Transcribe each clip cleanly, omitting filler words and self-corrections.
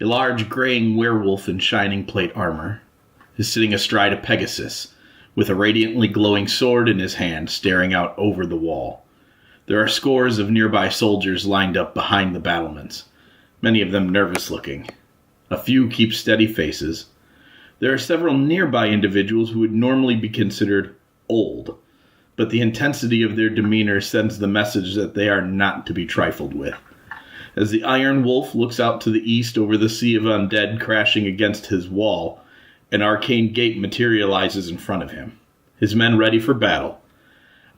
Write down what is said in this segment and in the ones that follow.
A large graying werewolf in shining plate armor is sitting astride a Pegasus, with a radiantly glowing sword in his hand, staring out over the wall. There are scores of nearby soldiers lined up behind the battlements, many of them nervous-looking. A few keep steady faces. There are several nearby individuals who would normally be considered old, but the intensity of their demeanor sends the message that they are not to be trifled with. As the Iron Wolf looks out to the east over the sea of undead crashing against his wall, an arcane gate materializes in front of him, his men ready for battle.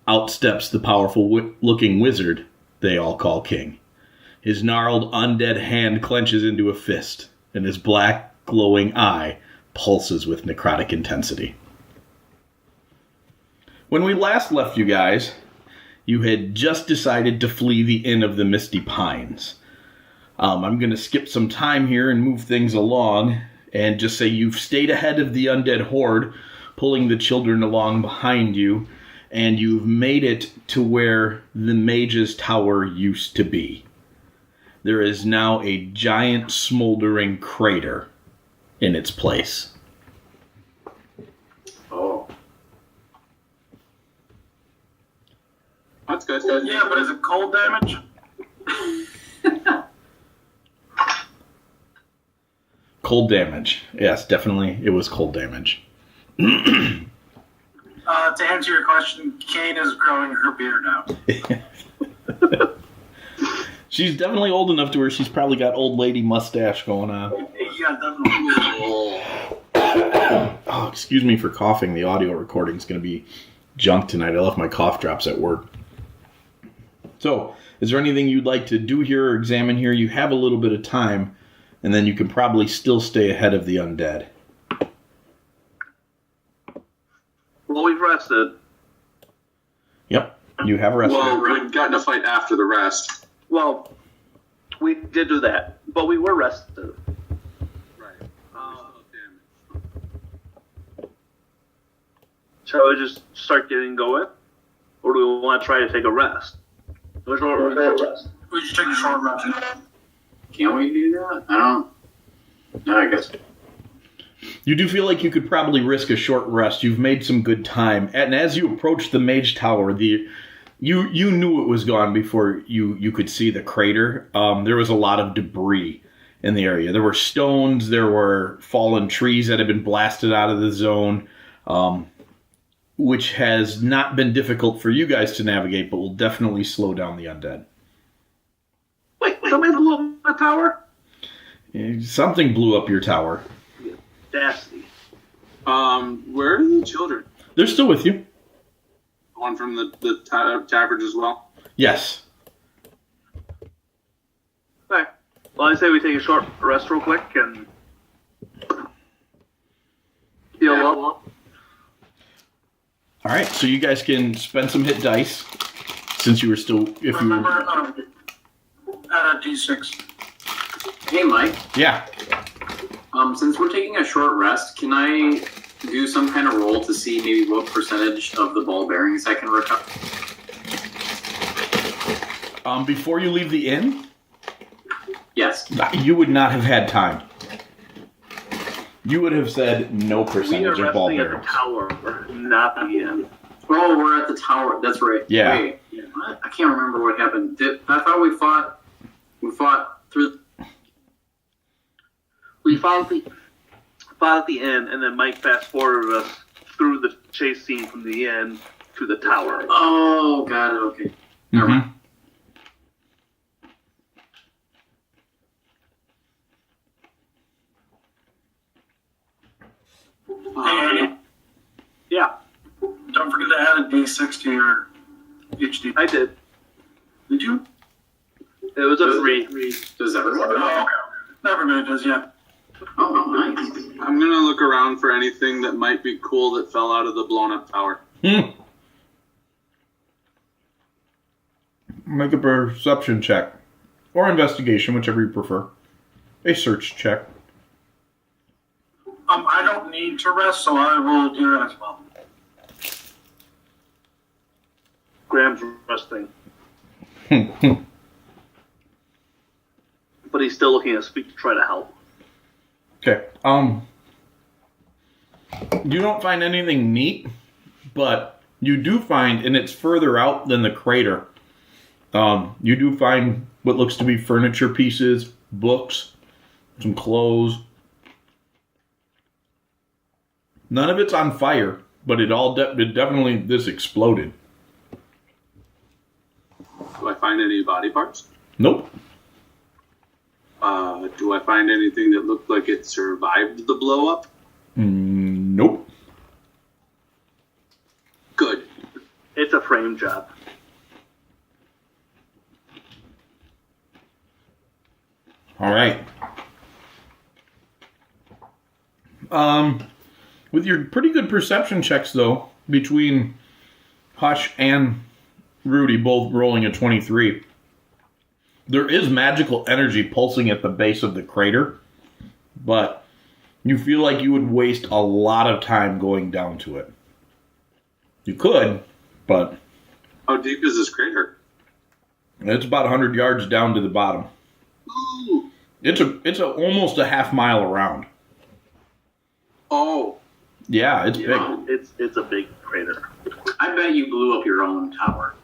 Out steps the powerful-looking wizard they all call King. His gnarled undead hand clenches into a fist, and his black, glowing eye pulses with necrotic intensity. When we last left you guys, you had just decided to flee the Inn of the Misty Pines. I'm going to skip some time here and move things along and just say you've stayed ahead of the undead horde, pulling the children along behind you, and you've made it to where the Mage's Tower used to be. There is now a giant smoldering crater in its place. Oh. That's good. Yeah, but is it cold damage? Cold damage. Yes, definitely. It was cold damage. To answer your question, Kane is growing her beard out. She's definitely old enough to where she's probably got old lady mustache going on. Yeah, definitely. Oh, excuse me for coughing. The audio recording is going to be junk tonight. I left my cough drops at work. So, is there anything you'd like to do here or examine here? You have a little bit of time, and then you can probably still stay ahead of the undead. Well, we've rested. Yep, you have rested. Well, we've gotten to fight after the rest. Well, we did do that, but we were rested. Right. Shall we just start getting going? Or do we want to try to take a rest? We should take a short rest. Can we do that? No, I guess. You do feel like you could probably risk a short rest. You've made some good time. And as you approach the Mage Tower, you knew it was gone before you could see the crater. There was a lot of debris in the area. There were stones, there were fallen trees that had been blasted out of the zone, which has not been difficult for you guys to navigate, but will definitely slow down the undead. Wait, somebody blew up the tower? Something blew up your tower. Nasty. Where are the children? They're still with you. One from the tavern as well? Yes. Okay. Well, I say we take a short rest real quick and heal up. All right, so you guys can spend some hit dice since you were still. Remember, add a d6. Hey, Mike. Yeah. Since we're taking a short rest, can I do some kind of roll to see maybe what percentage of the ball bearings I can recover? Before you leave the inn? Yes. You would not have had time. You would have said no We are percentage of ball resting at the bearings. tower, not the inn. Oh, we're at the tower. That's right. Yeah. Wait, what? I can't remember what happened. I thought we fought through. We fought at the inn, and then Mike fast forwarded us through the chase scene from the inn to the tower. Oh, got it. Okay. Never mind. Yeah, Don't forget to add a d6 to your HD. I did. Did you? It was a 3. Does everyone? Oh, okay. Everybody does, yeah. Oh, nice. I'm gonna look around for anything that might be cool that fell out of the blown up tower. Make a perception check. Or investigation, whichever you prefer. A search check. I don't need to rest, so I will do that as well. Graham's resting. But he's still looking at speak to try to help. Okay. You don't find anything neat, but you do find, and it's further out than the crater. You do find what looks to be furniture pieces, books, some clothes. None of it's on fire, but it definitely this exploded. Do I find any body parts? Nope. Do I find anything that looked like it survived the blow up? Nope. Good. It's a frame job. All right. With your pretty good perception checks, though, between Hush and Rudy both rolling a 23, there is magical energy pulsing at the base of the crater, but you feel like you would waste a lot of time going down to it. You could, but... How deep is this crater? It's about 100 yards down to the bottom. Ooh. It's almost a half mile around. Oh. Yeah, it's big. It's a big crater. I bet you blew up your own tower.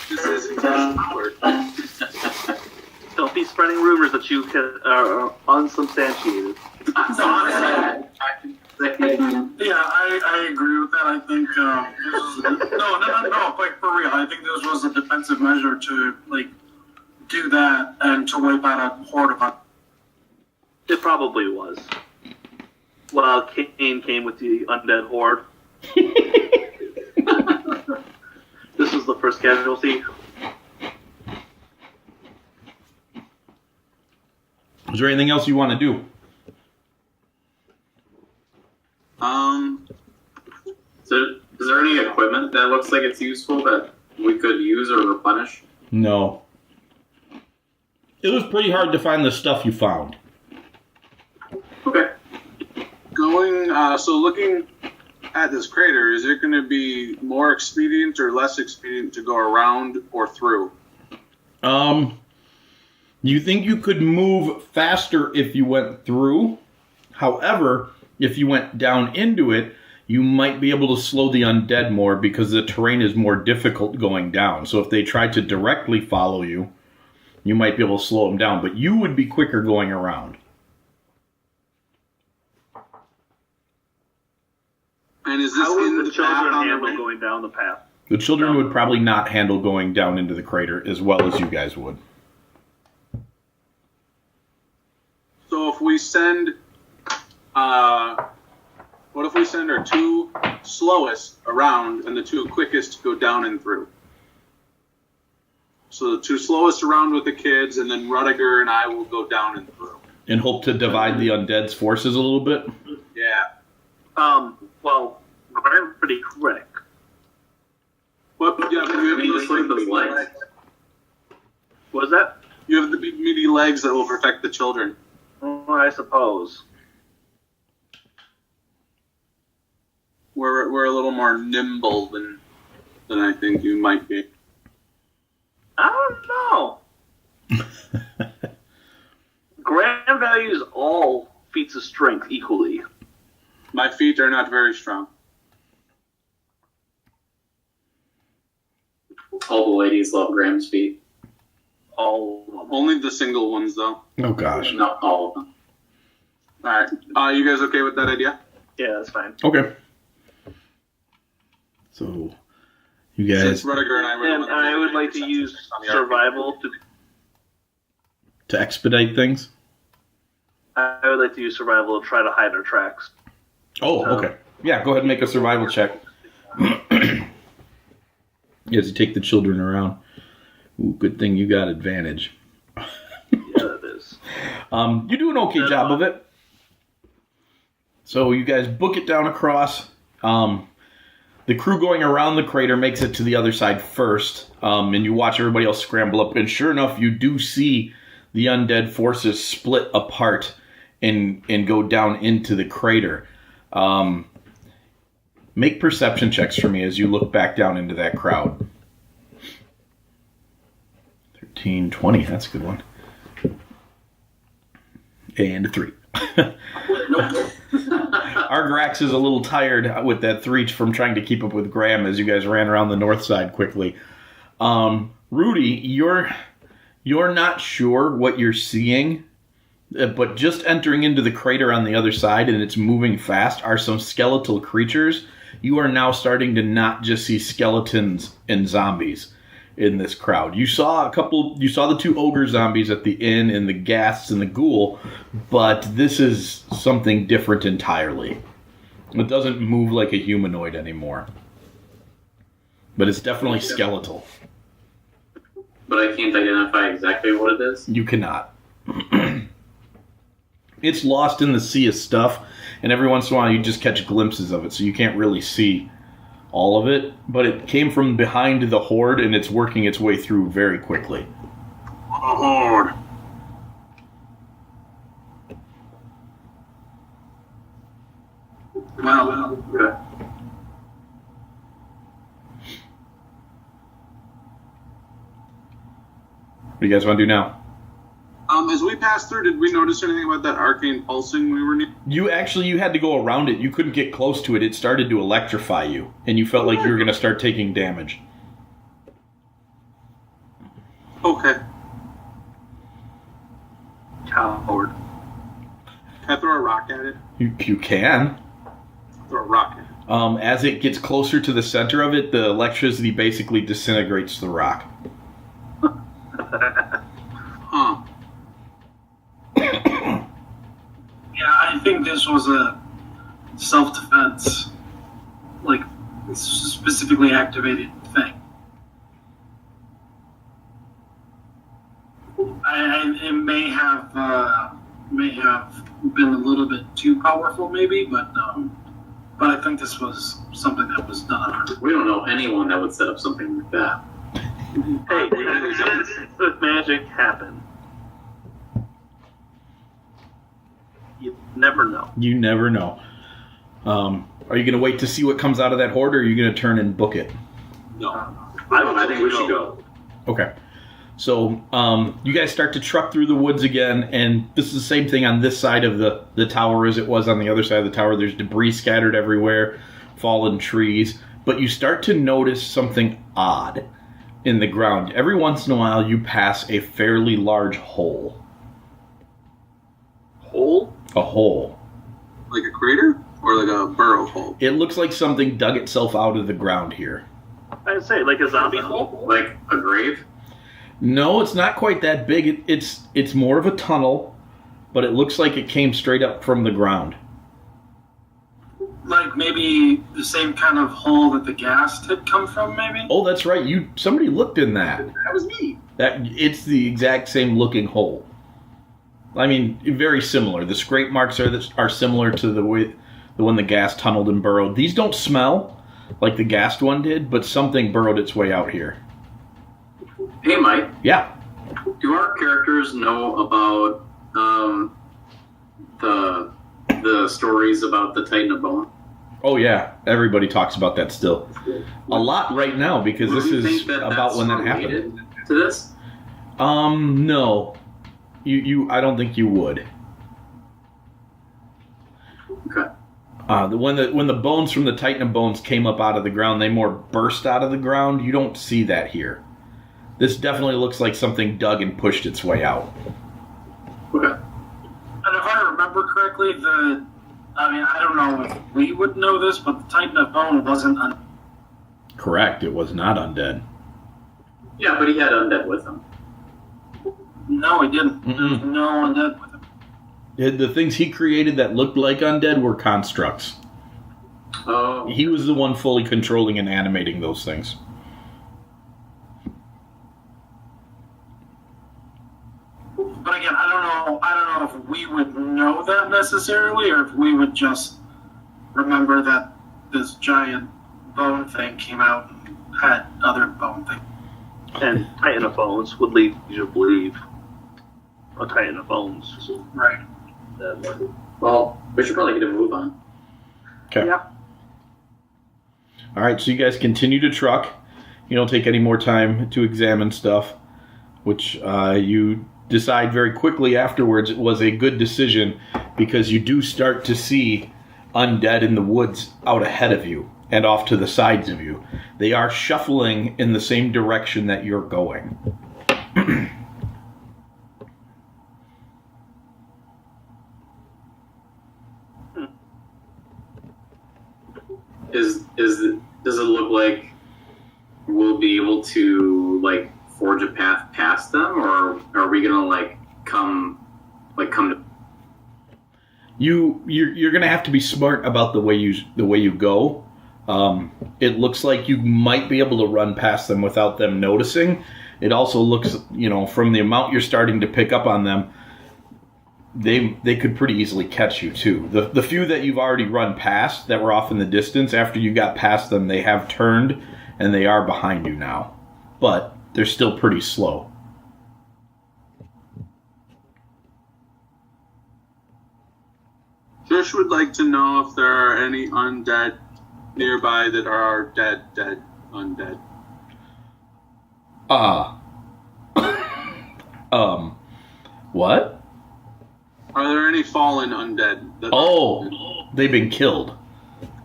This isn't just power. Don't be spreading rumors that you are unsubstantiated. Yeah, I agree with that. I think this was no, like for real. I think this was a defensive measure to do that and to wipe out a horde of. It probably was. Well, Kane came with the undead horde. This was the first casualty. Is there anything else you want to do? So, is there any equipment that looks like it's useful that we could use or replenish? No. It was pretty hard to find the stuff you found. Okay. Looking at this crater, is it going to be more expedient or less expedient to go around or through? You think you could move faster if you went through. However, if you went down into it, you might be able to slow the undead more because the terrain is more difficult going down. So if they tried to directly follow you, you might be able to slow them down, but you would be quicker going around. And is this How in would the the children path on the handle way? going down the path? The children would probably not handle going down into the crater as well as you guys would. So if we send, what if we send our two slowest around and the two quickest go down and through? So the two slowest around with the kids, and then Rudiger and I will go down and through. And hope to divide the undead's forces a little bit? Yeah. Well, I'm pretty quick. What? Yeah, but you have Just look at those legs. What was that? You have the big meaty legs that will protect the children. Well, I suppose. We're a little more nimble than I think you might be. I don't know. Graham values all feats of strength equally. My feet are not very strong. All the ladies love Graham's feet. All of them. Only the single ones, though. Oh, gosh. Not all of them. All right. You guys okay with that idea? Yeah, that's fine. Okay. So, you guys... Since Rudiger and I were the And ones I would that like to made use sense on the arcade. survival to. To expedite things? I would like to use survival to try to hide our tracks. Oh, okay. Yeah, go ahead and make a survival check. As you take the children around. Ooh, good thing you got advantage. Yeah, that is. You do an okay job of it. So you guys book it down across. The crew going around the crater makes it to the other side first. And you watch everybody else scramble up. And sure enough, you do see the undead forces split apart and go down into the crater. Make perception checks for me as you look back down into that crowd. 13, 20, that's a good one. And 3. Nope. Argrax is a little tired with that 3 from trying to keep up with Graham as you guys ran around the north side quickly. Rudy, you're not sure what you're seeing, but just entering into the crater on the other side, and it's moving fast, are some skeletal creatures. You are now starting to not just see skeletons and zombies in this crowd. You saw the 2 ogre zombies at the inn and the ghasts and the ghoul, but this is something different entirely. It doesn't move like a humanoid anymore. But it's definitely skeletal. But I can't identify exactly what it is. You cannot. It's lost in the sea of stuff, and every once in a while you just catch glimpses of it, so you can't really see all of it. But it came from behind the horde, and it's working its way through very quickly. Horde. Well, Okay. What do you guys want to do now? As we passed through, did we notice anything about that arcane pulsing we were near? You had to go around it. You couldn't get close to it. It started to electrify you, and you felt like you were going to start taking damage. Okay. Coward. Can I throw a rock at it? You can. Throw a rock at it. As it gets closer to the center of it, the electricity basically disintegrates the rock. Huh. yeah, I think this was a self-defense, like, specifically activated thing. It may have been a little bit too powerful, maybe, but I think this was something that was done. We don't know anyone that would set up something like that. Hey, with magic happen. You never know. You never know. Are you going to wait to see what comes out of that horde, or are you going to turn and book it? No. I think we should go. Okay. So you guys start to truck through the woods again, and this is the same thing on this side of the tower as it was on the other side of the tower. There's debris scattered everywhere, fallen trees, but you start to notice something odd in the ground. Every once in a while, you pass a fairly large hole. Hole? A hole. Like a crater? Or like a burrow hole? It looks like something dug itself out of the ground here. I'd say like a zombie hole. Like a grave? No, it's not quite that big. It's more of a tunnel, but it looks like it came straight up from the ground. Like maybe the same kind of hole that the gas had come from, maybe? Oh, that's right. Somebody looked in that. That was me. It's the exact same looking hole. I mean, very similar. The scrape marks are similar to the one the gas tunneled and burrowed. These don't smell like the gassed one did, but something burrowed its way out here. Hey, Mike. Yeah. Do our characters know about the stories about the Titan of Bone? Oh yeah. Everybody talks about that still. A lot right now because this is about when that happened. Related to this? No. I don't think you would. Okay. When the bones from the Titan of Bones came up out of the ground, they more burst out of the ground. You don't see that here. This definitely looks like something dug and pushed its way out. Okay. And if I remember correctly, I don't know if we would know this, but the Titan of Bone wasn't Correct. It was not undead. Yeah, but he had undead with him. No, he didn't. Mm-mm. There's no undead with him. The things he created that looked like undead were constructs. Oh. He was the one fully controlling and animating those things. But again, I don't know if we would know that necessarily, or if we would just remember that this giant bone thing came out and had other bone things. And Titan of Bones would lead you to believe a Titan of Bones. Right. Well, we should probably get a move on. Okay. Yeah. All right, so you guys continue to truck. You don't take any more time to examine stuff, which you decide very quickly afterwards it was a good decision because you do start to see undead in the woods out ahead of you and off to the sides of you. They are shuffling in the same direction that you're going. Does it look like we'll be able to like forge a path past them, or are we gonna come to? You're gonna have to be smart about the way you go. It looks like you might be able to run past them without them noticing. It also looks, from the amount you're starting to pick up on them, they could pretty easily catch you too. The few that you've already run past that were off in the distance, after you got past them, they have turned and they are behind you now. But they're still pretty slow. Josh would like to know if there are any undead nearby that are dead undead. What? Are there any fallen undead? They've been killed.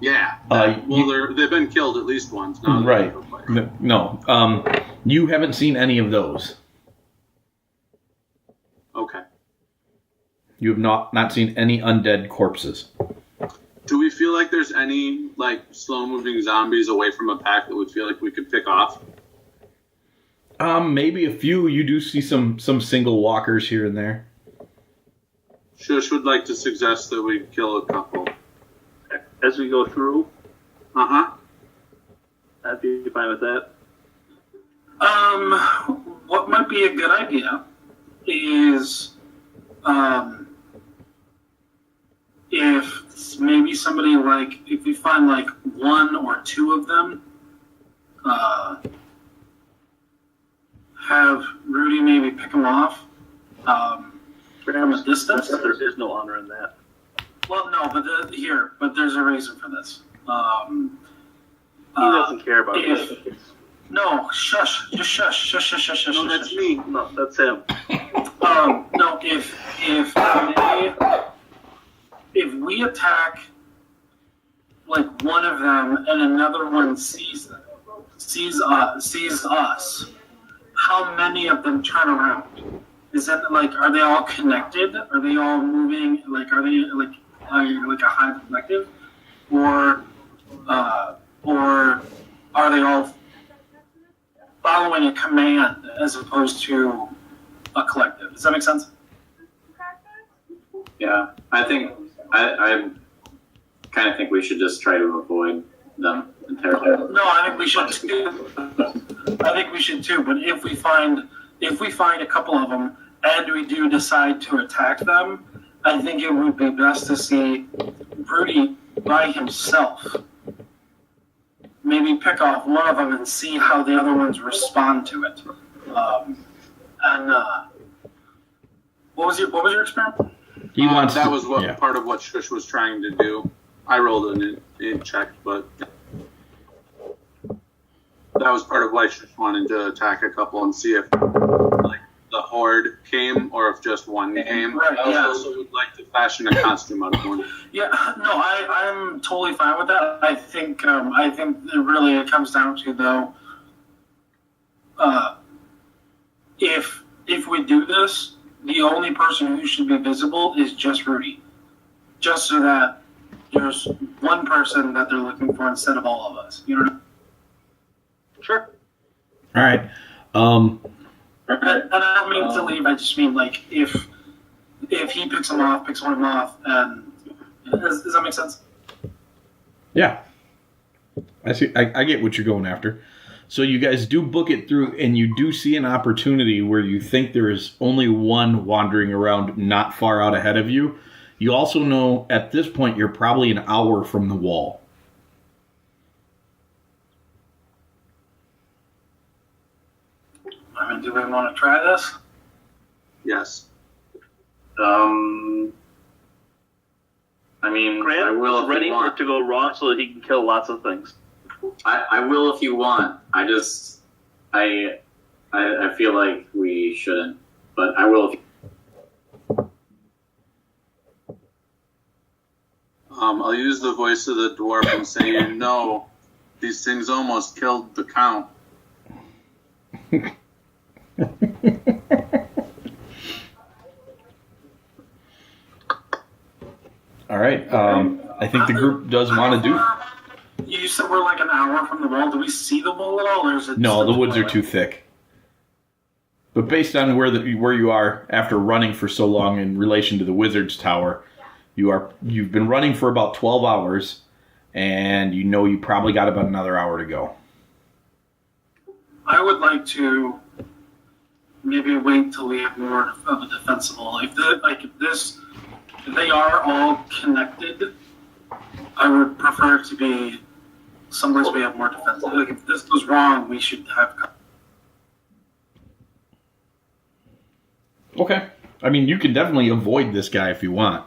Yeah. They've been killed at least once. Now Right. No. You haven't seen any of those. Okay. You have not seen any undead corpses. Do we feel like there's any slow-moving zombies away from a pack that we feel like we could pick off? Maybe a few. You do see some single walkers here and there. Shush would like to suggest that we kill a couple. As we go through, Uh-huh. I'd be fine with that. What might be a good idea is, if maybe somebody if we find one or two of them, have Rudy maybe pick them off, from a distance. There is no honor in that. Well, no, but there's a reason for this. He doesn't care about it. No, shush, just shush. No, that's me. No, that's him. No, if we attack one of them and another one sees us, how many of them turn around? Is that are they all connected? Are they all moving? Are they a hive collective, or are they all following a command as opposed to a collective? Does that make sense? Yeah, I kind of think we should just try to avoid them entirely. No, I think we should too. But if we find a couple of them and we do decide to attack them, I think it would be best to see Rudy by himself. Maybe pick off one of them and see how the other ones respond to it. What was your experiment? That was part of what Shush was trying to do. I rolled an check, but that was part of why Shush wanted to attack a couple and see if the horde came or if just one came. Right, I also would like to fashion a costume out of one. Yeah, no, I'm totally fine with that. I think it comes down to though, if we do this, the only person who should be visible is just Rudy, just so that there's one person that they're looking for instead of all of us. You know what I mean? Sure. All right. And I don't mean to leave. I just mean if he picks one of them off, and does that make sense? Yeah. I see. I get what you're going after. So you guys do book it through, and you do see an opportunity where you think there is only one wandering around not far out ahead of you. You also know at this point you're probably an hour from the wall. I mean, do we want to try this? Yes. I mean, Grant I will is if ready you for want. it to go wrong so that he can kill lots of things. I will if you want. I feel like we shouldn't. but I will. I'll use the voice of the dwarf and say, these things almost killed the count. All right. I think the group does want to do. You said we're like an hour from the wall. Do we see the wall at all, or is it? No, the woods are too thick. But based on where you are after running for so long in relation to the Wizard's Tower, you've been running for about 12 hours, and you probably got about another hour to go. I would like to maybe wait till we have more of a defensible. If they are all connected, I would prefer it to be someplace we have more defensive. Like if this goes wrong, we should have. Okay. I mean, you can definitely avoid this guy if you want.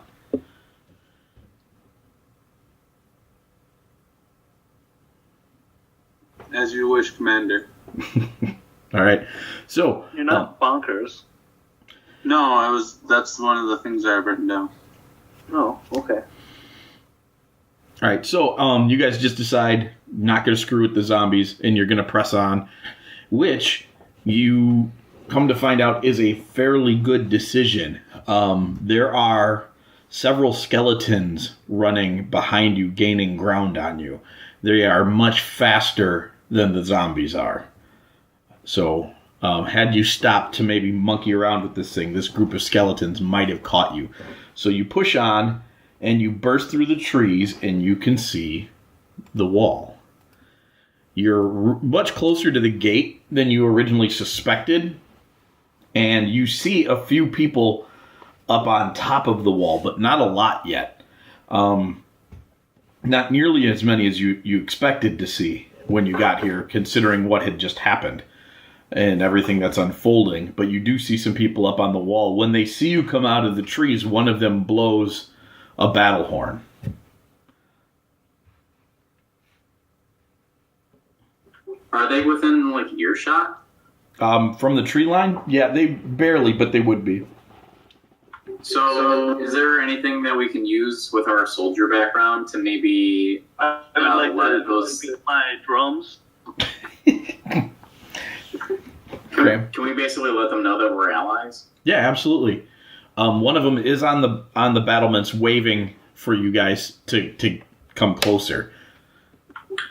As you wish, Commander. All right. So You're not bonkers. No, that's one of the things I've written down. Oh, okay. All right. So you guys just decide not going to screw with the zombies, and you're going to press on, which you come to find out is a fairly good decision. There are several skeletons running behind you, gaining ground on you. They are much faster than the zombies are. So, had you stopped to maybe monkey around with this thing, this group of skeletons might have caught you. So you push on, and you burst through the trees, and you can see the wall. You're much closer to the gate than you originally suspected, and you see a few people up on top of the wall, but not a lot yet. Not nearly as many as you expected to see when you got here, considering what had just happened and everything that's unfolding. But you do see some people up on the wall. When they see you come out of the trees, one of them blows a battle horn. Are they within like earshot? From the tree line? Yeah, they barely, but they would be. So, is there anything that we can use with our soldier background to maybe I would like those? to my drums. Okay. Can we basically let them know that we're allies? Yeah, absolutely. One of them is on the battlements, waving for you guys to come closer.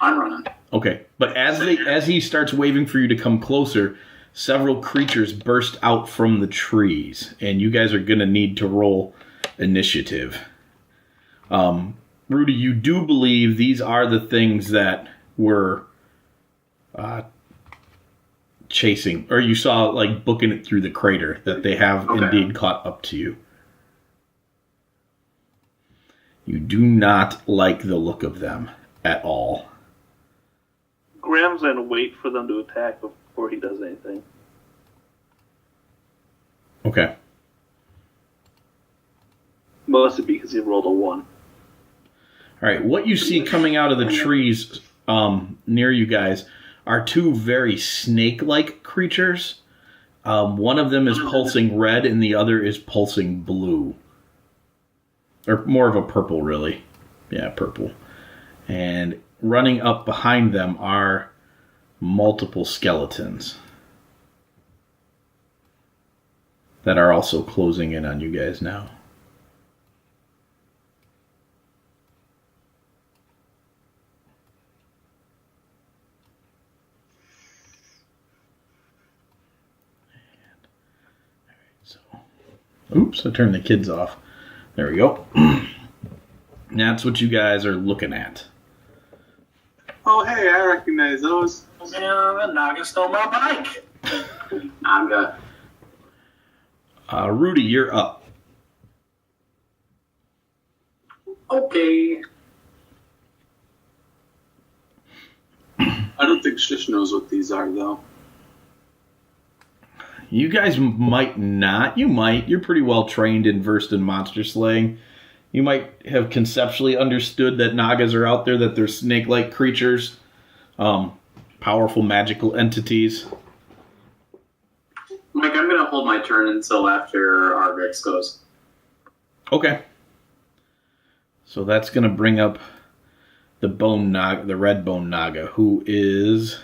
I'm running. Okay, but as he starts waving for you to come closer, several creatures burst out from the trees, and you guys are going to need to roll initiative. Rudy, you do believe these are the things that were chasing, or you saw like booking it through the crater, that they have indeed caught up to you. You do not like the look of them at all. Graham's going to wait for them to attack before he does anything. Okay. Mostly because he rolled a 1. All right, what you see coming out of the trees near you guys are two very snake-like creatures. One of them is pulsing red, and the other is pulsing blue. Or more of a purple, really. Yeah, purple. And running up behind them are multiple skeletons that are also closing in on you guys now. Oops, I turned the kids off. There we go. That's what you guys are looking at. Oh, hey, I recognize those. Yeah, Naga stole my bike. Naga. Rudy, you're up. Okay. I don't think Shish knows what these are, though. You guys might not. You might. You're pretty well trained and versed in monster slaying. You might have conceptually understood that Nagas are out there, that they're snake-like creatures, powerful magical entities. Mike, I'm going to hold my turn until after Argrix goes. Okay. So that's going to bring up the red bone naga, who is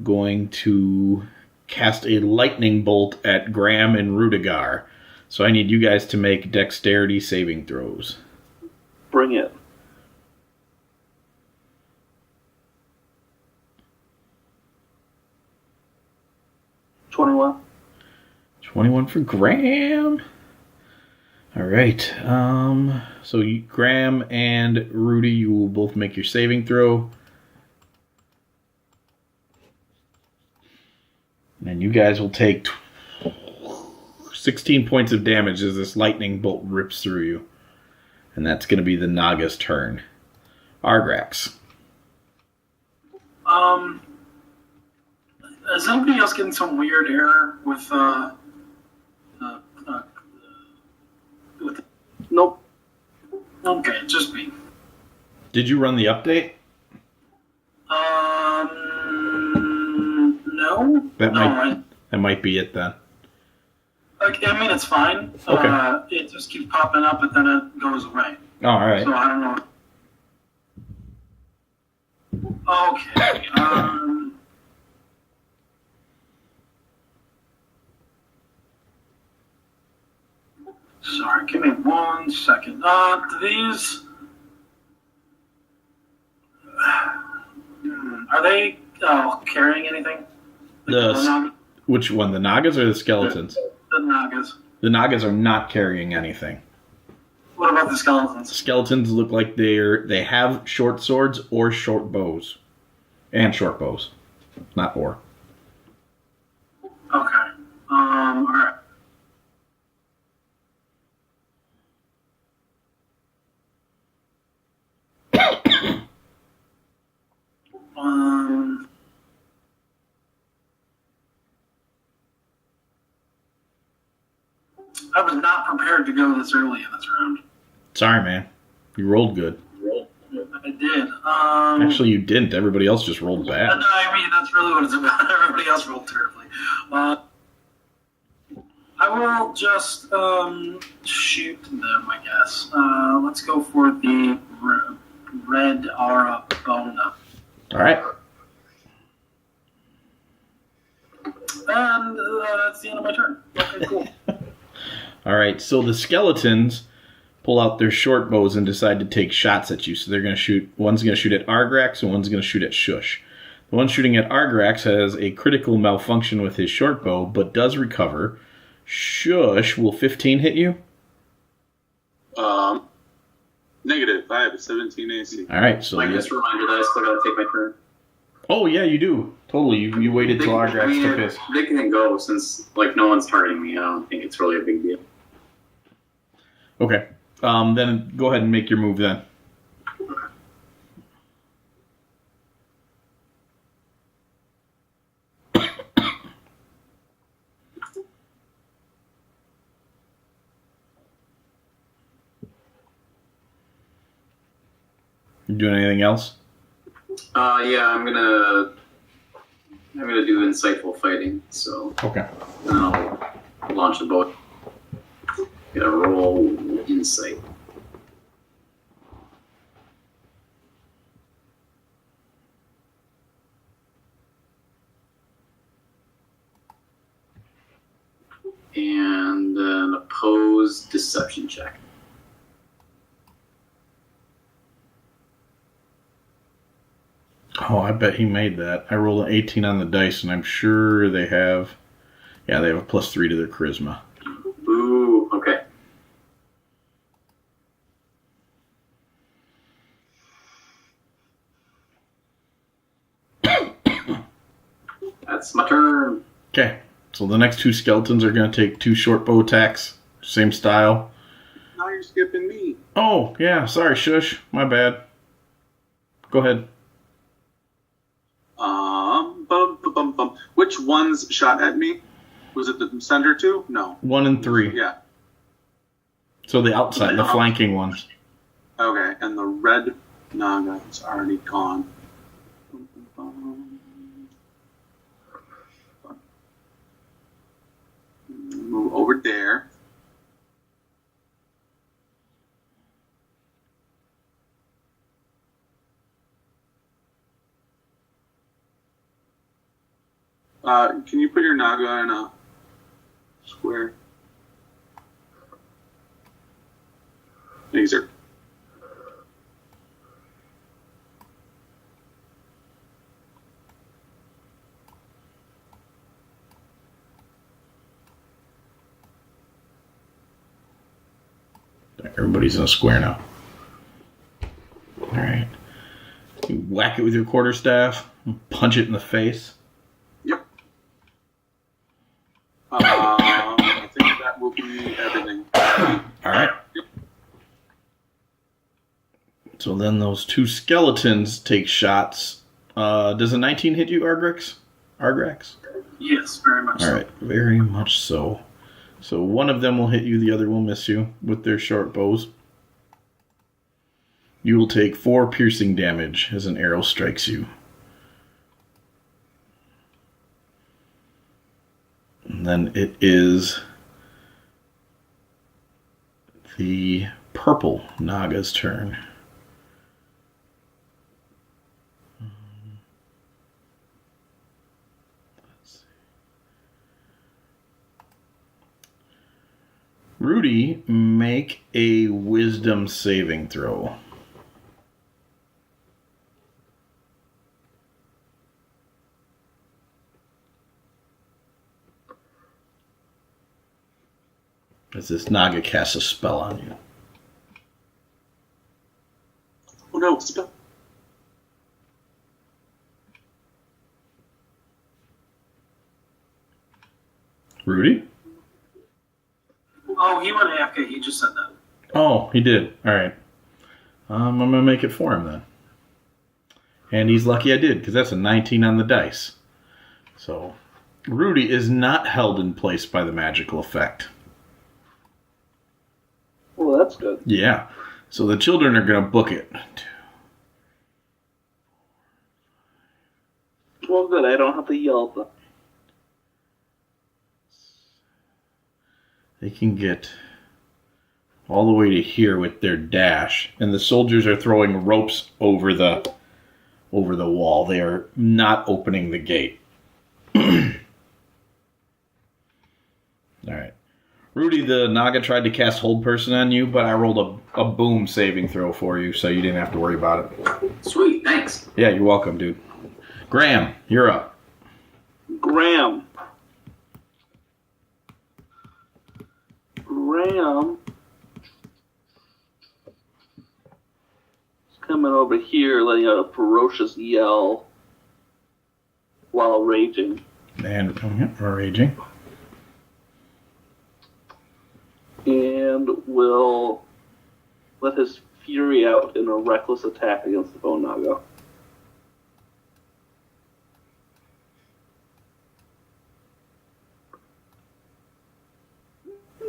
going to cast a lightning bolt at Graham and Rudigar. So I need you guys to make dexterity saving throws. Bring it. $21. 21 for Graham. All right. So Graham and Rudy, you will both make your saving throw. And you guys will take 16 points of damage as this lightning bolt rips through you. And that's going to be the Naga's turn. Argrax. Is anybody else getting some weird error with Nope. Okay, just me. Did you run the update? No. That might be it then. Okay, I mean, it's fine. Okay. It just keeps popping up, but then it goes away. Oh, all right. So I don't know. Okay. Sorry, give me 1 second. Do these... Are they carrying anything? Which one, the Nagas or the skeletons? The Nagas. The Nagas are not carrying anything. What about the skeletons? Skeletons look like they have short swords or short bows. And short bows. Not or. Okay. Alright. I was not prepared to go this early in this round. Sorry, man. You rolled good. I did. Actually, you didn't. Everybody else just rolled bad. No, I mean, that's really what it's about. Everybody else rolled terribly. I will just shoot them, I guess. Let's go for the red aura bona. All right. And that's the end of my turn. Okay, cool. All right. So the skeletons pull out their short bows and decide to take shots at you. So they're going to shoot. One's going to shoot at Argrax and one's going to shoot at Shush. The one shooting at Argrax has a critical malfunction with his short bow, but does recover. Shush, will 15 hit you? Negative. I have a 17 AC. All right. So Like, just a reminder that I still got to take my turn. Oh, yeah, you do. Totally. You waited till Argrax took his. They can go since, like, no one's targeting me. I don't think it's really a big deal. Okay. Then go ahead and make your move then. You doing anything else? Yeah, I'm gonna do insightful fighting. So Okay. I'll launch a bow. Gotta roll insight. And an opposed deception check. Oh, I bet he made that. I rolled an 18 on the dice, and I'm sure they have... Yeah, they have a +3 to their charisma. Ooh, okay. That's my turn. Okay, so the next two skeletons are going to take 2 short bow attacks. Same style. Now you're skipping me. Oh, yeah, sorry, Shush. My bad. Go ahead. Which ones shot at me? Was it the center two? No. 1 and 3. Yeah. So the outside, the flanking ones. Okay, and the red Naga is already gone. move over there. Can you put your Naga in a square? Thanks, sir. Everybody's in a square now. All right. You whack it with your quarterstaff, punch it in the face. Yep. I think that will be everything. All right. So then those two skeletons take shots. Does a 19 hit you, Argrax? Yes, very much All so. right, very much so. So one of them will hit you, the other will miss you with their short bows. You will take 4 piercing damage as an arrow strikes you. And then it is the purple Naga's turn. Rudy, make a wisdom saving throw. As this Naga casts a spell on you. Oh no, spell. Rudy? Oh, he went AFK. He just said that. Oh, he did. All right. I'm going to make it for him then. And he's lucky I did, because that's a 19 on the dice. So, Rudy is not held in place by the magical effect. Well, that's good. Yeah. So the children are going to book it. Well, good. I don't have to yell at them. They can get all the way to here with their dash. And the soldiers are throwing ropes over the wall. They are not opening the gate. All right. Rudy, the Naga tried to cast Hold Person on you, but I rolled a boom saving throw for you, so you didn't have to worry about it. Sweet, thanks. Yeah, you're welcome, dude. Graham, you're up. Graham is coming over here, letting out a ferocious yell while raging. And we're raging. And will let his fury out in a reckless attack against the Bone Naga.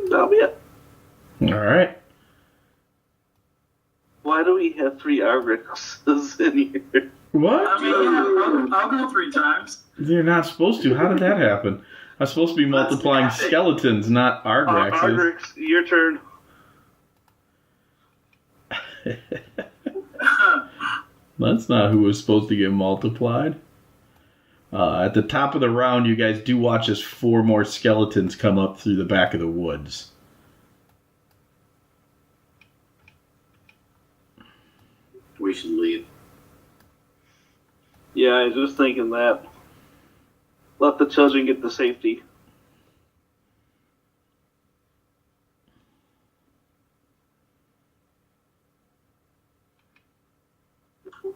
That'll be it. All right. Why do we have 3 Argrixes in here? What? I mean, yeah, I'll go 3 times. You're not supposed to. How did that happen? I'm supposed to be multiplying That's skeletons, not Argraxes. Argrix, your turn. That's not who was supposed to get multiplied. At the top of the round, you guys do watch as 4 more skeletons come up through the back of the woods. We should leave. Yeah, I was just thinking that. Let the children get to safety.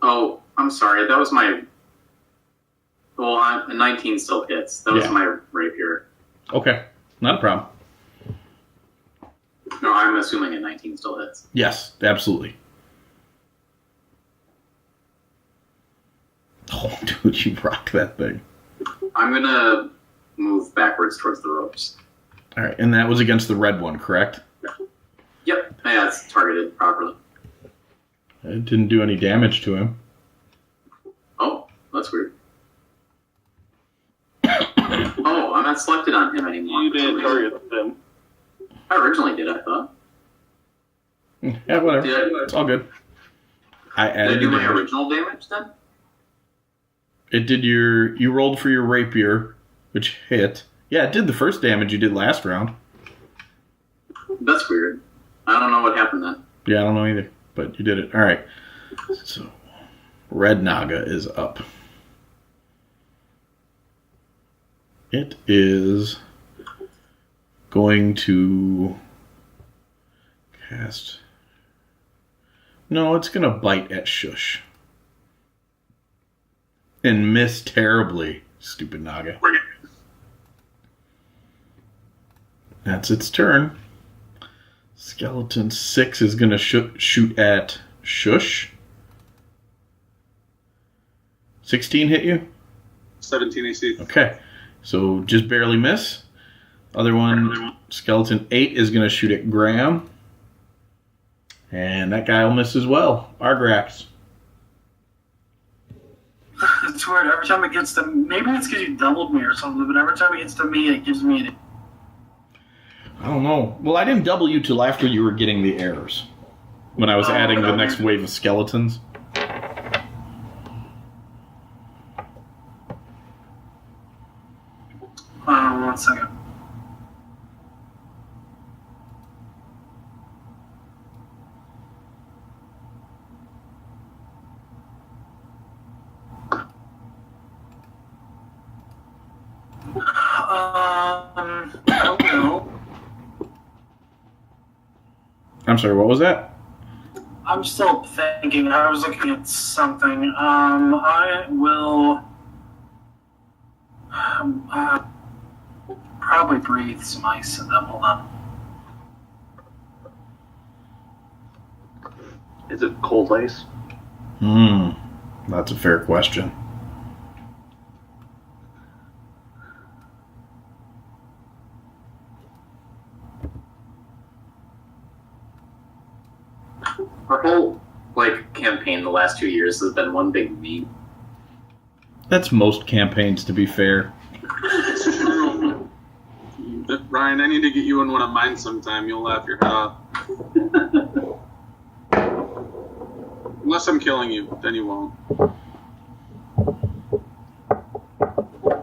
Oh, I'm sorry. That was my. Well, a 19 still hits. That was Yeah. my rapier. Okay, not a problem. No, I'm assuming a 19 still hits. Yes, absolutely. Oh, dude, you rock that thing. I'm gonna move backwards towards the ropes. All right, and that was against the red one, correct? Yep, yeah, it's targeted properly. It didn't do any damage to him. Oh, that's weird. Oh, I'm not selected on him anymore. You didn't target him. I originally did, I thought. Yeah, whatever. It's all good. I Did I added do my damage. original damage then? It did you rolled for your rapier, which hit. Yeah, it did the first damage you did last round. That's weird. I don't know what happened then. Yeah, I don't know either, but you did it. All right. So, Red Naga is up. It is going to cast... No, it's going to bite at Shush. And miss terribly, stupid Naga. That's its turn. Skeleton 6 is going to shoot at Shush. 16 hit you? 17 AC. Okay. So just barely miss. Other one, Skeleton 8 is going to shoot at Graham. And that guy will miss as well. Argrax. It's weird. Every time it gets to... Maybe it's because you doubled me or something, but every time it gets to me, it gives me an... I don't know. Well, I didn't double you till after you were getting the errors. When I was adding the next wave of skeletons. 1 second. I don't know. I'm sorry, what was that? I'm still thinking. I was looking at something. I will probably breathe some ice in them. Hold on. Is it cold ice? That's a fair question. Our whole campaign the last 2 years has been one big meme. That's most campaigns, to be fair. It's true. Ryan, I need to get you in one of mine sometime. You'll laugh your head off. Unless I'm killing you, then you won't.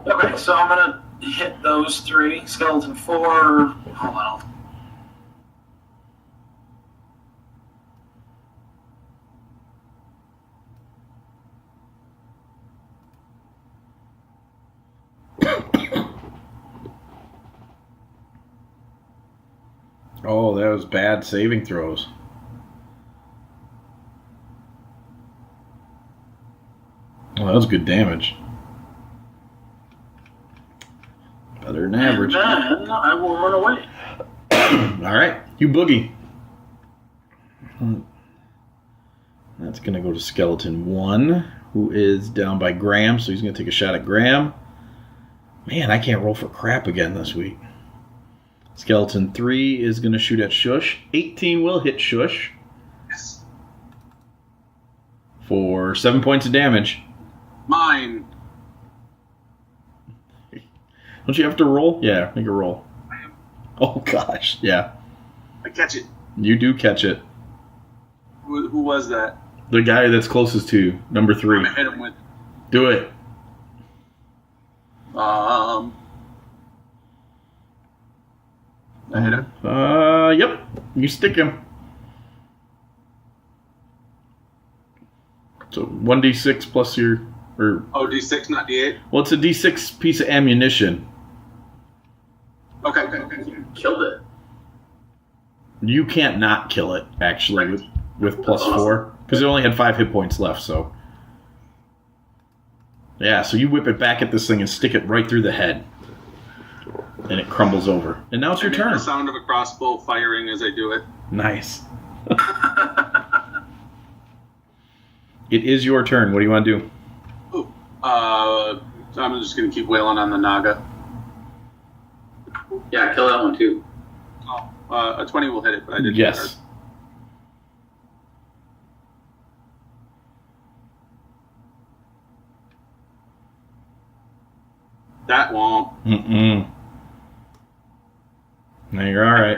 Okay, so I'm gonna hit those 3. Skeleton 4. Hold on. Oh, that was bad saving throws. Well, that was good damage. Better than average. And then I will run away. All right, you boogie. That's going to go to Skeleton 1, who is down by Graham, so he's going to take a shot at Graham. Man, I can't roll for crap again this week. Skeleton 3 is going to shoot at Shush. 18 will hit Shush. Yes. For 7 points of damage. Mine. Don't you have to roll? Yeah, make a roll. I am. Oh, gosh. Yeah. I catch it. You do catch it. Who was that? The guy that's closest to you, number 3. I'm gonna hit him with. Do it. I hit him. Yep. You stick him. So 1d6 plus your... Oh, D6, not D8? Well, it's a d6 piece of ammunition. Okay. Killed it. You can't not kill it, actually, Right. with plus 4. Because it only had 5 hit points left, so... Yeah, so you whip it back at this thing and stick it right through the head. And it crumbles over. And now it's your I make turn. the sound of a crossbow firing as I do it. Nice. It is your turn. What do you want to do? Ooh. I'm just gonna keep wailing on the Naga. Yeah, kill that one too. Oh, a 20 will hit it, but I did. Yes. That won't. Mm-mm. No, you're all right.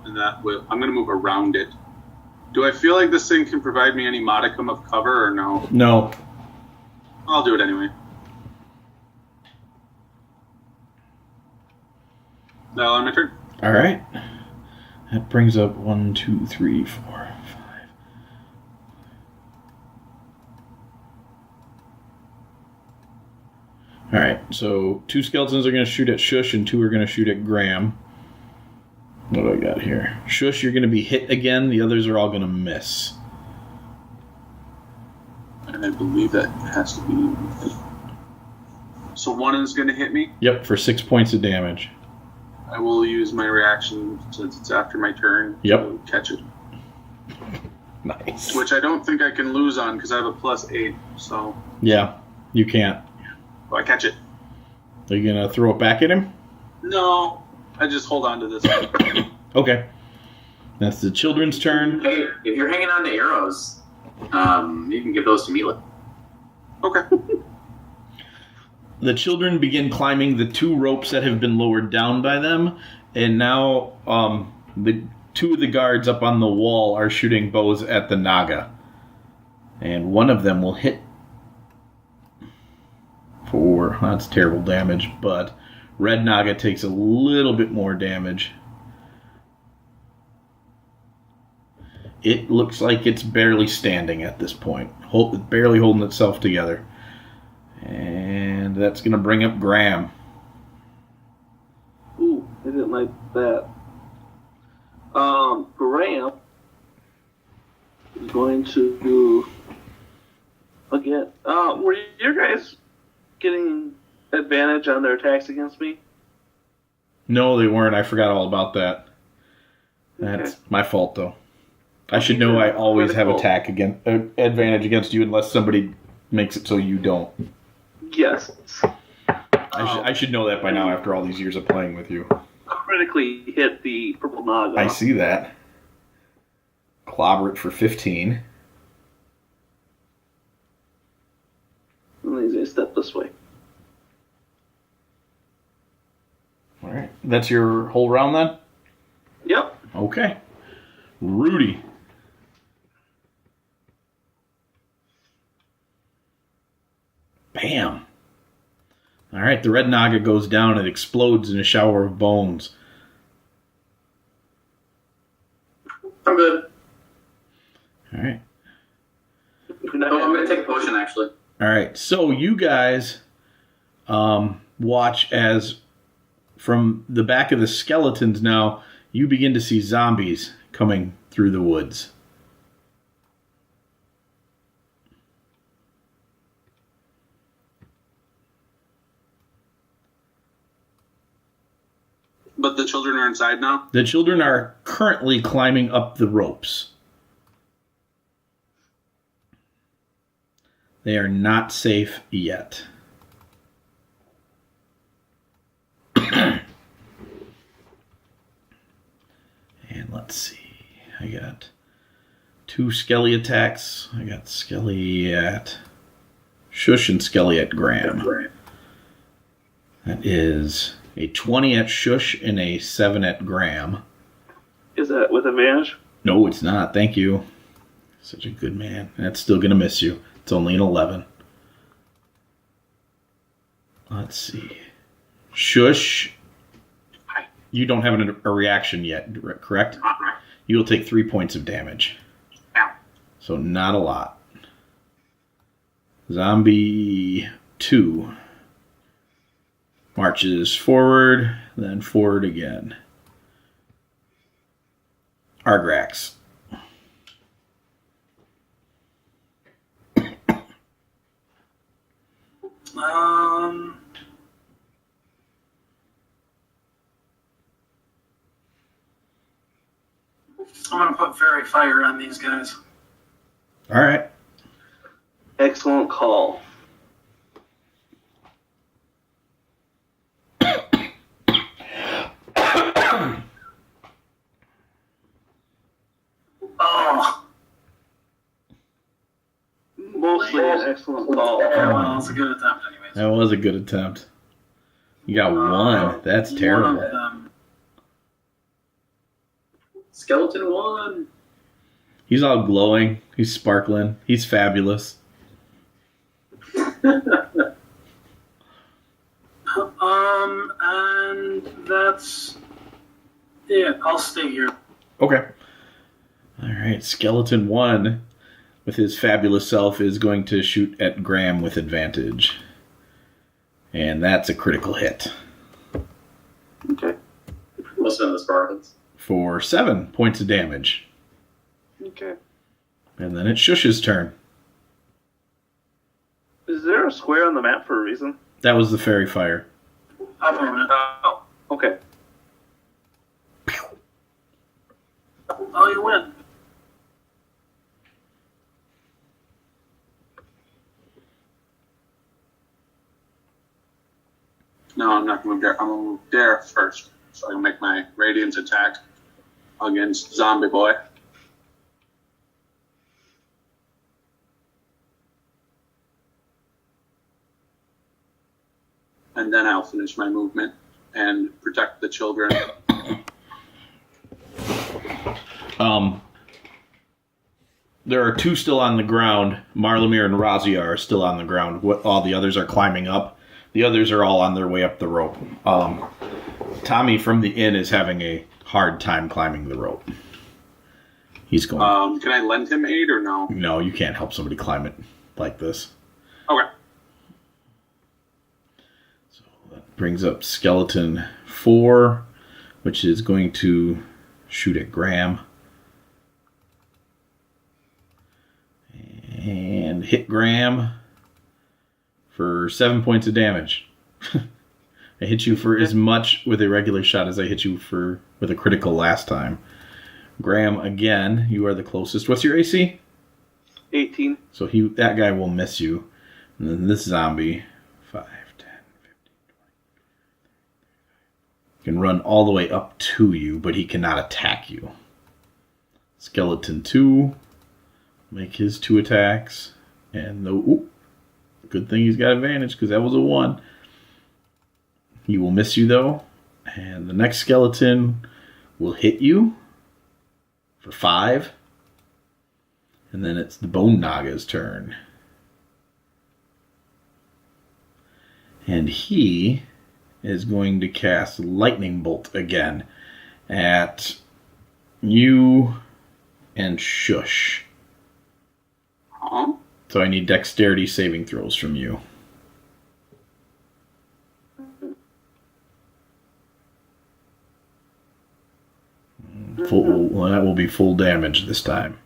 And that will. I'm going to move around it. Do I feel like this thing can provide me any modicum of cover or no? No. I'll do it anyway. Now on my turn. All right. That brings up 1, 2, 3, 4, 5. All right. So 2 skeletons are going to shoot at Shush, and 2 are going to shoot at Graham. What do I got here? Shush, you're going to be hit again. The others are all going to miss. And I believe that has to be. So one is going to hit me. Yep, for 6 points of damage. I will use my reaction since it's after my turn. Yep. To catch it. Nice. Which I don't think I can lose on because I have a +8. So. Yeah, you can't. I catch it. Are you going to throw it back at him? No. I just hold on to this. Okay. That's the children's turn. Hey, if you're hanging on to arrows, you can give those to Mila. Okay. The children begin climbing the 2 ropes that have been lowered down by them, and now the 2 of the guards up on the wall are shooting bows at the Naga. And one of them will hit for, that's terrible damage, but Red Naga takes a little bit more damage. It looks like it's barely standing at this point, barely holding itself together. And that's going to bring up Graham. Ooh, I didn't like that. Graham is going to do again. Were you guys getting advantage on their attacks against me? No, they weren't. I forgot all about that. That's my fault, though. I should know I always have advantage against you unless somebody makes it so you don't. Yes. I should know that by now after all these years of playing with you. Critically hit the purple Naga. I see that. Clobber it for 15. And he's going to step this way. All right. That's your whole round then? Yep. Okay. Rudy. Bam. All right, the Red Naga goes down and explodes in a shower of bones. I'm good. All right. No, I'm going to take a potion, actually. All right, so you guys watch as from the back of the skeletons now, you begin to see zombies coming through the woods. But the children are inside now? The children are currently climbing up the ropes. They are not safe yet. And let's see. I got 2 Skelly attacks. I got Skelly at Shush and Skelly at Graham. That is a 20 at Shush and a 7 at Graham. Is that with advantage? No, it's not. Thank you. Such a good man. That's still going to miss you. It's only an 11. Let's see. Shush. You don't have a reaction yet, correct? You'll take 3 points of damage. So not a lot. Zombie 2 marches forward, then forward again. Argrax. I'm going to put Fairy Fire on these guys. All right. Excellent call. Oh. Mostly an excellent call. Yeah, well, it's a good attempt anyways. That was a good attempt. You got one. That's terrible. One of them. Skeleton 1. He's all glowing. He's sparkling. He's fabulous. And that's it. I'll stay here. Okay. All right. Skeleton 1, with his fabulous self, is going to shoot at Graham with advantage. And that's a critical hit. Okay. Listen to the Spartans. For 7 points of damage. Okay. And then it's Shush's turn. Is there a square on the map for a reason? That was the fairy fire. I'm moving it. Oh, okay. Oh, you win. No, I'm not going to move there. I'm going to move there first, so I can make my radiant attack against Zombie Boy. And then I'll finish my movement and protect the children. There are 2 still on the ground. Marlamir and Razia are still on the ground. All the others are climbing up. The others are all on their way up the rope. Tommy from the inn is having a hard time climbing the rope. He's going... Can I lend him aid or no? No, you can't help somebody climb it like this. Okay. So that brings up Skeleton 4, which is going to shoot at Graham. And hit Graham for 7 points of damage. I hit you for as much with a regular shot as I hit you with a critical last time. Graham, again, you are the closest. What's your AC? 18. So that guy will miss you. And then this zombie, 5, 10, 15, 20, can run all the way up to you, but he cannot attack you. Skeleton 2, make his 2 attacks. And good thing he's got advantage, because that was a 1. He will miss you, though. And the next skeleton will hit you for 5. And then it's the Bone Naga's turn. And he is going to cast Lightning Bolt again at you and Shush. Huh? So I need dexterity saving throws from you. Well, that will be full damage this time.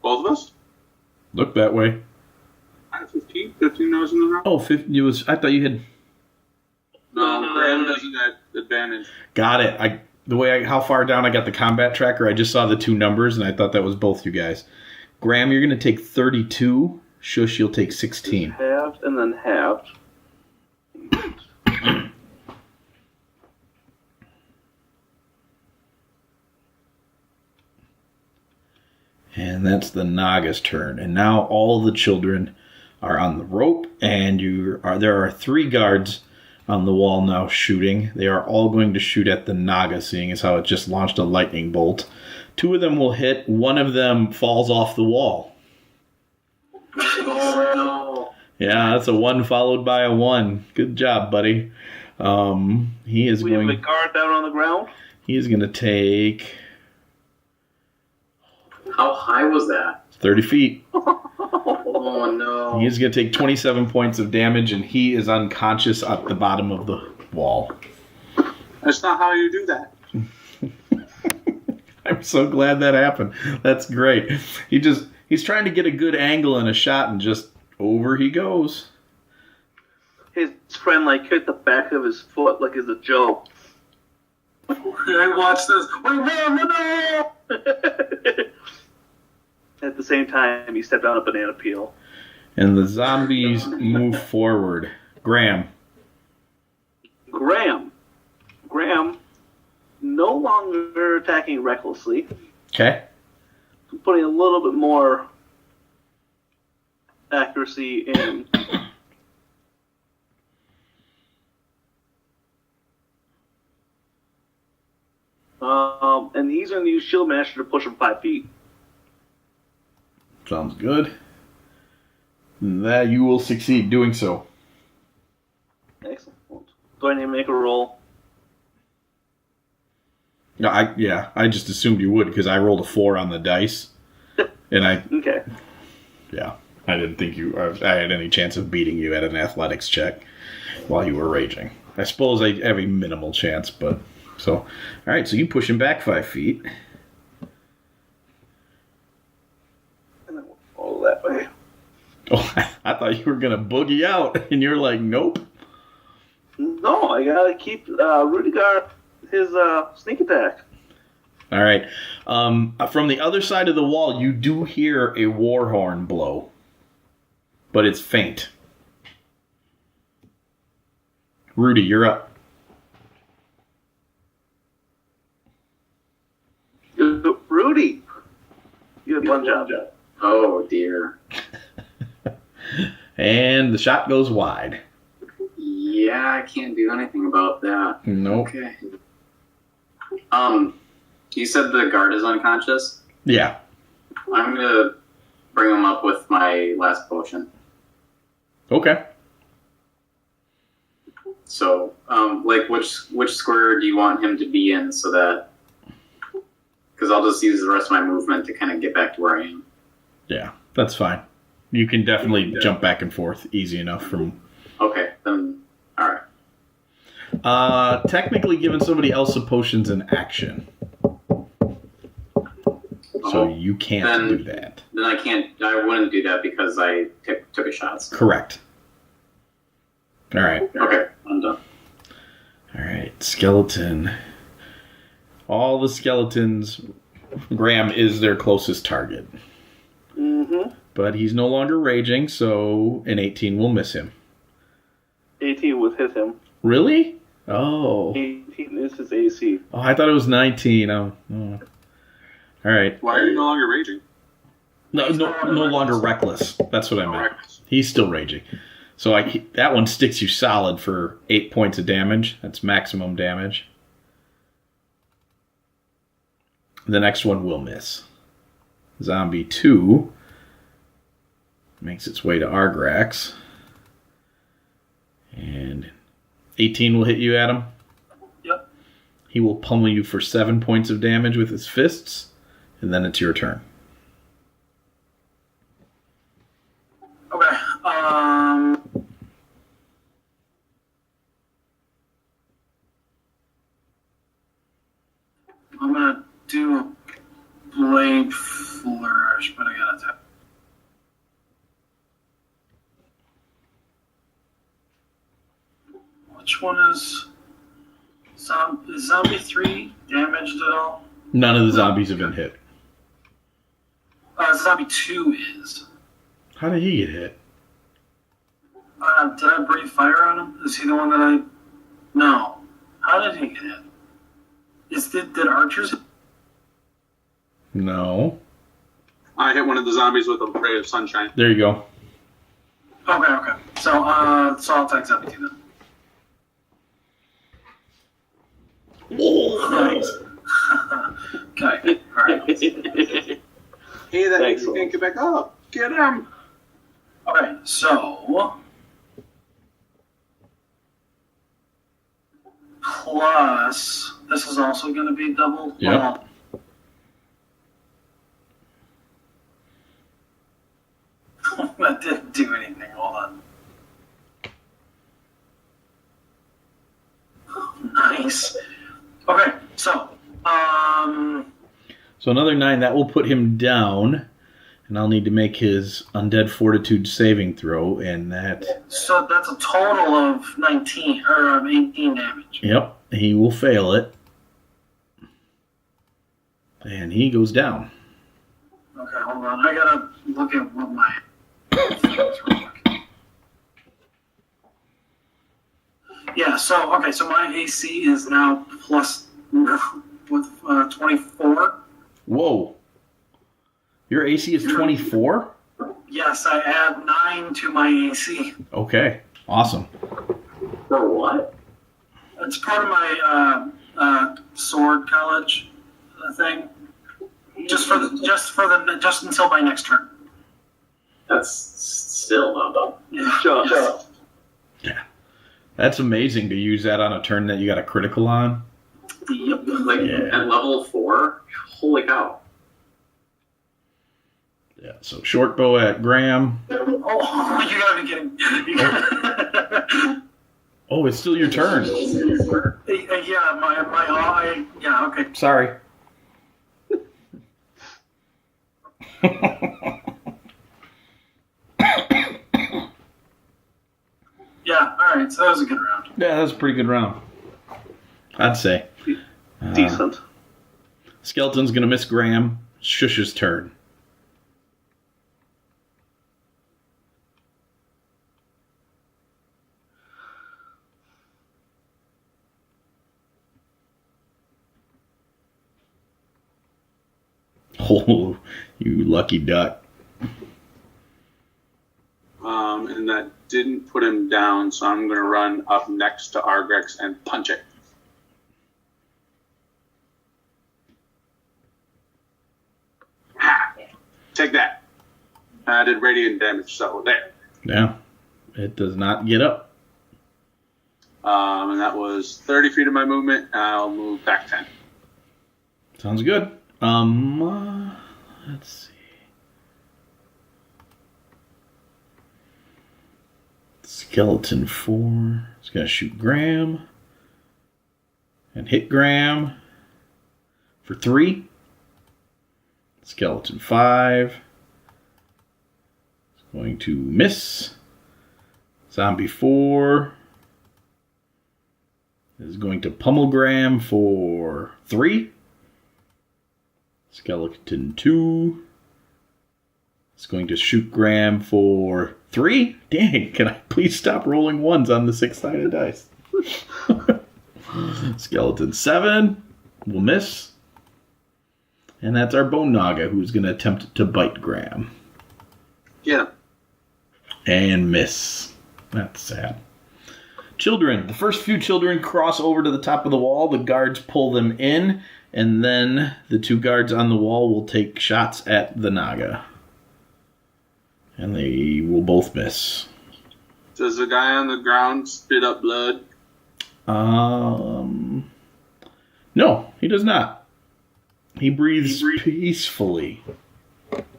Both of us? Look that way. I have 15? 15 nose in the row? Oh, 50, I thought you had... No, Graham doesn't have advantage. Got it. How far down I got the combat tracker, I just saw the 2 numbers, and I thought that was both you guys. Graham, you're going to take 32. Shush, you'll take 16. Halved and then halved. And that's the Naga's turn. And now all the children are on the rope, and there are 3 guards on the wall now shooting. They are all going to shoot at the Naga, seeing as how it just launched a lightning bolt. 2 of them will hit. 1 of them falls off the wall. Oh, no. Yeah, that's a 1 followed by a 1. Good job, buddy. He is We have a guard down on the ground? He is going to take... How high was that? 30 feet. Oh, no. He is going to take 27 points of damage, and he is unconscious at the bottom of the wall. That's not how you do that. I'm so glad that happened. That's great. He's trying to get a good angle and a shot, and just over he goes. His friend hit the back of his foot like it's a joke. I watched this. Wait, no! At the same time, he stepped on a banana peel. And the zombies move forward. Graham, no longer attacking recklessly. okay? Putting a little bit more accuracy in And he's going to use Shield Master to push him 5 feet. Sounds good. That you will succeed doing so. Excellent. Do I need to make a roll? No, I just assumed you would because I rolled a 4 on the dice, and Okay. I didn't think I had any chance of beating you at an athletics check while you were raging. I suppose I have a minimal chance, but so all right. So you push him back 5 feet. And then we'll roll that way. Oh, I thought you were gonna boogie out, and you're like, nope. No, I gotta keep Rudiger his sneak attack. All right. From the other side of the wall, you do hear a war horn blow, but it's faint. Rudy, you're up. Rudy, you had one job. Oh dear. And the shot goes wide. Yeah, I can't do anything about that. Nope. Okay. You said the guard is unconscious? Yeah. I'm gonna bring him up with my last potion. Okay. So, which square do you want him to be in so that... Because I'll just use the rest of my movement to kind of get back to where I am. Yeah, that's fine. You can definitely jump back and forth easy enough from... Okay, then, alright. Technically giving somebody else a potion's an action. So you can't do that. Then I wouldn't do that because I took a shot. So. Correct. Alright. Okay, I'm done. Alright, skeleton. All the skeletons, Graham is their closest target. Mm-hmm. But he's no longer raging, so an 18 will miss him. 18 would hit him. Really? Oh. 18 is his AC. Oh, I thought it was 19. Oh. All right. Why are you no longer raging? No longer reckless. That's what I meant. Reckless. He's still raging. So that one sticks you solid for 8 points of damage. That's maximum damage. The next one will miss. Zombie 2 makes its way to Argrax. And 18 will hit you, Adam. Yep. He will pummel you for 7 points of damage with his fists, and then it's your turn. Okay. I'm gonna do a blade flourish, but I gotta tap. Which one is Zombie 3 damaged at all? None of the zombies have been hit. Zombie 2 is. How did he get hit? Did I breathe fire on him? Is he the one that I... No. How did he get hit? Did archers... No. I hit one of the zombies with a ray of sunshine. There you go. Okay. So I'll attack Zombie 2 then. Nice. Okay. Alright. Hey, that makes you Excellent. can't get back up. Get him! Okay, so... Plus... This is also going to be double? Yep. Well, that didn't do anything. Hold on. Nice. Okay, so... So another 9, that will put him down, and I'll need to make his Undead Fortitude saving throw, and that... So that's a total of 19, or 18 damage. Yep, he will fail it. And he goes down. Okay, hold on. I gotta look at what my things real quick. Yeah, so my AC is now plus with 24. Whoa. Your AC is 24? Yes, I add 9 to my AC. Okay, awesome. For what? It's part of my sword college thing. Just until my next turn. That's still not done. Yeah. Just. Yeah. That's amazing to use that on a turn that you got a critical on. Yep. Like at level 4, holy cow! Yeah. So short bow at Graham. Oh, you gotta be kidding! Oh, it's still your turn. Yeah, my eye. Yeah, okay. Sorry. Yeah, alright, so that was a good round. Yeah, that was a pretty good round. I'd say. Decent. Skeleton's gonna miss Graham. Shush's turn. Oh, you lucky duck. And that didn't put him down, so I'm going to run up next to Argrex and punch it. Ha! Take that. I did radiant damage, so there. Yeah. It does not get up. And that was 30 feet of my movement. I'll move back 10. Sounds good. Let's see. Skeleton 4. It's gonna shoot Graham. And hit Graham for 3. Skeleton 5. It's going to miss. Zombie 4 is going to pummel Graham for 3. Skeleton 2 is going to shoot Graham for 3. Dang, can I please stop rolling 1s on the 6-sided dice? Skeleton 7 will miss. And that's our Bone Naga, who's going to attempt to bite Graham. Get him. And miss. That's sad. Children. The first few children cross over to the top of the wall. The guards pull them in. And then the 2 guards on the wall will take shots at the Naga. And they will both miss. Does the guy on the ground spit up blood? No, he does not. He breathes peacefully.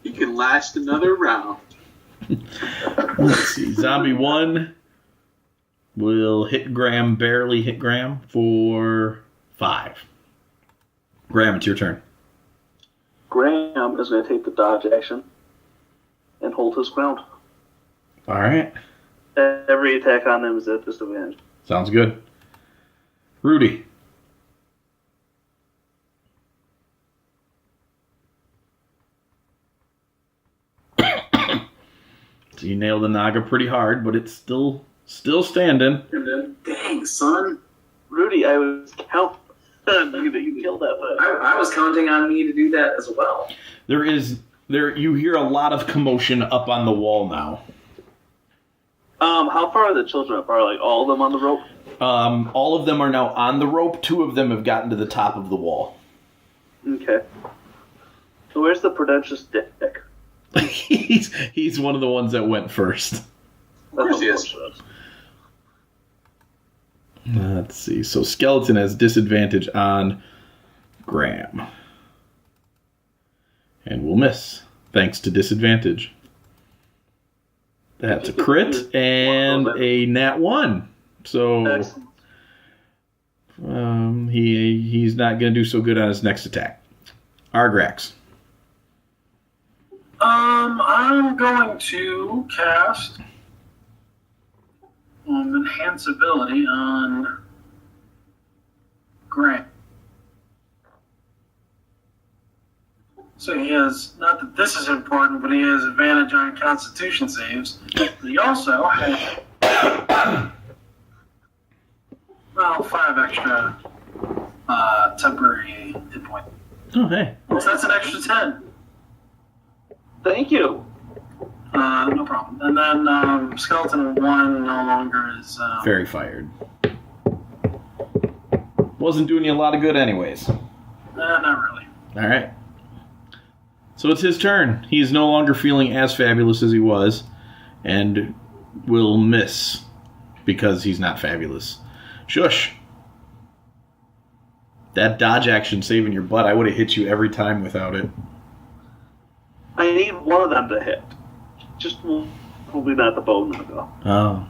He can last another round. Let's see. Zombie 1 will hit Graham, barely hit Graham, for 5. Graham, it's your turn. Graham is going to take the dodge action and hold his ground. All right. Every attack on him is at disadvantage. Sounds good. Rudy. So you nailed the Naga pretty hard, but it's still standing. Dang, son. Rudy, I was counting on you that you killed that one. I was counting on me to do that as well. You hear a lot of commotion up on the wall now. How far are the children up? Are like all of them on the rope? All of them are now on the rope. 2 of them have gotten to the top of the wall. Okay. So where's the pretentious dick? He's one of the ones that went first. Of course he is. Let's see. So Skeleton has disadvantage on Graham. And will miss, thanks to disadvantage. That's a crit and a nat 1. So he's not going to do so good on his next attack. Argrax. I'm going to cast Enhance Ability on Grant. So he has, not that this is important, but he has advantage on Constitution saves. But he also has, 5 extra temporary hit point. Oh, hey. So that's an extra 10. Thank you. No problem. And then Skeleton 1 no longer is... Very fired. Wasn't doing you a lot of good anyways. Not really. All right. So it's his turn. He's no longer feeling as fabulous as he was, and will miss because he's not fabulous. Shush. That dodge action saving your butt, I would have hit you every time without it. I need one of them to hit. Just probably not the bow no-go. Oh.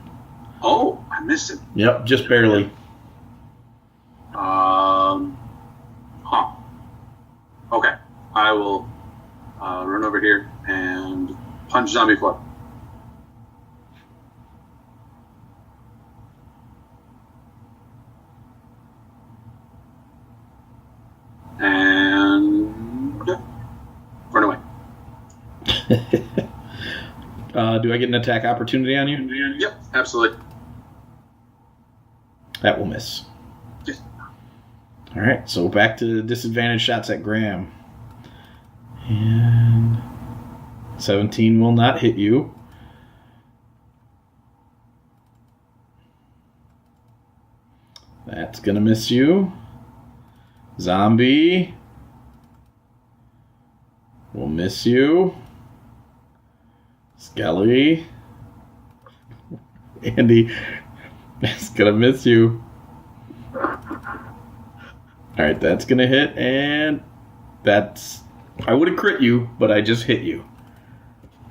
Oh, I missed it. Yep, just barely. Huh. Okay. I will run over here and punch Zombie 4. And run away. Do I get an attack opportunity on you? Yep, absolutely. That will miss. Yes. All right, so back to disadvantage shots at Graham. And 17 will not hit you. That's going to miss you. Zombie will miss you. Skelly. Andy is going to miss you. Alright, that's going to hit, and that's... I would have crit you, but I just hit you.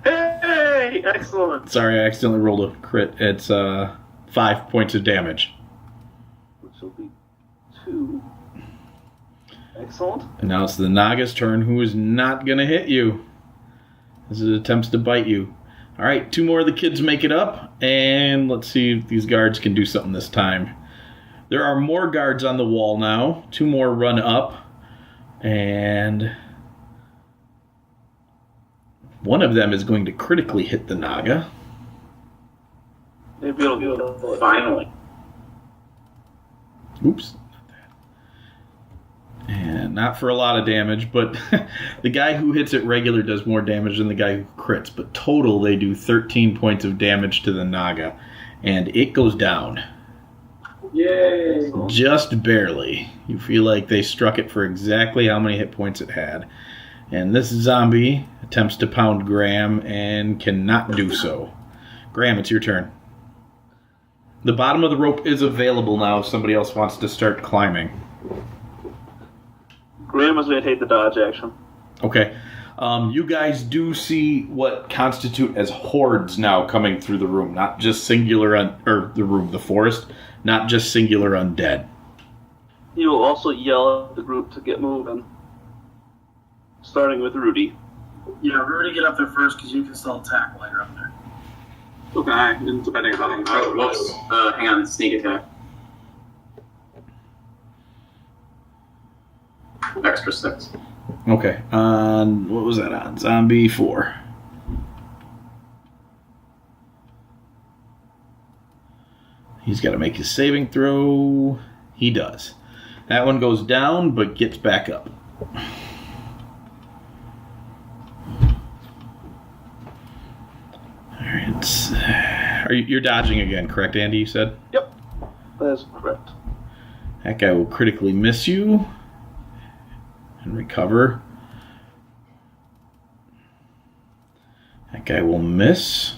Hey! Excellent! Sorry, I accidentally rolled a crit. It's 5 points of damage. Which will be 2. Excellent. And now it's the Naga's turn, who is not going to hit you. This is attempts to bite you. Alright, 2 more of the kids make it up, and let's see if these guards can do something this time. There are more guards on the wall now. 2 more run up, and one of them is going to critically hit the Naga. Maybe it'll go. Finally. Oops. And not for a lot of damage, but the guy who hits it regular does more damage than the guy who crits. But total, they do 13 points of damage to the Naga. And it goes down. Yay! Just barely. You feel like they struck it for exactly how many hit points it had. And this zombie attempts to pound Graham and cannot do so. Graham, it's your turn. The bottom of the rope is available now if somebody else wants to start climbing. Graham is going to take the dodge action. Okay. You guys do see what constitute as hordes now coming through the room. Not just singular, the forest. Not just singular undead. He will also yell at the group to get moving. Starting with Rudy. Yeah, Rudy, get up there first because you can still attack while you're up there. Okay, and depending on how Oh, whoops. Hang on, sneak attack. Extra 6. Okay. What was that on? Zombie 4. He's got to make his saving throw. He does. That one goes down, but gets back up. Alright. You're dodging again, correct, Andy, you said? Yep. That is correct. That guy will critically miss you. And recover. That guy will miss.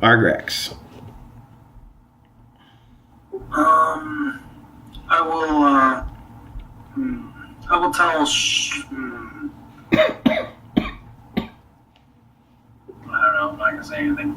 Argrax. I will tell. I don't know. I'm not gonna say anything.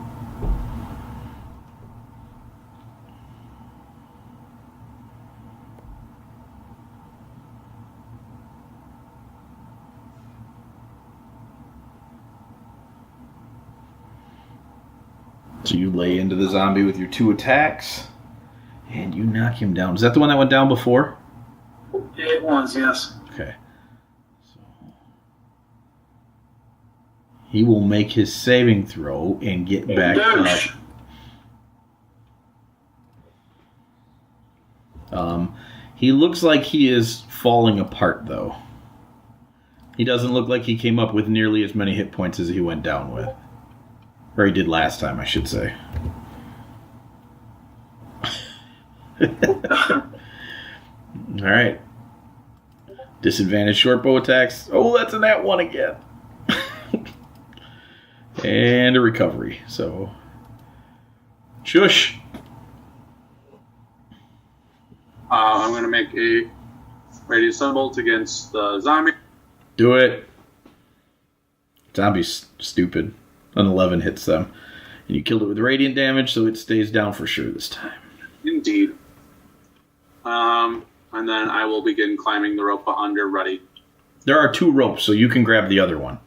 So you lay into the zombie with your 2 attacks, and you knock him down. Is that the one that went down before? It was, yes. Okay. So he will make his saving throw and get back Douche. up. He looks like he is falling apart, though. He doesn't look like he came up with nearly as many hit points as he went down with. Or he did last time, I should say. All right. Disadvantage short bow attacks. Oh, that's in that one again. And a recovery. So, shush. I'm going to make a radius sunbolt against the zombie. Do it. Zombie's stupid. An 11 hits them. And you killed it with radiant damage, so it stays down for sure this time. Indeed. And then I will begin climbing the rope under ready. There are 2 ropes, so you can grab the other one.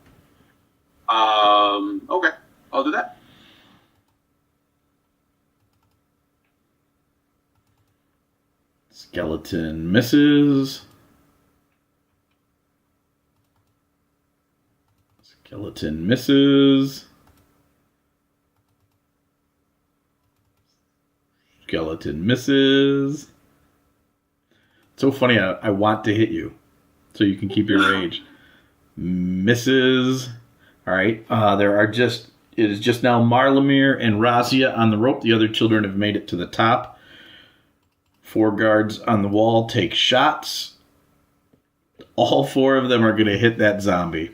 Okay. I'll do that. Skeleton misses. Skeleton misses. Skeleton misses. It's so funny, I want to hit you so you can keep your rage. Misses. Alright, it is just now Marlamir and Razia on the rope. The other children have made it to the top. 4 guards on the wall take shots. All 4 of them are going to hit that zombie.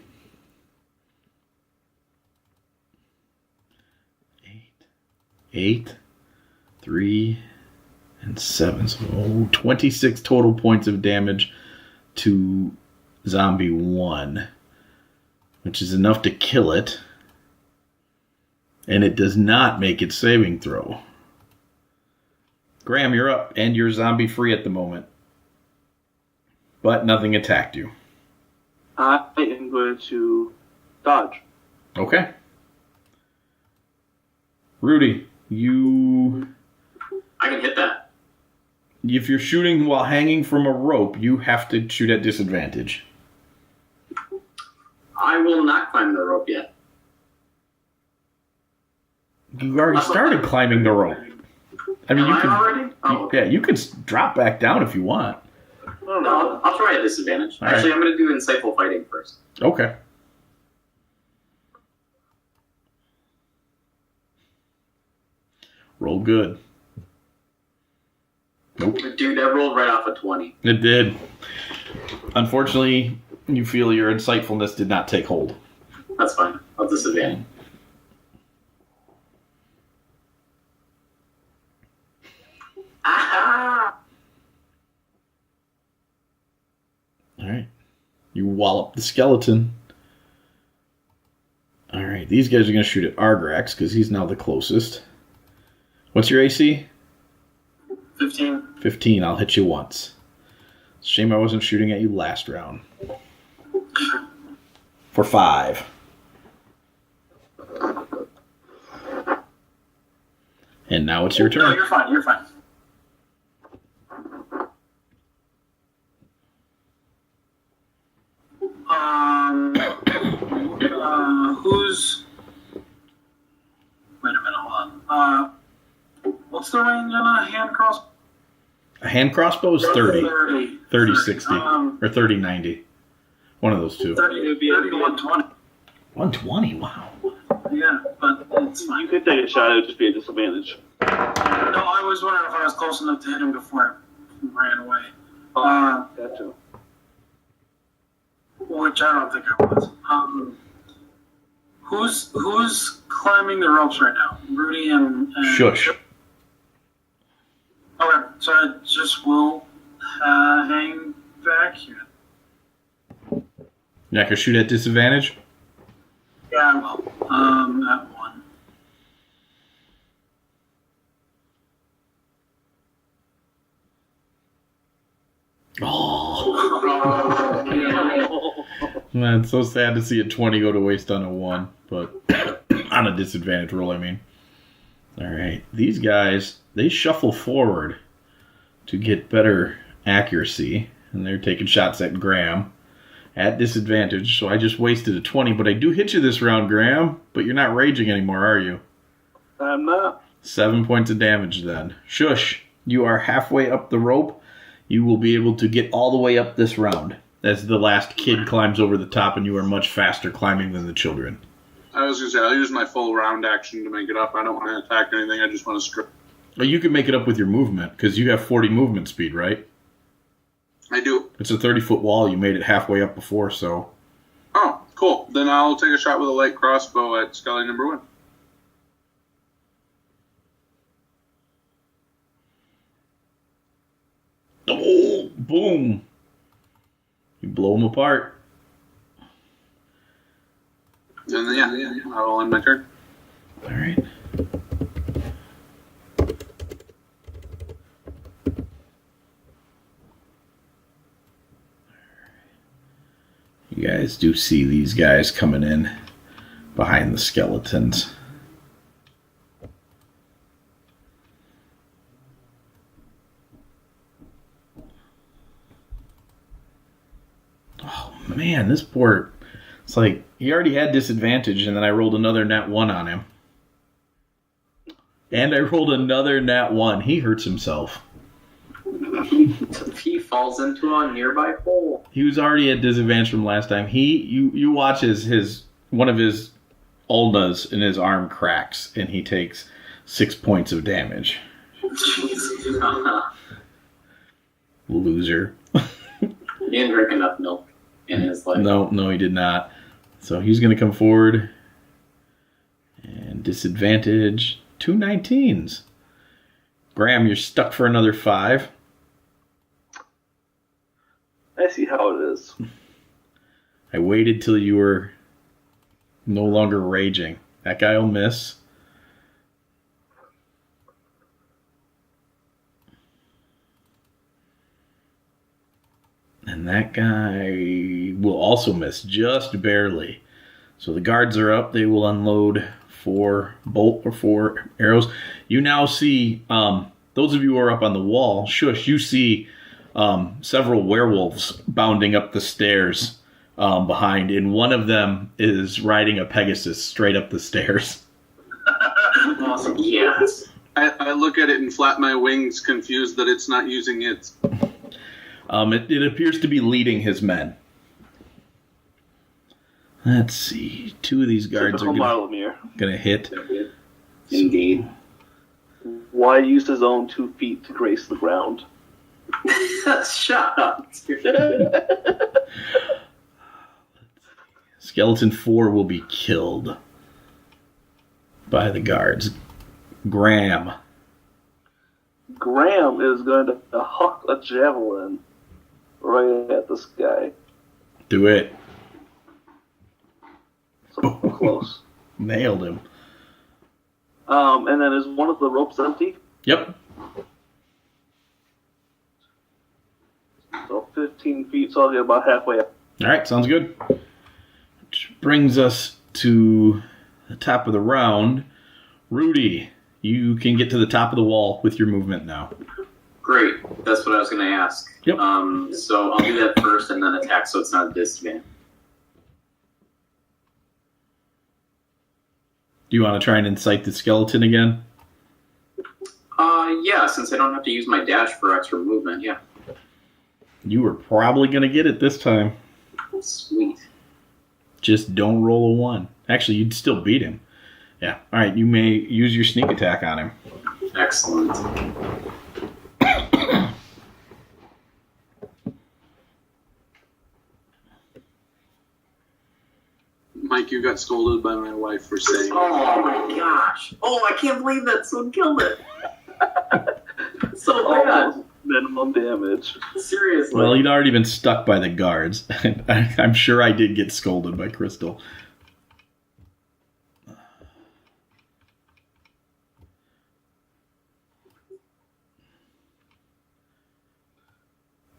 8, 3, and 7. So 26 total points of damage to zombie 1, which is enough to kill it. And it does not make its saving throw. Graham, you're up, and you're zombie free at the moment. But nothing attacked you. I am going to dodge. Okay. Rudy, I can hit that. if you're shooting while hanging from a rope, you have to shoot at disadvantage. I will not climb the rope yet. You already started climbing the rope. I mean, Am you I can already? Oh, okay. yeah, you can drop back down if you want. No, I'll try a disadvantage. All Actually, right. I'm going to do insightful fighting first. Okay. Roll good. Nope. Dude, that rolled right off a 20. It did. Unfortunately, you feel your insightfulness did not take hold. That's fine. I'll disadvantage. Ah! Alright. You wallop the skeleton. Alright, these guys are going to shoot at Argrax because he's now the closest. What's your AC? 15. 15. I'll hit you once. Shame I wasn't shooting at you last round. For 5. And now it's your No, turn. you're fine. You're fine. Who's? Wait a minute. Hold on. What's the range on a hand crossbow? A hand crossbow is 30. 30. 30, 60. Um, Or 30, 90. One of those two. 30 to 120. 120, wow. Yeah, but it's fine. You could take a shot, it would just be a disadvantage. No, I was wondering if I was close enough to hit him before he ran away. Gotcha. Which I don't think I was. Who's climbing the ropes right now? Rudy and Shush. Okay, so I just will hang back here. You're not going to shoot at disadvantage? Yeah, I will. That one. Oh. Man, it's so sad to see a 20 go to waste on a 1. But on a disadvantage roll, I mean. Alright, these guys, they shuffle forward to get better accuracy. And they're taking shots at Graham at disadvantage. So I just wasted a 20. But I do hit you this round, Graham. But you're not raging anymore, are you? I'm not. 7 points of damage then. Shush, you are halfway up the rope. You will be able to get all the way up this round. As the last kid climbs over the top, and you are much faster climbing than the children. I was going to say, I'll use my full round action to make it up. I don't want to attack anything. I just want to strip. Well, you can make it up with your movement, because you have 40 movement speed, right? I do. It's a 30-foot wall. You made it halfway up before, so... Oh, cool. Then I'll take a shot with a light crossbow at Skelly number 1. Oh, boom. You blow them apart. And then, yeah, I'll end my turn. All right. You guys do see these guys coming in behind the skeletons. Oh man, this poor... It's like he already had disadvantage, and then I rolled another nat 1 on him. And I rolled another nat 1. He hurts himself. He falls into a nearby hole. He was already at disadvantage from last time. You watch as one of his ulnas in his arm cracks, and he takes 6 points of damage. Jeez. Loser. He didn't drink enough milk in his life. No, he did not. So he's going to come forward. And disadvantage. 2 19s. Graham, you're stuck for another 5. I see how it is. I waited till you were no longer raging. That guy will miss. And that guy will also miss, just barely. So the guards are up. They will unload 4 arrows. You now see, those of you who are up on the wall, shush, you see several werewolves bounding up the stairs behind, and one of them is riding a Pegasus straight up the stairs. Awesome. Yes. I look at it and flap my wings, confused that it's not using its. It appears to be leading his men. Let's see. 2 of these guards are gonna hit. Indeed. Why use his own 2 feet to grace the ground? Shut up. Skeleton 4 will be killed by the guards. Graham is going to huck a javelin right at this guy. Do it. So close. Nailed him. And then is one of the ropes empty? Yep. So 15 feet, so I'll get about halfway up. All right, sounds good. Which brings us to the top of the round. Rudy, you can get to the top of the wall with your movement now. Great. That's what I was going to ask. Yep. So I'll do that first and then attack so it's not a disadvantage. Do you want to try and incite the skeleton again? Yeah, since I don't have to use my dash for extra movement, yeah. You were probably going to get it this time. Sweet. Just don't roll a 1. Actually, you'd still beat him. Yeah. All right, you may use your sneak attack on him. Excellent. Mike, you got scolded by my wife for saying. Oh my gosh. Oh, I can't believe that someone killed it. So bad. Minimum damage. Seriously. Well, he'd already been stuck by the guards. I'm sure I did get scolded by Crystal.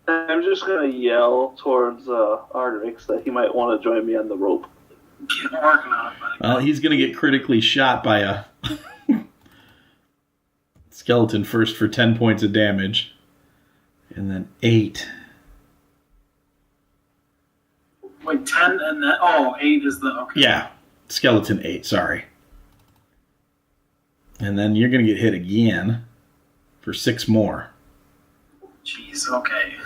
I'm just going to yell towards Ardrix that he might want to join me on the rope. Keep working on it, buddy. Well, he's going to get critically shot by a skeleton first for 10 points of damage. And then 8. Wait, 10 and then... Oh, 8 is the... Okay. Yeah, skeleton 8, sorry. And then you're going to get hit again for 6 more. Jeez, okay.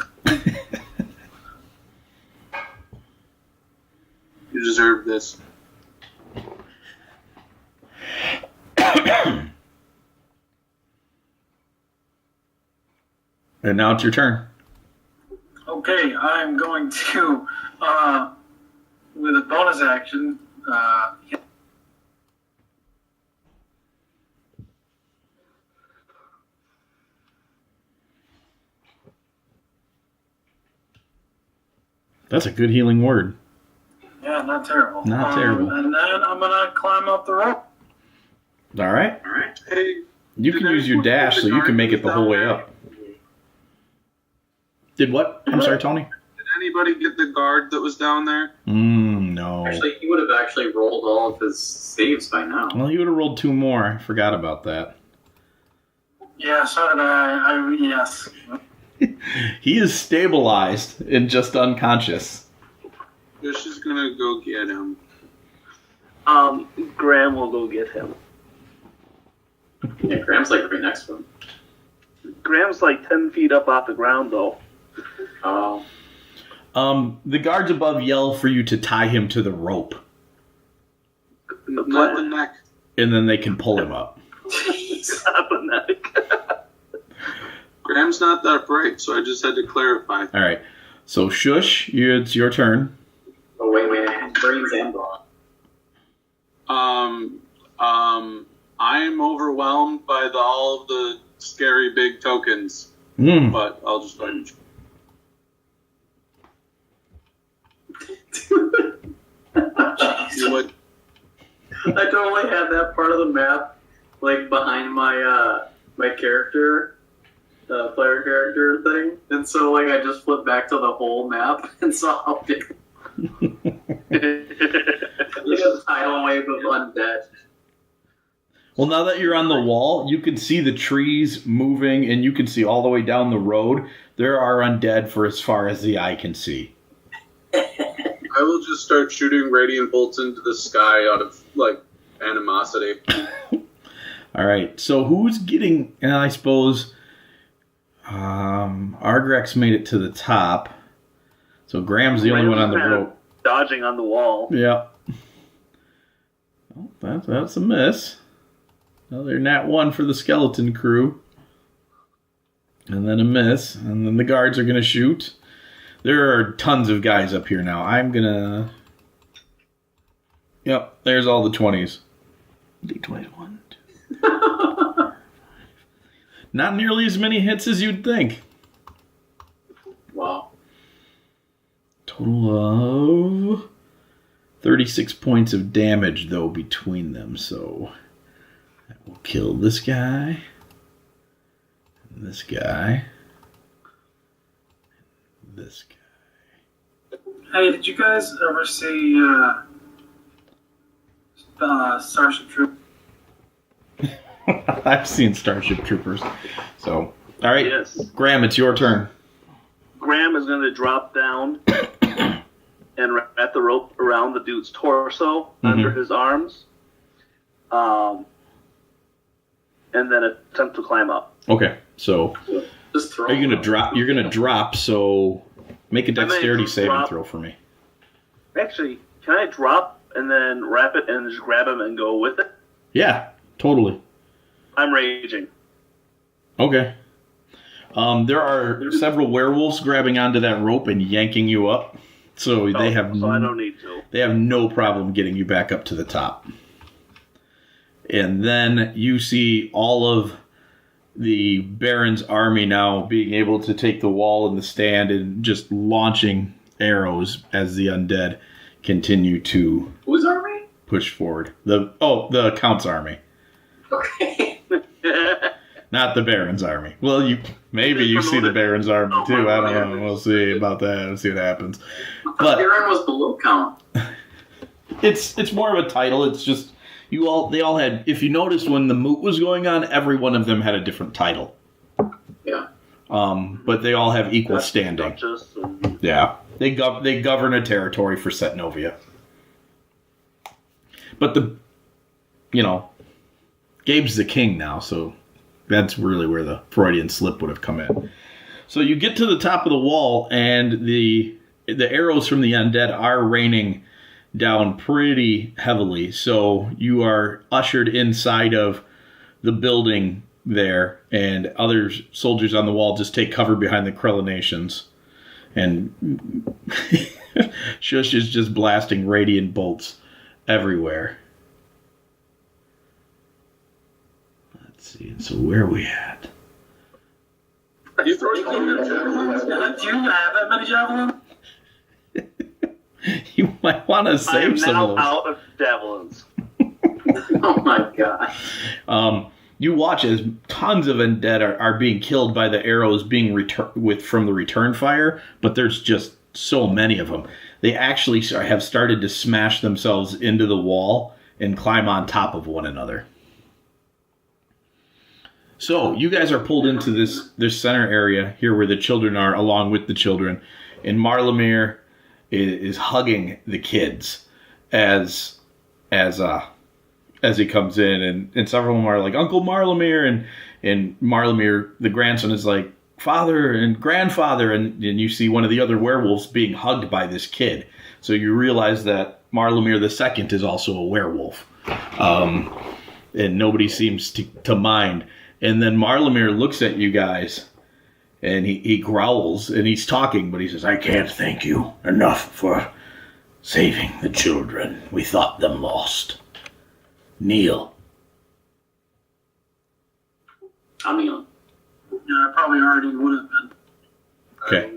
You deserve this. And now it's your turn. Okay. Okay, I'm going to, with a bonus action, That's a good healing word. yeah, not terrible. Not terrible. And then I'm going to climb up the rope. All right. All right. Hey, You can use your dash so you can make it the whole way up. Did what? I'm sorry, Tony? Did anybody get the guard that was down there? No. Actually, he would have actually rolled all of his saves by now. Well, he would have rolled 2 more. I forgot about that. Yeah, so did I. Yes. He is stabilized and just unconscious. Fish is gonna go get him. Graham will go get him. Yeah, Graham's like right next to him. Graham's like 10 feet up off the ground, though. Oh. The guards above yell for you to tie him to the rope, Not the neck. and then they can pull him up. Stop on that. Graham's not that bright, so I just had to clarify. All right. So, Shush, it's your turn. Oh, wait. Brains and brawn. I'm overwhelmed by all of the scary big tokens, but I'll just go ahead and... What? I totally had that part of the map, like, behind my, my character, player character thing. And so, like, I just flipped back to the whole map and saw how big... Look at the tidal wave of Undead. Well, now that you're on the wall, you can see the trees moving, and you can see all the way down the road. There are undead for as far as the eye can see. I will just start shooting radiant bolts into the sky out of, like, animosity. All right, so who's getting... And I suppose Argrex made it to the top. So Graham's the only one on the rope. Dodging on the wall. Yeah. Well, that's a miss. Another nat 1 for the skeleton crew. And then a miss. And then the guards are going to shoot. There are tons of guys up here now. I'm going to... Yep, there's all the 20s. D20s, 1, 2. Not nearly as many hits as you'd think. Wow. Total of 36 points of damage, though, between them. So that will kill this guy, and this guy, and this guy. Hey, did you guys ever see Starship Troopers? I've seen Starship Troopers. So, all right, Yes. Graham, it's your turn. Graham is going to drop down and wrap the rope around the dude's torso under his arms, and then attempt to climb up. Okay, so Just throw are you gonna him. drop? You're gonna drop. So make a dexterity drop. saving throw for me. Actually, can I drop and then wrap it and just grab him and go with it? Yeah, totally. I'm raging. Okay. There are several werewolves grabbing onto that rope and yanking you up, so they have So I don't need to. they have no problem getting you back up to the top. And then you see all of the Baron's army now being able to take the wall and the stand and just launching arrows as the undead continue to Whose army? push forward. The Count's army. Okay. Not the Baron's army. Well, you see the Baron's army too. I don't know. We'll see about that. We'll see what happens. But Baron was below Count. it's more of a title. It's just they all had. If you noticed when the moot was going on, every one of them had a different title. Yeah. But they all have equal standing. Yeah, they govern a territory for Setnovia. But Gabe's the king now, so that's really where the Freudian slip would have come in. So you get to the top of the wall, and the arrows from the undead are raining down pretty heavily. So you are ushered inside of the building there, and other soldiers on the wall just take cover behind the crenellations. And Shush is just blasting radiant bolts everywhere. Let's see. So where are we at? You throw your Do you have that many javelins? You might want to I am save some now of those. out of javelins. Oh my god. You watch as tons of undead are being killed by the arrows being from the return fire, but there's just so many of them. They actually have started to smash themselves into the wall and climb on top of one another. So you guys are pulled into this center area here where the children are, along with the children, and Marlemere is hugging the kids as he comes in, and several of them are like, Uncle Marlemere, and Marlemere, the grandson, is like, Father and Grandfather, and you see one of the other werewolves being hugged by this kid. So you realize that Marlemere II is also a werewolf. And nobody seems to mind. And then Marlemere looks at you guys, and he growls, and he's talking, but he says, I can't thank you enough for saving the children. We thought them lost. Kneel. I'm Neil. Yeah, I probably already would have been. Okay.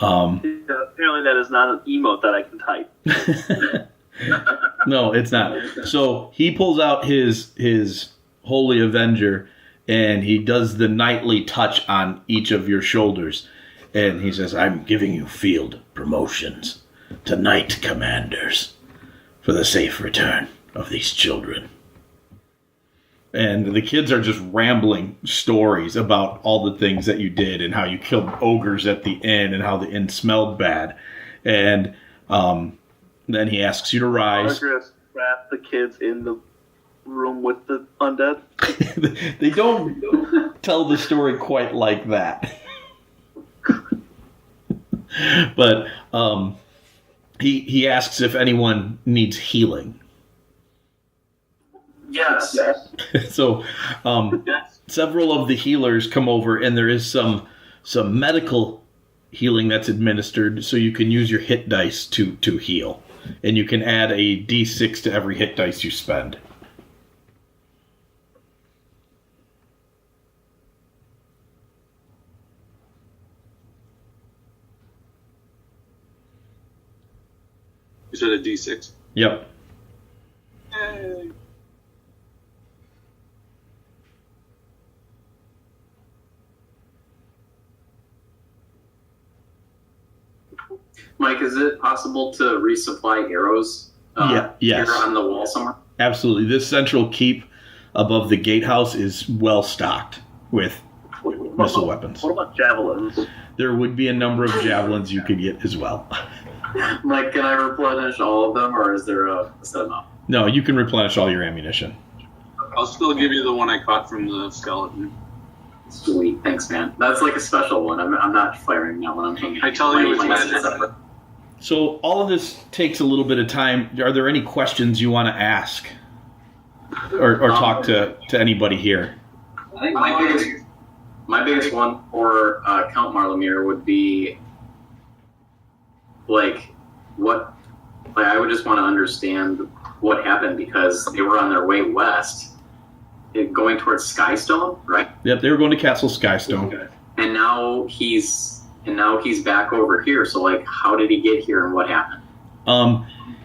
Yeah, apparently that is not an emote that I can type. No, it's not. So he pulls out his Holy Avenger, and he does the knightly touch on each of your shoulders. And he says, I'm giving you field promotions to knight commanders for the safe return of these children. And the kids are just rambling stories about all the things that you did and how you killed ogres at the inn and how the inn smelled bad. And then he asks you to rise. Margaret trapped the kids in the room with the undead. They don't tell the story quite like that. But he asks if anyone needs healing. Yes. So several of the healers come over, and there is some medical healing that's administered, so you can use your hit dice to heal. And you can add a d6 to every hit dice you spend. You said a D6? Yep. Yay. Mike, is it possible to resupply arrows Yes. here on the wall somewhere? Absolutely. This central keep above the gatehouse is well stocked with missile weapons. What about javelins? There would be a number of javelins you could get as well. Mike, can I replenish all of them, or is there a set enough? No, you can replenish all your ammunition. I'll still give you the one I caught from the skeleton. Sweet, thanks, man. That's like a special one. I'm not firing that one. I tell you, it's magic. So all of this takes a little bit of time. Are there any questions you want to ask? Or talk to anybody here? I think my biggest one for Count Marlemere would be what I would just want to understand what happened, because they were on their way west, going towards Skystone, right? Yep, they were going to Castle Skystone. Okay. And now he's back over here. So how did he get here and what happened?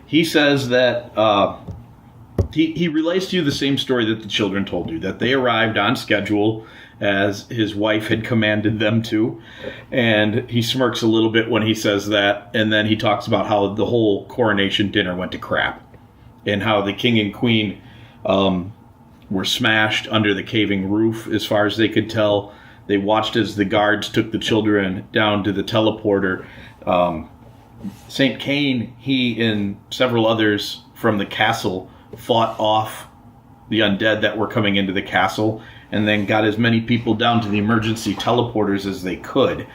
He says that he relays to you the same story that the children told you, that they arrived on schedule as his wife had commanded them to, and he smirks a little bit when he says that, and then he talks about how the whole coronation dinner went to crap, and how the king and queen were smashed under the caving roof as far as they could tell. They watched as the guards took the children down to the teleporter. St. Cain, he and several others from the castle fought off the undead that were coming into the castle, and then got as many people down to the emergency teleporters as they could.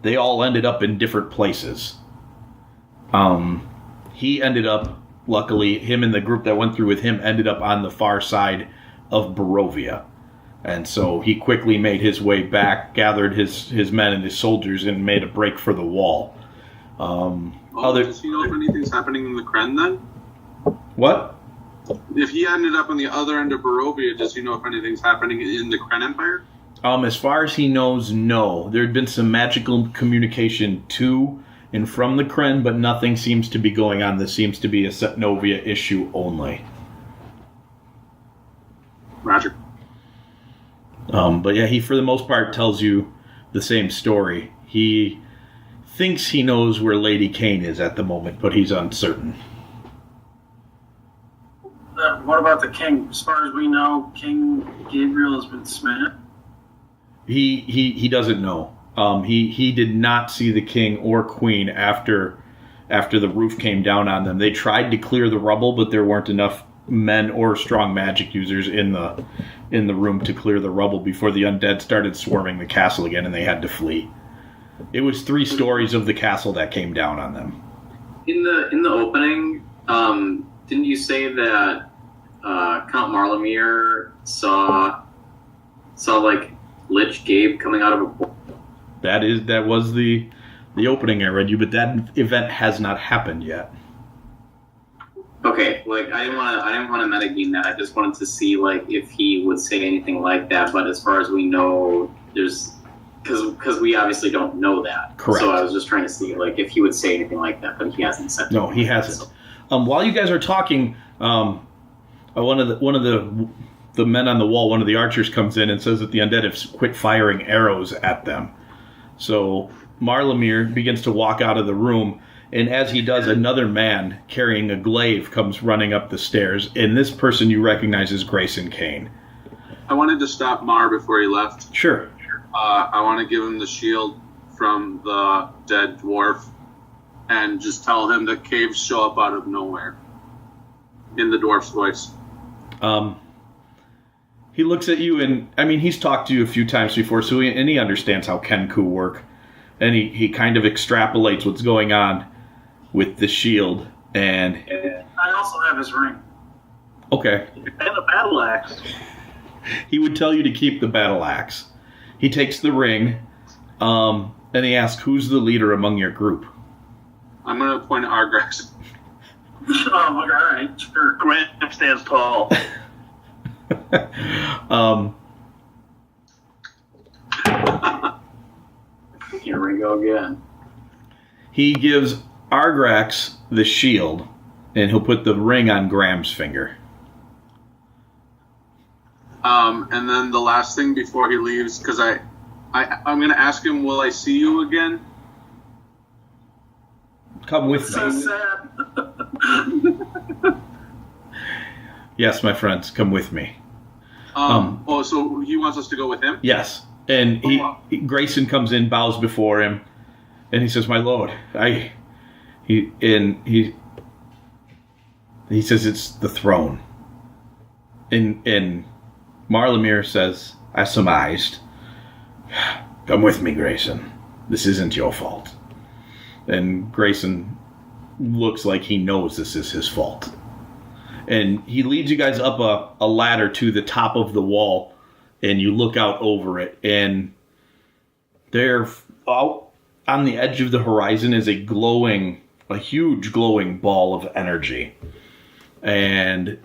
They all ended up in different places. He ended up, luckily, him and the group that went through with him ended up on the far side of Barovia. And so he quickly made his way back, gathered his men and his soldiers, and made a break for the wall. Does he know if anything's happening in the Kren then? What? If he ended up on the other end of Barovia, does he know if anything's happening in the Kren Empire? As far as he knows, no. There had been some magical communication to and from the Kren, but nothing seems to be going on. This seems to be a Setnovia issue only. Roger. But yeah, he for the most part tells you the same story. He thinks he knows where Lady Kane is at the moment, but he's uncertain. What about the king? As far as we know, King Gabriel has been smitten. He doesn't know. He did not see the king or queen after the roof came down on them. They tried to clear the rubble, but there weren't enough men or strong magic users in the room to clear the rubble before the undead started swarming the castle again, and they had to flee. It was 3 stories of the castle that came down on them. In the opening, didn't you say that Count Marlemere saw like Lich Gabe coming out of a board? That was the opening I read you, but that event has not happened yet. Okay, like I didn't want to metagame that. I just wanted to see like if he would say anything like that. But as far as we know, there's because we obviously don't know that. Correct. So I was just trying to see like if he would say anything like that, but he hasn't said. No, he hasn't. While you guys are talking, one of the men on the wall, one of the archers, comes in and says that the undead have quit firing arrows at them. So Marlemere begins to walk out of the room, and as he does, another man carrying a glaive comes running up the stairs, and this person you recognize as Grayson Kane. I wanted to stop Mar before he left. Sure. I want to give him the shield from the dead dwarf and just tell him that caves show up out of nowhere. In the dwarf's voice. He looks at you, and I mean, he's talked to you a few times before, so he understands how Kenku work. And he kind of extrapolates what's going on with the shield. And I also have his ring. Okay. And a battle axe. He would tell you to keep the battle axe. He takes the ring, and he asks, "Who's the leader among your group?" I'm going to point at Argrax. Oh, all right, sure. Graham stands tall. Here we go again. He gives Argrax the shield, and he'll put the ring on Graham's finger. And then the last thing before he leaves, because I'm going to ask him, will I see you again? Come with So me. sad. Yes, my friends, come with me. So he wants us to go with him? Yes. And Grayson comes in, bows before him, and he says, "My lord, he says it's the throne." And Marlemere says, "I surmised. Come with me, Grayson. This isn't your fault." And Grayson looks like he knows this is his fault. And he leads you guys up a ladder to the top of the wall, and you look out over it, and there out on the edge of the horizon is a huge glowing ball of energy. And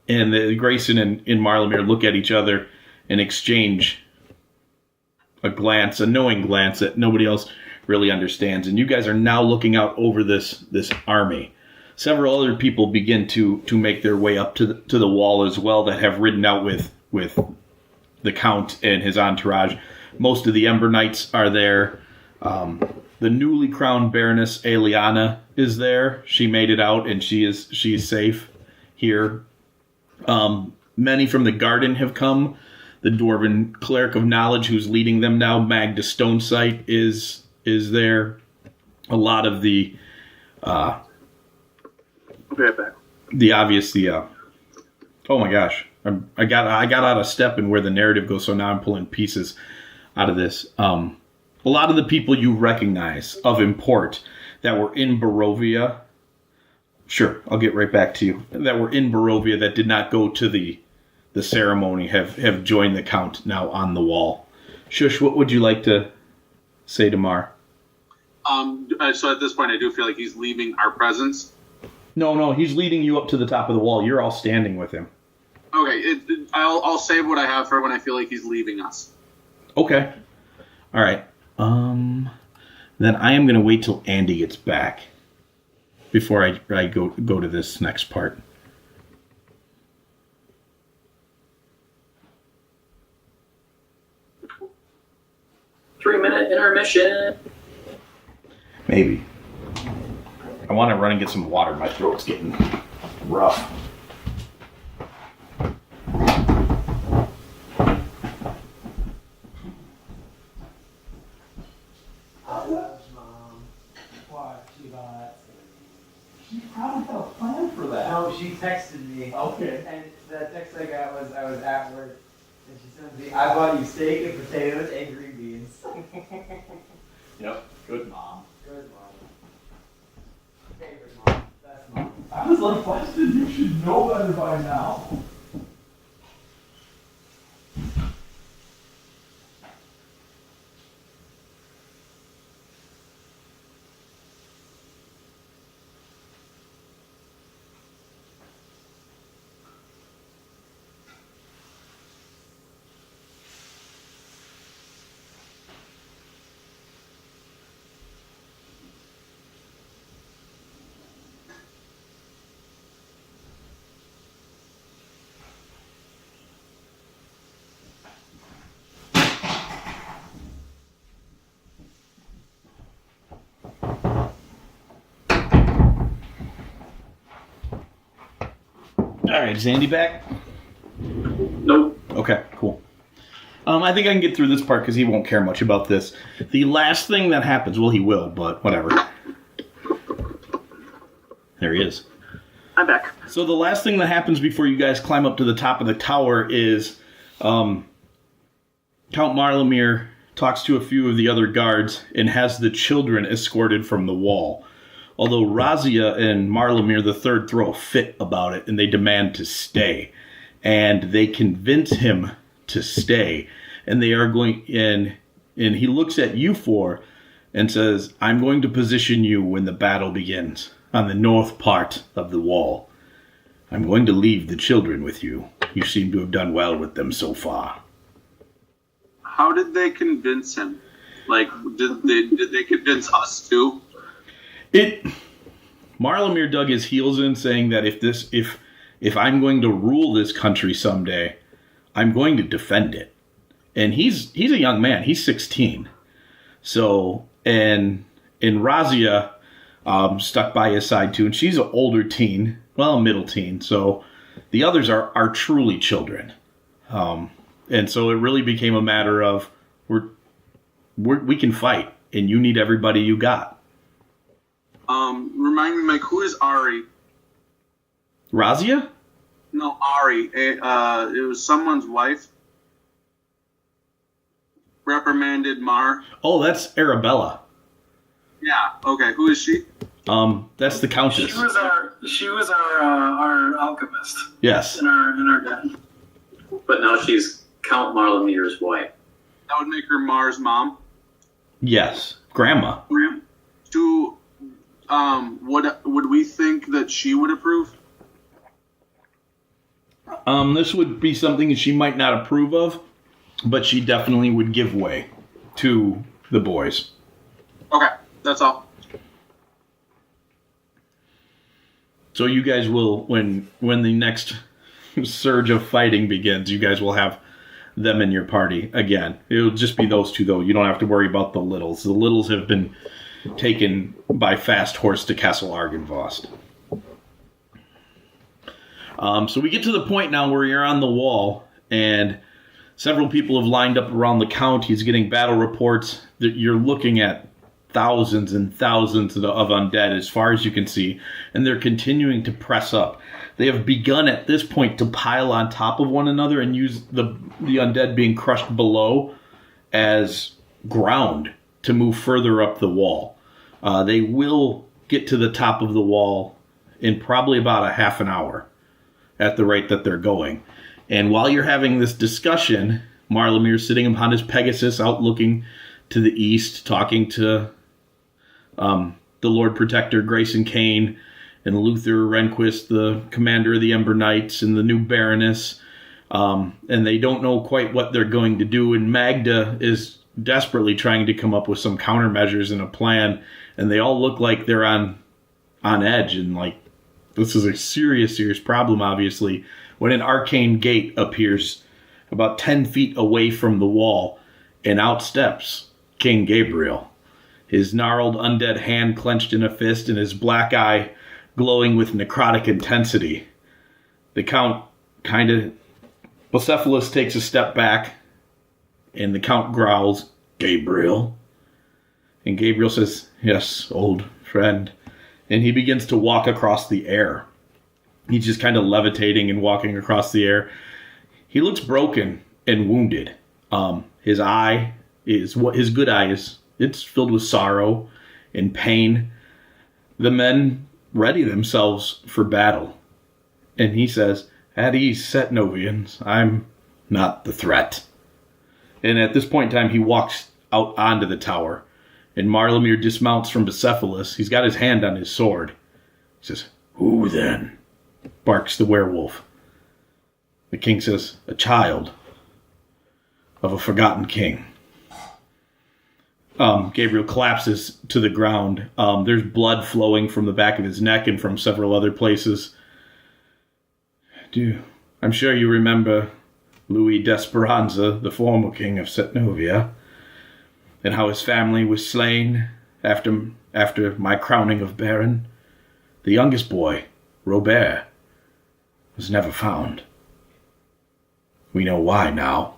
Grayson and Marlemere look at each other and exchange a knowing glance that nobody else really understands. And you guys are now looking out over this army. Several other people begin to make their way up to the wall as well that have ridden out with the Count and his entourage. Most of the Ember Knights are there. The newly crowned Baroness Eliana is there. She made it out, and she is safe here. Many from the garden have come. The Dwarven Cleric of Knowledge, who's leading them now, Magda Stonesight, is there. A lot of the oh my gosh, I got out of step in where the narrative goes, so now I'm pulling pieces out of this. A lot of the people you recognize of import that were in Barovia, sure, I'll get right back to you, that were in Barovia that did not go to the the ceremony have joined the count now on the wall. Shush, what would you like to say to Mar? So at this point, I do feel like he's leaving our presence. No, he's leading you up to the top of the wall. You're all standing with him. Okay, I'll save what I have for when I feel like he's leaving us. Okay. All right. Then I am going to wait till Andy gets back before I go to this next part. Three-minute intermission. Maybe. I want to run and get some water. My throat's getting rough. She probably had a plan for that. No, she texted me. Okay. And the text I got was I was at work. And she sent me, I bought you steak and potatoes and green beans. Yep. Good mom. Good mom. Favorite mom. Best mom. I was like, Weston, you should know better by now. All right, is Andy back? Nope. Okay, cool. I think I can get through this part because he won't care much about this. The last thing that happens, well, he will, but whatever. There he is. I'm back. So the last thing that happens before you guys climb up to the top of the tower is Count Marlemere talks to a few of the other guards and has the children escorted from the wall. Although Razia and Marlemere III throw a fit about it and they demand to stay. And they convince him to stay. And they are going in, and he looks at you four and says, I'm going to position you when the battle begins on the north part of the wall. I'm going to leave the children with you. You seem to have done well with them so far. How did they convince him? Like, did they convince us too? Marlemere dug his heels in, saying that if I'm going to rule this country someday, I'm going to defend it. And he's a young man. He's 16. So, and Razia stuck by his side too, and she's an older teen, well, a middle teen. So the others are truly children. And so it really became a matter of we can fight, and you need everybody you got. Remind me, Mike, who is Ari? Razia? No, Ari. It was someone's wife. Reprimanded Mar. Oh, that's Arabella. Yeah. Okay. Who is she? That's the Countess. She was our alchemist. Yes. In our den. But now she's Count Marlemere's wife. That would make her Mar's mom. Yes. Grandma. Would we think that she would approve? This would be something that she might not approve of, but she definitely would give way to the boys. Okay, that's all. So you guys will, when the next surge of fighting begins, you guys will have them in your party again. It'll just be those two, though. You don't have to worry about the littles. The littles have been taken by fast horse to Castle Argynvost. So we get to the point now where you're on the wall, and several people have lined up around the count. He's getting battle reports. That you're looking at thousands and thousands of undead as far as you can see, and they're continuing to press up. They have begun at this point to pile on top of one another and use the undead being crushed below as ground to move further up the wall. They will get to the top of the wall in probably about a half an hour at the rate that they're going. And while you're having this discussion, Marlemir's sitting upon his Pegasus out looking to the east, talking to the Lord Protector, Grayson Kane, and Luther Renquist, the commander of the Ember Knights, and the new Baroness. And they don't know quite what they're going to do. And Magda is desperately trying to come up with some countermeasures and a plan. And they all look like they're on edge. And like, this is a serious, serious problem, obviously, when an arcane gate appears about 10 feet away from the wall, and out steps King Gabriel, his gnarled undead hand clenched in a fist and his black eye glowing with necrotic intensity. The Count Bucephalus takes a step back, and the Count growls, "Gabriel?" And Gabriel says, "Yes, old friend." And he begins to walk across the air. He's just kind of levitating and walking across the air. He looks broken and wounded. His eye is what his good eye is. It's filled with sorrow and pain. The men ready themselves for battle. And he says, "At ease, Setnovians. I'm not the threat." And at this point in time, he walks out onto the tower. And Marlemir dismounts from Bucephalus. He's got his hand on his sword. He says, "Who then?" barks the werewolf. The king says, "A child of a forgotten king." Gabriel collapses to the ground. There's blood flowing from the back of his neck and from several other places. I'm sure you remember Louis d'Esperanza, the former king of Setnovia, and how his family was slain after my crowning of Baron. The youngest boy, Robert, was never found. We know why now.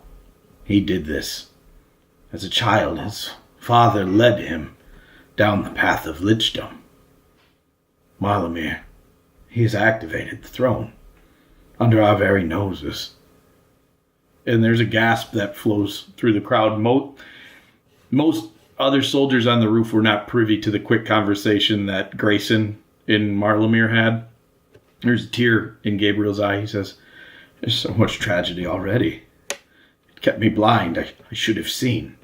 He did this. As a child, his father led him down the path of lichdom. Marlemir, he has activated the throne under our very noses. And there's a gasp that flows through the crowd. Most other soldiers on the roof were not privy to the quick conversation that Grayson and Marlemir had. There's a tear in Gabriel's eye. He says, "There's so much tragedy already. It kept me blind. I should have seen."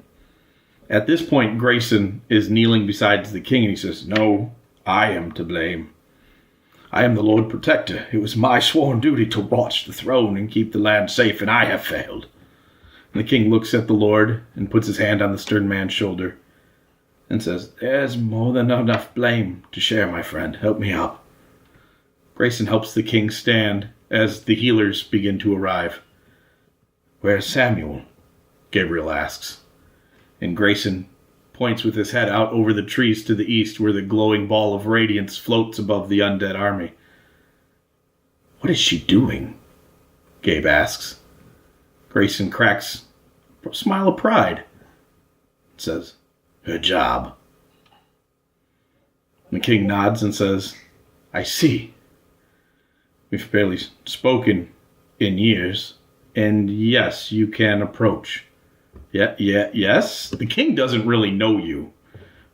At this point, Grayson is kneeling beside the king, and he says, "No, I am to blame. I am the Lord Protector. It was my sworn duty to watch the throne and keep the land safe, and I have failed." And the king looks at the Lord and puts his hand on the stern man's shoulder and says, "There's more than enough blame to share, my friend. Help me up." Grayson helps the king stand as the healers begin to arrive. "Where's Samuel?" Gabriel asks. And Grayson points with his head out over the trees to the east where the glowing ball of radiance floats above the undead army. "What is she doing?" Gabe asks. Grayson cracks a smile of pride and says, "Her job." The king nods and says, "I see. We've barely spoken in years, and yes, you can approach." Yes? The king doesn't really know you.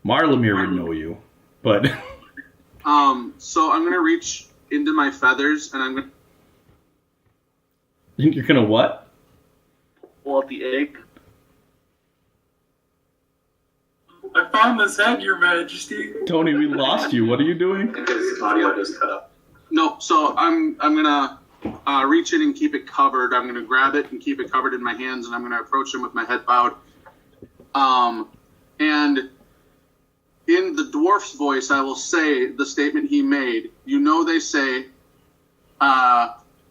Marlemir would know you, but... So I'm going to reach into my feathers, and I'm going to... You're going to what? Pull out the egg. I found this egg, Your Majesty. Tony, we lost you. What are you doing? His audio just cut up. No, so I'm going to reach in and keep it covered. I'm going to grab it and keep it covered in my hands, and I'm going to approach him with my head bowed. And in the dwarf's voice, I will say the statement he made. You know, they say,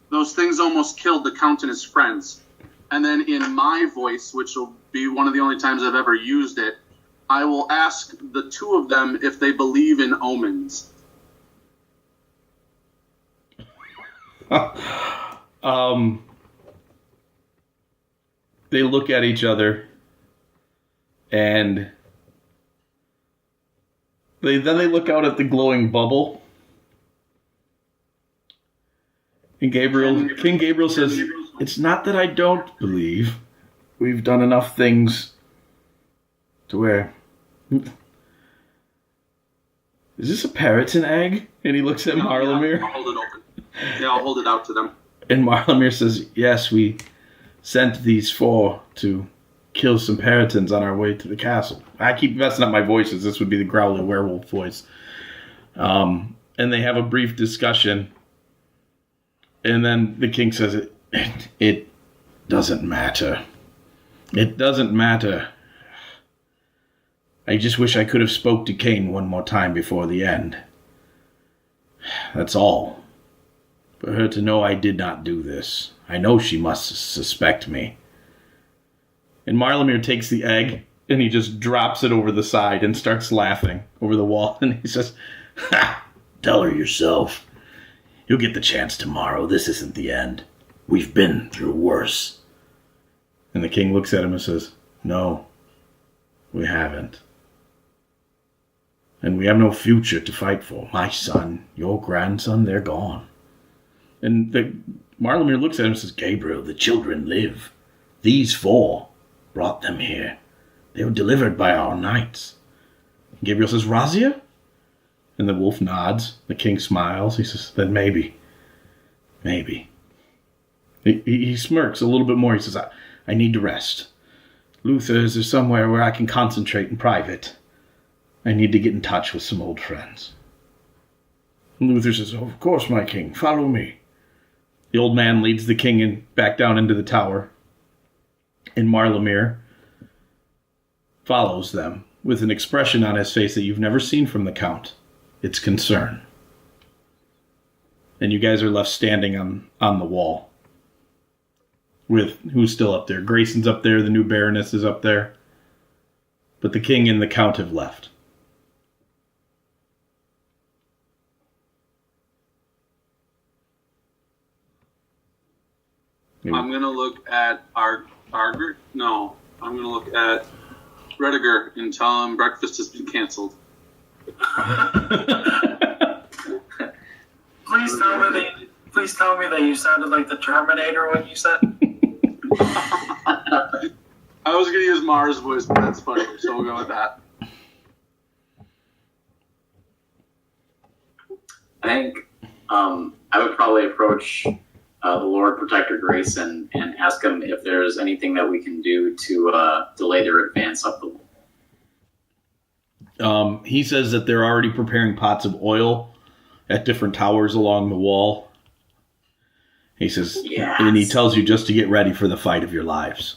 those things almost killed the Count and his friends. And then in my voice, which will be one of the only times I've ever used it, I will ask the two of them if they believe in omens. They look at each other, and they look out at the glowing bubble. And King Gabriel says, "It's not that I don't believe. We've done enough things to where... Is this a parrot's egg?" And he looks at Marlemir. Yeah, I'll hold it open. Yeah, I'll hold it out to them. And Marlamir says, yes, we sent these 4 to kill some Peritons on our way to the castle. I keep messing up my voices. This would be the growly werewolf voice. And they have a brief discussion. And then the king says, it doesn't matter. It doesn't matter. I just wish I could have spoke to Cain one more time before the end. That's all. For her to know I did not do this. I know she must suspect me. And Marlamir takes the egg, and he just drops it over the side and starts laughing over the wall. And he says, ha! Tell her yourself. You'll get the chance tomorrow. This isn't the end. We've been through worse. And the king looks at him and says, no, we haven't. And we have no future to fight for. My son, your grandson, they're gone. And Marlamir looks at him and says, Gabriel, the children live. These 4 brought them here. They were delivered by our knights. And Gabriel says, Razia? And the wolf nods. The king smiles. He says, then maybe. Maybe. He smirks a little bit more. He says, I need to rest. Luther, is there somewhere where I can concentrate in private? I need to get in touch with some old friends. And Luther says, oh, of course, my king. Follow me. The old man leads the king back down into the tower. And Marlamir follows them with an expression on his face that you've never seen from the Count. It's concern. And you guys are left standing on the wall. With who's still up there? Grayson's up there, the new Baroness is up there. But the king and the Count have left. I'm going to look at Arger. No, I'm going to look at Rediger and tell him breakfast has been canceled. Please tell me that you sounded like the Terminator when you said. I was going to use Mars' voice, but that's funny, so we'll go with that. I think I would probably approach the Lord Protector Grayson and ask him if there's anything that we can do to delay their advance up the wall. He says that they're already preparing pots of oil at different towers along the wall. He says, yes. And he tells you just to get ready for the fight of your lives.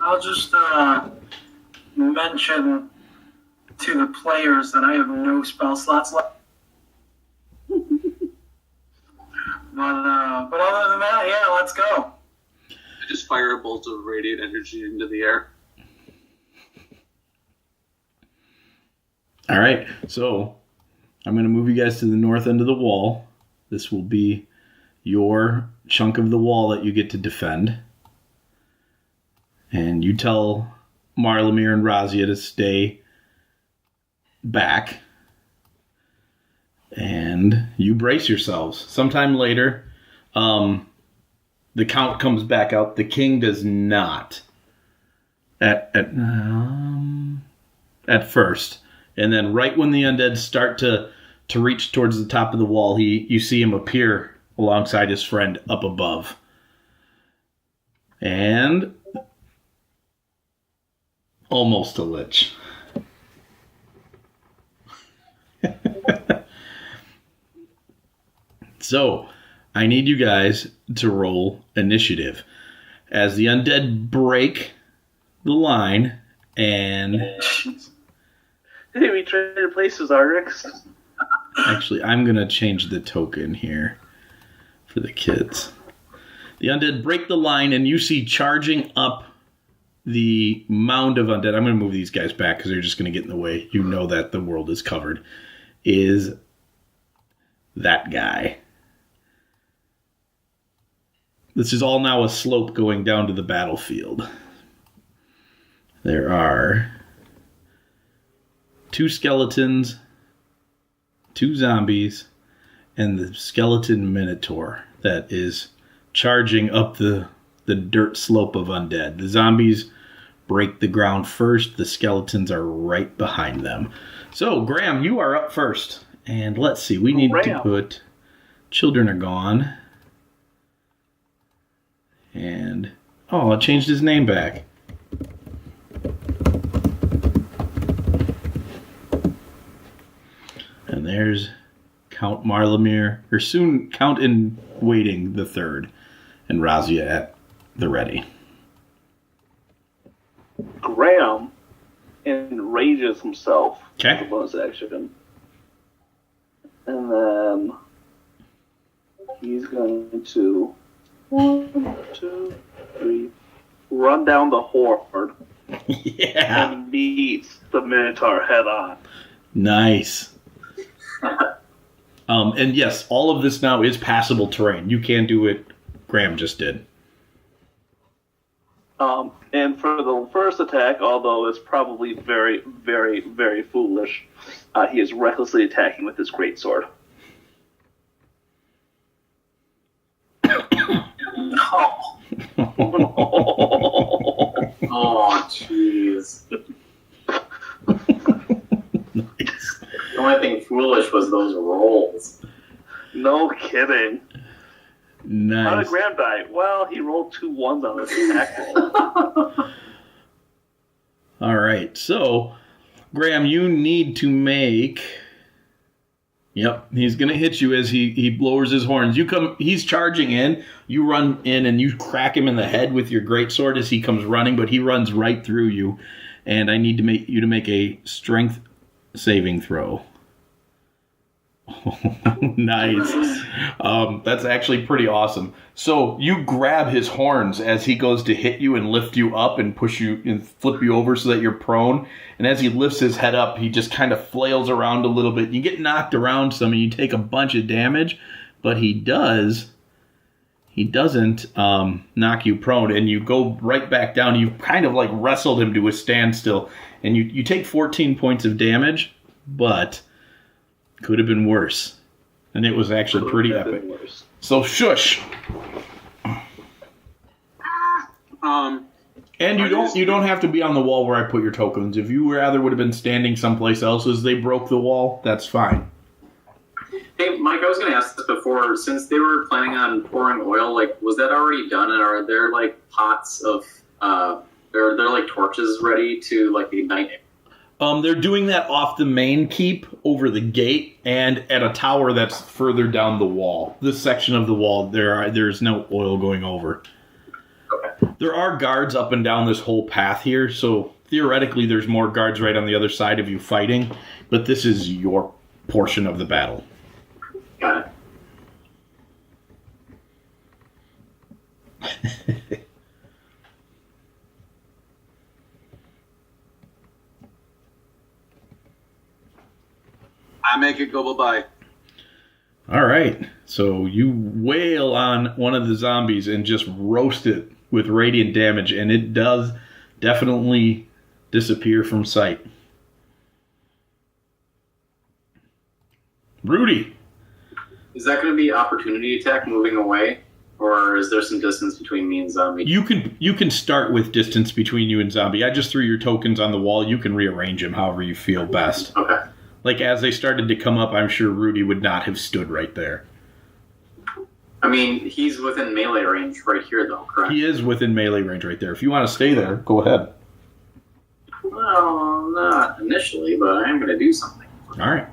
I'll just mention to the players that I have no spell slots left. But other than that, yeah, let's go. I just fire a bolt of radiant energy into the air. All right, so I'm going to move you guys to the north end of the wall. This will be your chunk of the wall that you get to defend. And you tell Marlamir and Razia to stay back. And you brace yourselves. Sometime later, the Count comes back out. The king does not. At first. And then right when the undead start to reach towards the top of the wall, you see him appear alongside his friend up above. And almost a lich. So, I need you guys to roll initiative. As the undead break the line and... Hey, we traded places, Arix. Actually, I'm going to change the token here for the kids. The undead break the line, and you see charging up the mound of undead. I'm going to move these guys back because they're just going to get in the way. You know that the world is covered. Is that guy. This is all now a slope going down to the battlefield. There are 2 skeletons, 2 zombies, and the skeleton minotaur that is charging up the dirt slope of undead. The zombies break the ground first. The skeletons are right behind them. So, Graham, you are up first. And let's see, we need to put children are gone. And, oh, it changed his name back. And there's Count Marlamir, or soon Count in Waiting the Third, and Razia at the ready. Graham enrages himself. Okay. With a bonus action. And then he's going to 1, 2, 3 run down the horde Yeah. and meet the Minotaur head on. Nice. And yes, all of this now is passable terrain. You can do it. Graham just did. And for the first attack, although it's probably very, very, very foolish, he is recklessly attacking with his greatsword. Oh, Oh, jeez. Nice. The only thing foolish was those rolls. No kidding. How did Nice. Graham die? Well, he rolled 2 1s on his attack roll. All right. So, Graham, you need to make... Yep, he's going to hit you as he lowers his horns. He's charging in. You run in and you crack him in the head with your greatsword as he comes running, but he runs right through you. And I need you to make a strength saving throw. Nice. That's actually pretty awesome. So you grab his horns as he goes to hit you and lift you up and push you and flip you over so that you're prone. And as he lifts his head up, he just kind of flails around a little bit. You get knocked around some and you take a bunch of damage, but he doesn't knock you prone, and you go right back down. You've kind of like wrestled him to a standstill, and you take 14 points of damage, but could have been worse. And it was actually pretty epic. So shush. And you don't have to be on the wall where I put your tokens. If you rather would have been standing someplace else as they broke the wall, that's fine. Hey, Mike, I was going to ask this before. Since they were planning on pouring oil, like, was that already done? And are there, like, pots of, they're like, torches ready to, like, ignite it? They're doing that off the main keep over the gate and at a tower that's further down the wall. This section of the wall, there's no oil going over. Okay. There are guards up and down this whole path here, so theoretically there's more guards right on the other side of you fighting, but this is your portion of the battle. Got it. I make it go bye-bye. All right, so you wail on one of the zombies and just roast it with radiant damage, and it does definitely disappear from sight. Rudy. Is that going to be opportunity attack moving away? Or is there some distance between me and zombie? You can start with distance between you and zombie. I just threw your tokens on the wall. You can rearrange them however you feel best. Okay. Like, as they started to come up, I'm sure Rudy would not have stood right there. I mean, he's within melee range right here, though, correct? He is within melee range right there. If you want to stay there, go ahead. Well, not initially, but I am going to do something. All right.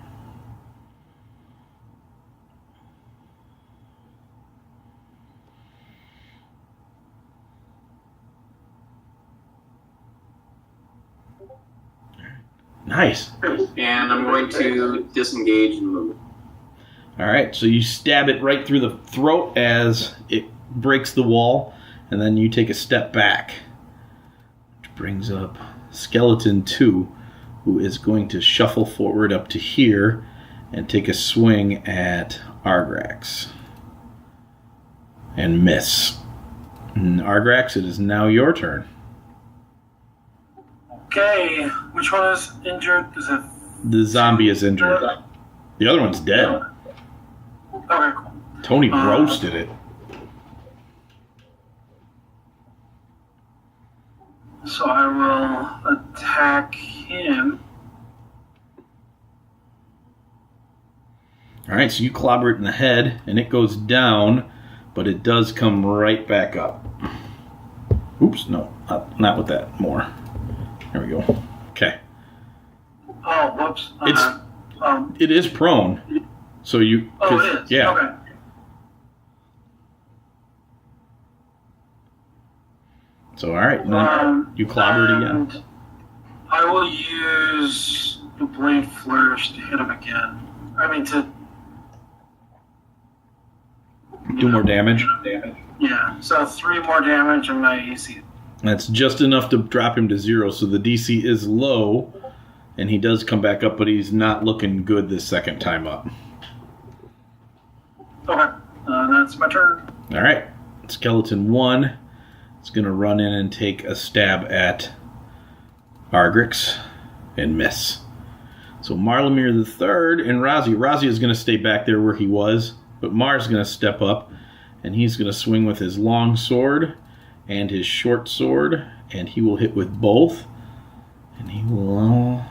Nice. And I'm going to disengage and move. All right, so you stab it right through the throat as it breaks the wall, and then you take a step back, which brings up Skeleton 2, who is going to shuffle forward up to here and take a swing at Argrax. And miss. And Argrax, it is now your turn. okay. Which one is injured? Is it? The zombie is injured. The other one's dead. Okay, cool. Tony roasted it. So I will attack him. All right, so you clobber it in the head, and it goes down, but it does come right back up. Oops, no, not with that. More. There we go. Okay. Oh, whoops. It is prone, so you. Oh, it is. Yeah. Okay. So all right, then you clobber it again. And I will use the blade flourish to hit him again. I mean to Do more damage. Yeah. So 3 more damage on my AC. That's just enough to drop him to 0. So the DC is low, and he does come back up, but he's not looking good this second time up. Okay. That's my turn. All right, Skeleton 1 is going to run in and take a stab at Argrix and miss. So Marlemere the Third and Razi. Razi is going to stay back there where he was, but Mar's going to step up, and he's going to swing with his long sword and his short sword, and he will hit with both. And he will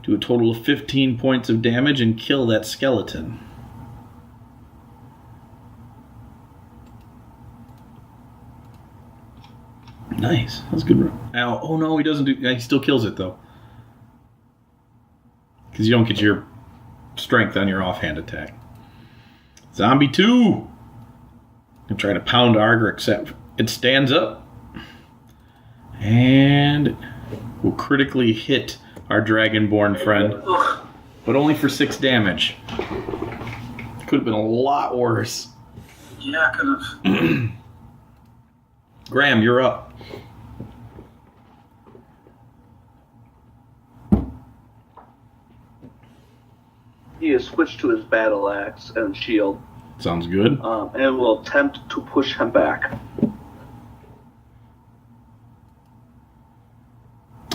do a total of 15 points of damage and kill that skeleton. Nice. That's good. Ow. Oh no, he doesn't do. He still kills it though, because you don't get your strength on your offhand attack. Zombie 2. And try to pound Argrix. It stands up and will critically hit our dragonborn friend, but only for 6 damage. Could have been a lot worse. Yeah, could have. Graham, you're up. He has switched to his battle axe and shield, Sounds good. and will attempt to push him back.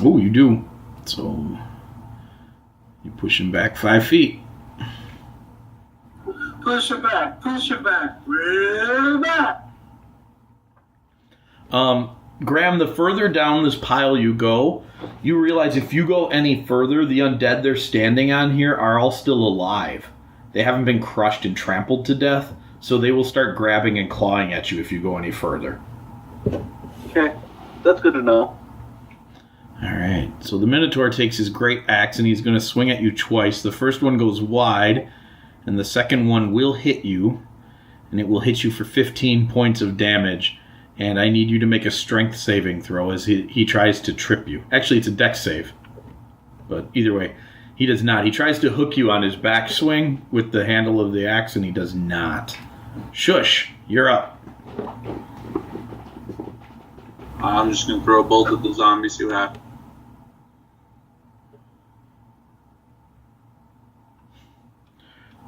Oh, you do. So you push him back 5 feet. Push it back. Push it back. Push it back. Graham, the further down this pile you go, you realize if you go any further, the undead they're standing on here are all still alive. They haven't been crushed and trampled to death, so they will start grabbing and clawing at you if you go any further. Okay, that's good to know. Alright, so the Minotaur takes his great axe and he's going to swing at you twice. The first one goes wide, and the second one will hit you, and it will hit you for 15 points of damage. And I need you to make a strength saving throw as he tries to trip you. Actually, it's a dex save. But either way, he does not. He tries to hook you on his backswing with the handle of the axe, and he does not. Shush, you're up. I'm just going to throw both of the zombies you have.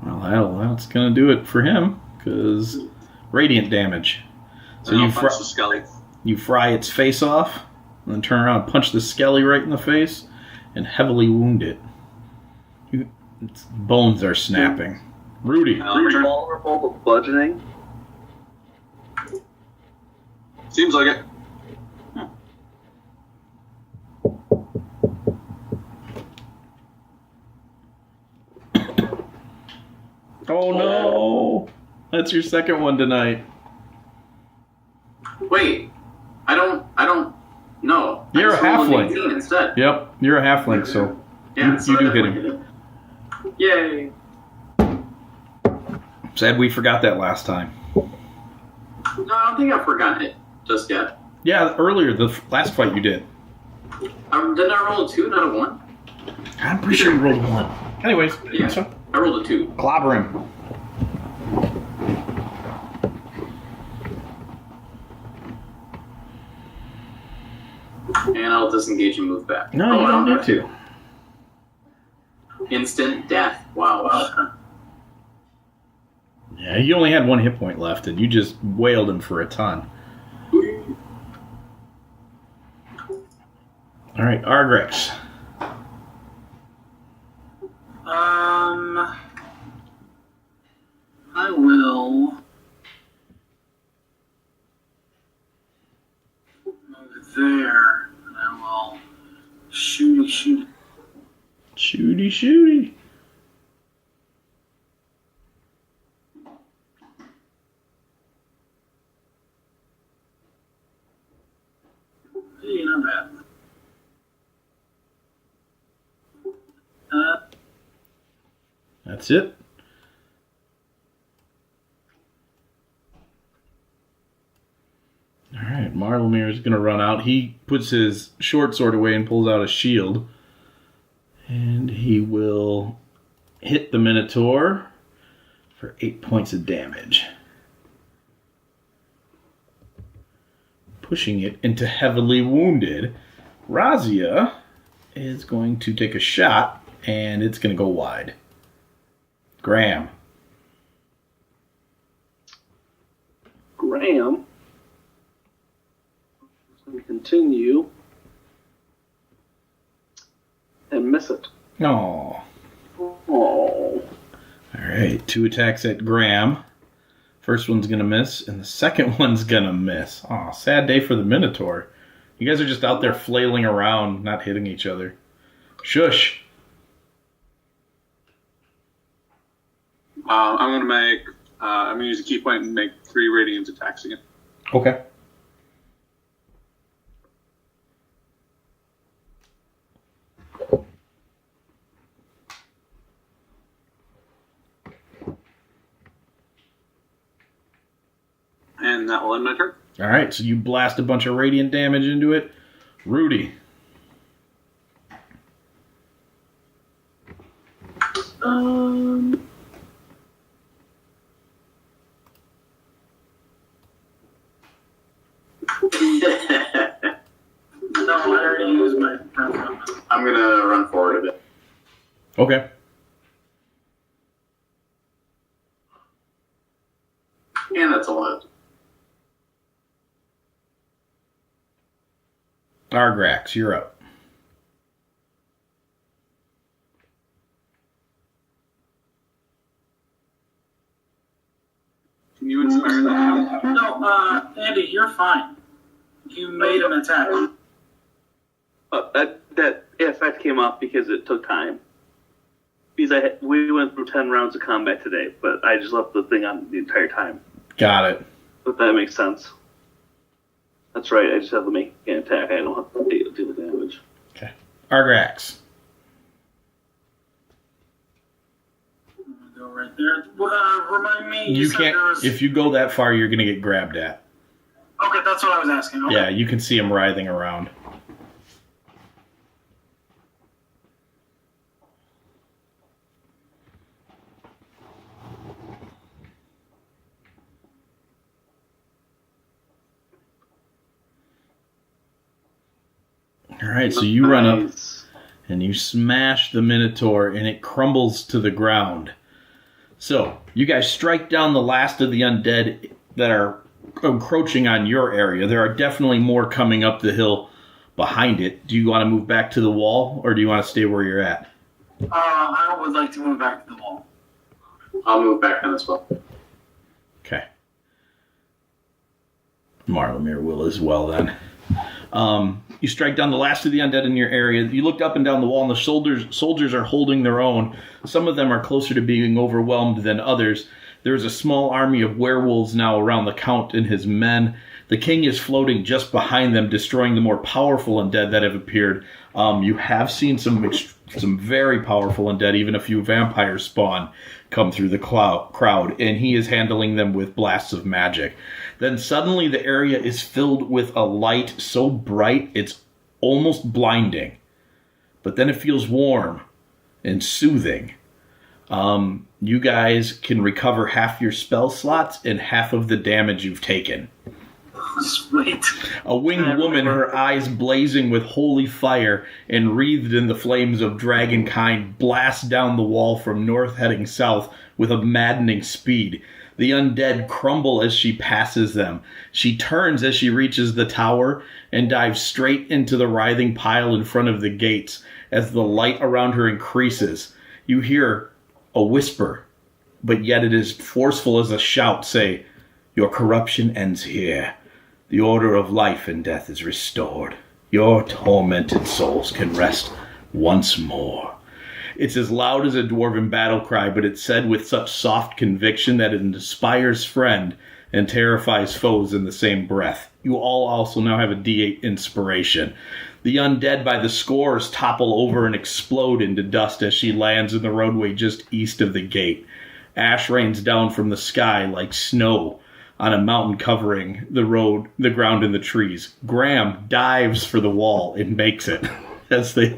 Well, that's going to do it for him, because radiant damage. So And I'll punch the skelly. you fry its face off, and then turn around and punch the skelly right in the face, and heavily wound it. Its bones are snapping. Rudy. Pretty vulnerable to bludgeoning. Seems like it. Oh no! That's your second one tonight. Wait, I don't know. You're I just a rolled halfling. 18 instead. Yep, you're a halfling, so Yeah, you do hit him. him. Yay. Sad we forgot that last time. No, I don't think I forgot it just yet. Yeah, earlier, the last fight you did. Didn't I roll a 2, not a 1? I'm pretty sure you rolled a 1. Anyways, Yeah. so I rolled a 2. clobber him. And I'll disengage and move back. No, you I don't need to. Instant death. Wow. Yeah, you only had 1 hit point left, and you just wailed him for a ton. All right, Argrix. I will move there, and I will shoot. Shooty. That's it. All right, Marlomir is going to run out. He puts his short sword away and pulls out a shield. And he will hit the Minotaur for 8 points of damage. Pushing it into heavily wounded. Razia is going to take a shot, and it's going to go wide. Graham. Graham is going to continue and miss it. Oh. Oh. All right, 2 attacks at Graham. First one's going to miss, and the second one's going to miss. Oh, sad day for the Minotaur. You guys are just out there flailing around, not hitting each other. Shush. I'm going to use a key point and make 3 radiant attacks again. Okay. And that will end my turn. All right, so you blast a bunch of radiant damage into it. Rudy. No, I already used my. I'm gonna run forward a bit. Okay. And that's a lot. Argrax, you're up. Can you inspire that? No, Andy, you're fine. You made an attack. That effect came off because it took time. Because we went through 10 rounds of combat today, but I just left the thing on the entire time. Got it. If that makes sense. That's right, I just have to make an attack. I don't have to deal the damage. Okay. Argrax. Go right there. Remind me. You said can't. there was- If you go that far, you're going to get grabbed at. Okay, that's what I was asking. Okay. Yeah, you can see him writhing around. All right, so you run up and you smash the Minotaur and it crumbles to the ground. So, you guys strike down the last of the undead that are encroaching on your area. There are definitely more coming up the hill behind it. Do you want to move back to the wall or do you want to stay where you're at? I would like to move back to the wall. I'll move back on as well. Okay. Marlomir will as well then. You strike down the last of the undead in your area. You look up and down the wall, and the soldiers are holding their own. Some of them are closer to being overwhelmed than others. There is a small army of werewolves now around the Count and his men. The king is floating just behind them, destroying the more powerful undead that have appeared. You have seen some very powerful undead, even a few vampires spawn, come through the crowd, and he is handling them with blasts of magic. Then suddenly the area is filled with a light so bright it's almost blinding. But then it feels warm and soothing. You guys can recover half your spell slots and half of the damage you've taken. Sweet. A winged woman, her eyes blazing with holy fire and wreathed in the flames of dragonkind, blasts down the wall from north heading south with a maddening speed. The undead crumble as she passes them. She turns as she reaches the tower and dives straight into the writhing pile in front of the gates. As the light around her increases, you hear a whisper, but yet it is forceful as a shout, say, "Your corruption ends here. The order of life and death is restored. Your tormented souls can rest once more." It's as loud as a dwarven battle cry, but it's said with such soft conviction that it inspires friend and terrifies foes in the same breath. You all also now have a D8 inspiration. The undead by the scores topple over and explode into dust as she lands in the roadway just east of the gate. Ash rains down from the sky like snow on a mountain covering the road, the ground, and the trees. Graham dives for the wall and makes it as the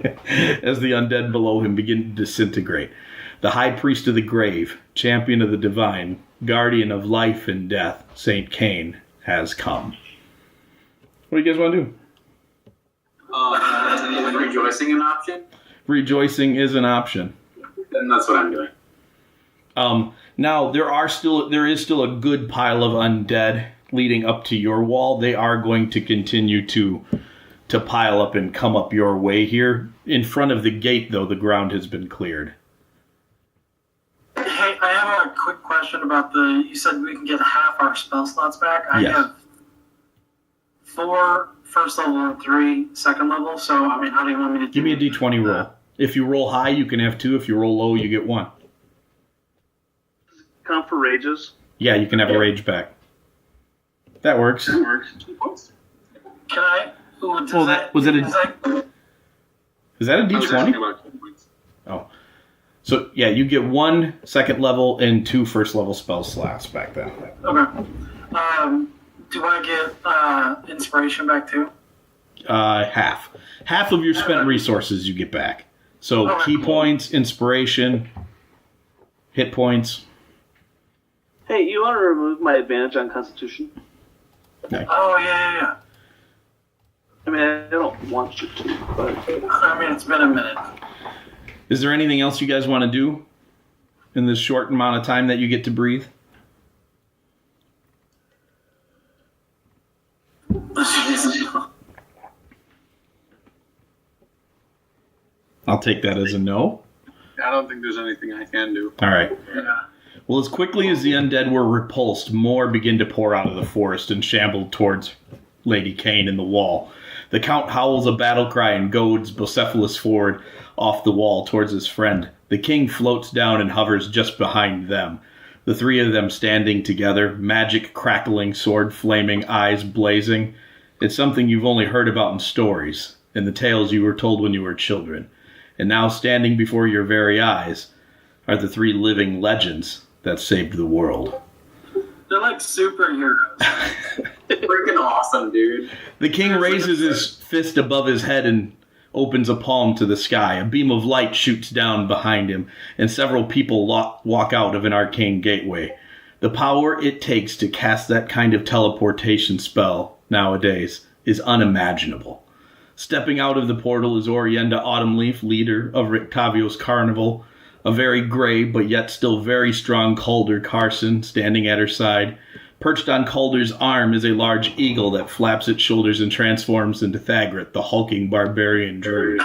undead below him begin to disintegrate. The high priest of the grave, champion of the divine, guardian of life and death, Saint Cain, has come. What do you guys want to do? Is rejoicing an option? Rejoicing is an option. Then that's what I'm doing. Now there is still a good pile of undead leading up to your wall. They are going to continue to pile up and come up your way here. In front of the gate, though, the ground has been cleared. Hey, I have a quick question about you said we can get half our spell slots back. I Yes. have 4 first level and 3 second level, so, I mean, how do you want me to do Give me a d20 roll. If you roll high, you can have 2. If you roll low, you get 1. Count for rages. Yeah, you can have a rage back. That works. Can I? Ooh, Well, was it a is that- Is that a I was asking d20? about 10 points. Oh. So, yeah, you get 1 second level and 2 first level spell slots back then. Okay. Do I get inspiration back too? Half. Half of your spent resources you get back. So, Okay, key cool. points, inspiration, hit points. Hey, you want to remove my advantage on Constitution? Oh, yeah. I mean, I don't want you to, but I mean, it's been a minute. Is there anything else you guys want to do in this short amount of time that you get to breathe? I'll take that as a no. I don't think there's anything I can do. All right. Yeah. Well, as quickly as the undead were repulsed, more begin to pour out of the forest and shamble towards Lady Cain and the wall. The Count howls a battle cry and goads Bucephalus forward off the wall towards his friend. The king floats down and hovers just behind them. The three of them standing together, magic crackling, sword flaming, eyes blazing. It's something you've only heard about in stories, in the tales you were told when you were children. And now standing before your very eyes are the 3 living legends that saved the world. They're like superheroes. Freaking awesome, dude. The king raises his fist above his head and opens a palm to the sky. A beam of light shoots down behind him, and several people walk out of an arcane gateway. The power it takes to cast that kind of teleportation spell nowadays is unimaginable. Stepping out of the portal is Orienda Autumnleaf, leader of Rictavio's carnival. A very gray, but yet still very strong Calder Carson standing at her side. Perched on Calder's arm is a large eagle that flaps its shoulders and transforms into Thagrit, the hulking barbarian druid.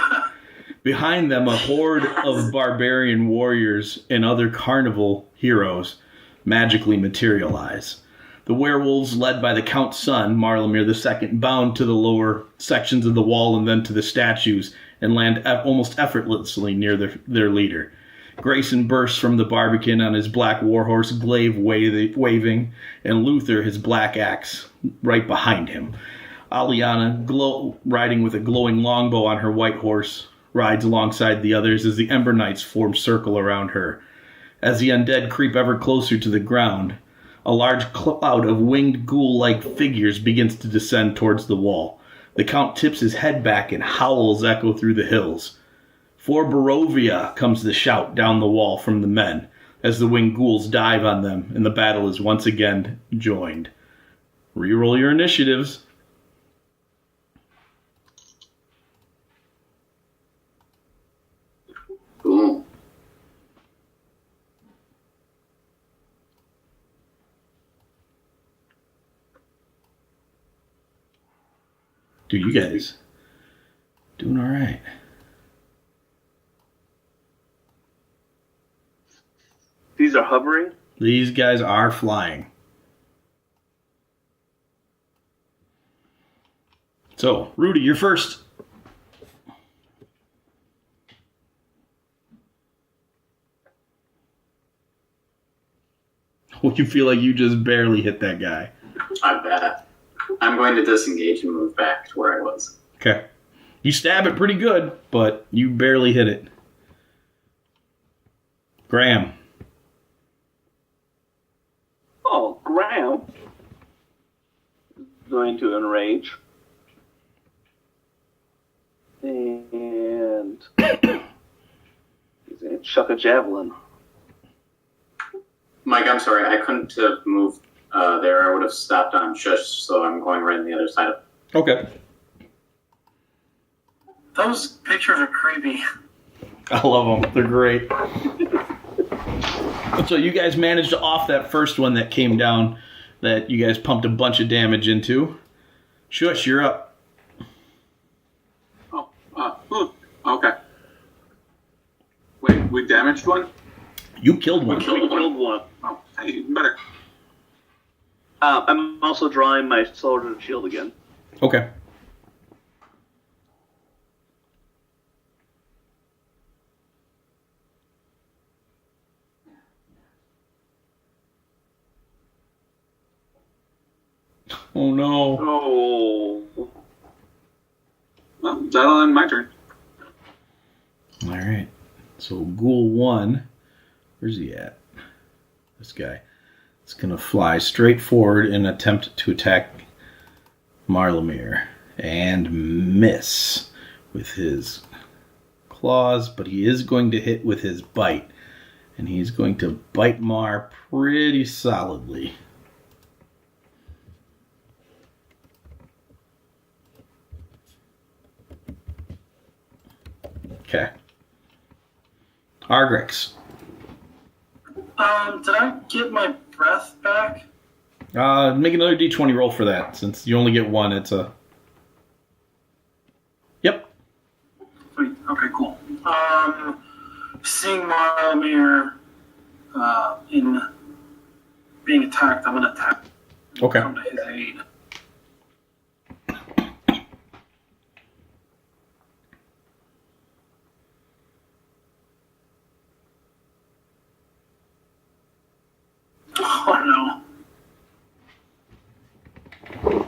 Behind them, a horde of barbarian warriors and other carnival heroes magically materialize. The werewolves, led by the Count's son, Marlemir II, bound to the lower sections of the wall and then to the statues and land almost effortlessly near their leader. Grayson bursts from the barbican on his black warhorse, glaive waving, and Luther his black axe right behind him. Aliana, riding with a glowing longbow on her white horse, rides alongside the others as the Ember Knights form circle around her. As the undead creep ever closer to the ground, a large cloud of winged ghoul-like figures begins to descend towards the wall. The Count tips his head back and howls echo through the hills. "For Barovia!" comes the shout down the wall from the men, as the winged ghouls dive on them, and the battle is once again joined. Reroll your initiatives. Boom. Dude, you guys doing all right. these are hovering. These guys are flying. So, Rudy, you're first. Well, you feel like you just barely hit that guy. I bet. I'm going to disengage and move back to where I was. Okay. You stab it pretty good, but you barely hit it. Graham. Oh, Graham is going to enrage. And he's going to chuck a javelin. Mike, I'm sorry, I couldn't have moved there. I would have stopped on Shush, so I'm going right on the other side of it. Okay. Those pictures are creepy. I love them. They're great. So you guys managed to off that first one that came down that you guys pumped a bunch of damage into. Shush, you're up. Okay. Wait, we damaged one? You killed one. We killed one. Oh, hey, even better. I'm also drawing my sword and shield again. Okay. Oh no. Oh. Well, that'll end my turn. Alright. So Ghoul 1, where's he at? This guy. It's going to fly straight forward and attempt to attack Marlamir. And miss with his claws, but he is going to hit with his bite. And he's going to bite Mar pretty solidly. Okay. Argrix. Did I get my breath back? Make another d20 roll for that. Since you only get one, it's a... Yep. Sweet. Okay, cool. Seeing Marlamir in being attacked, I'm gonna attack. Okay. Come to his aid. Oh no.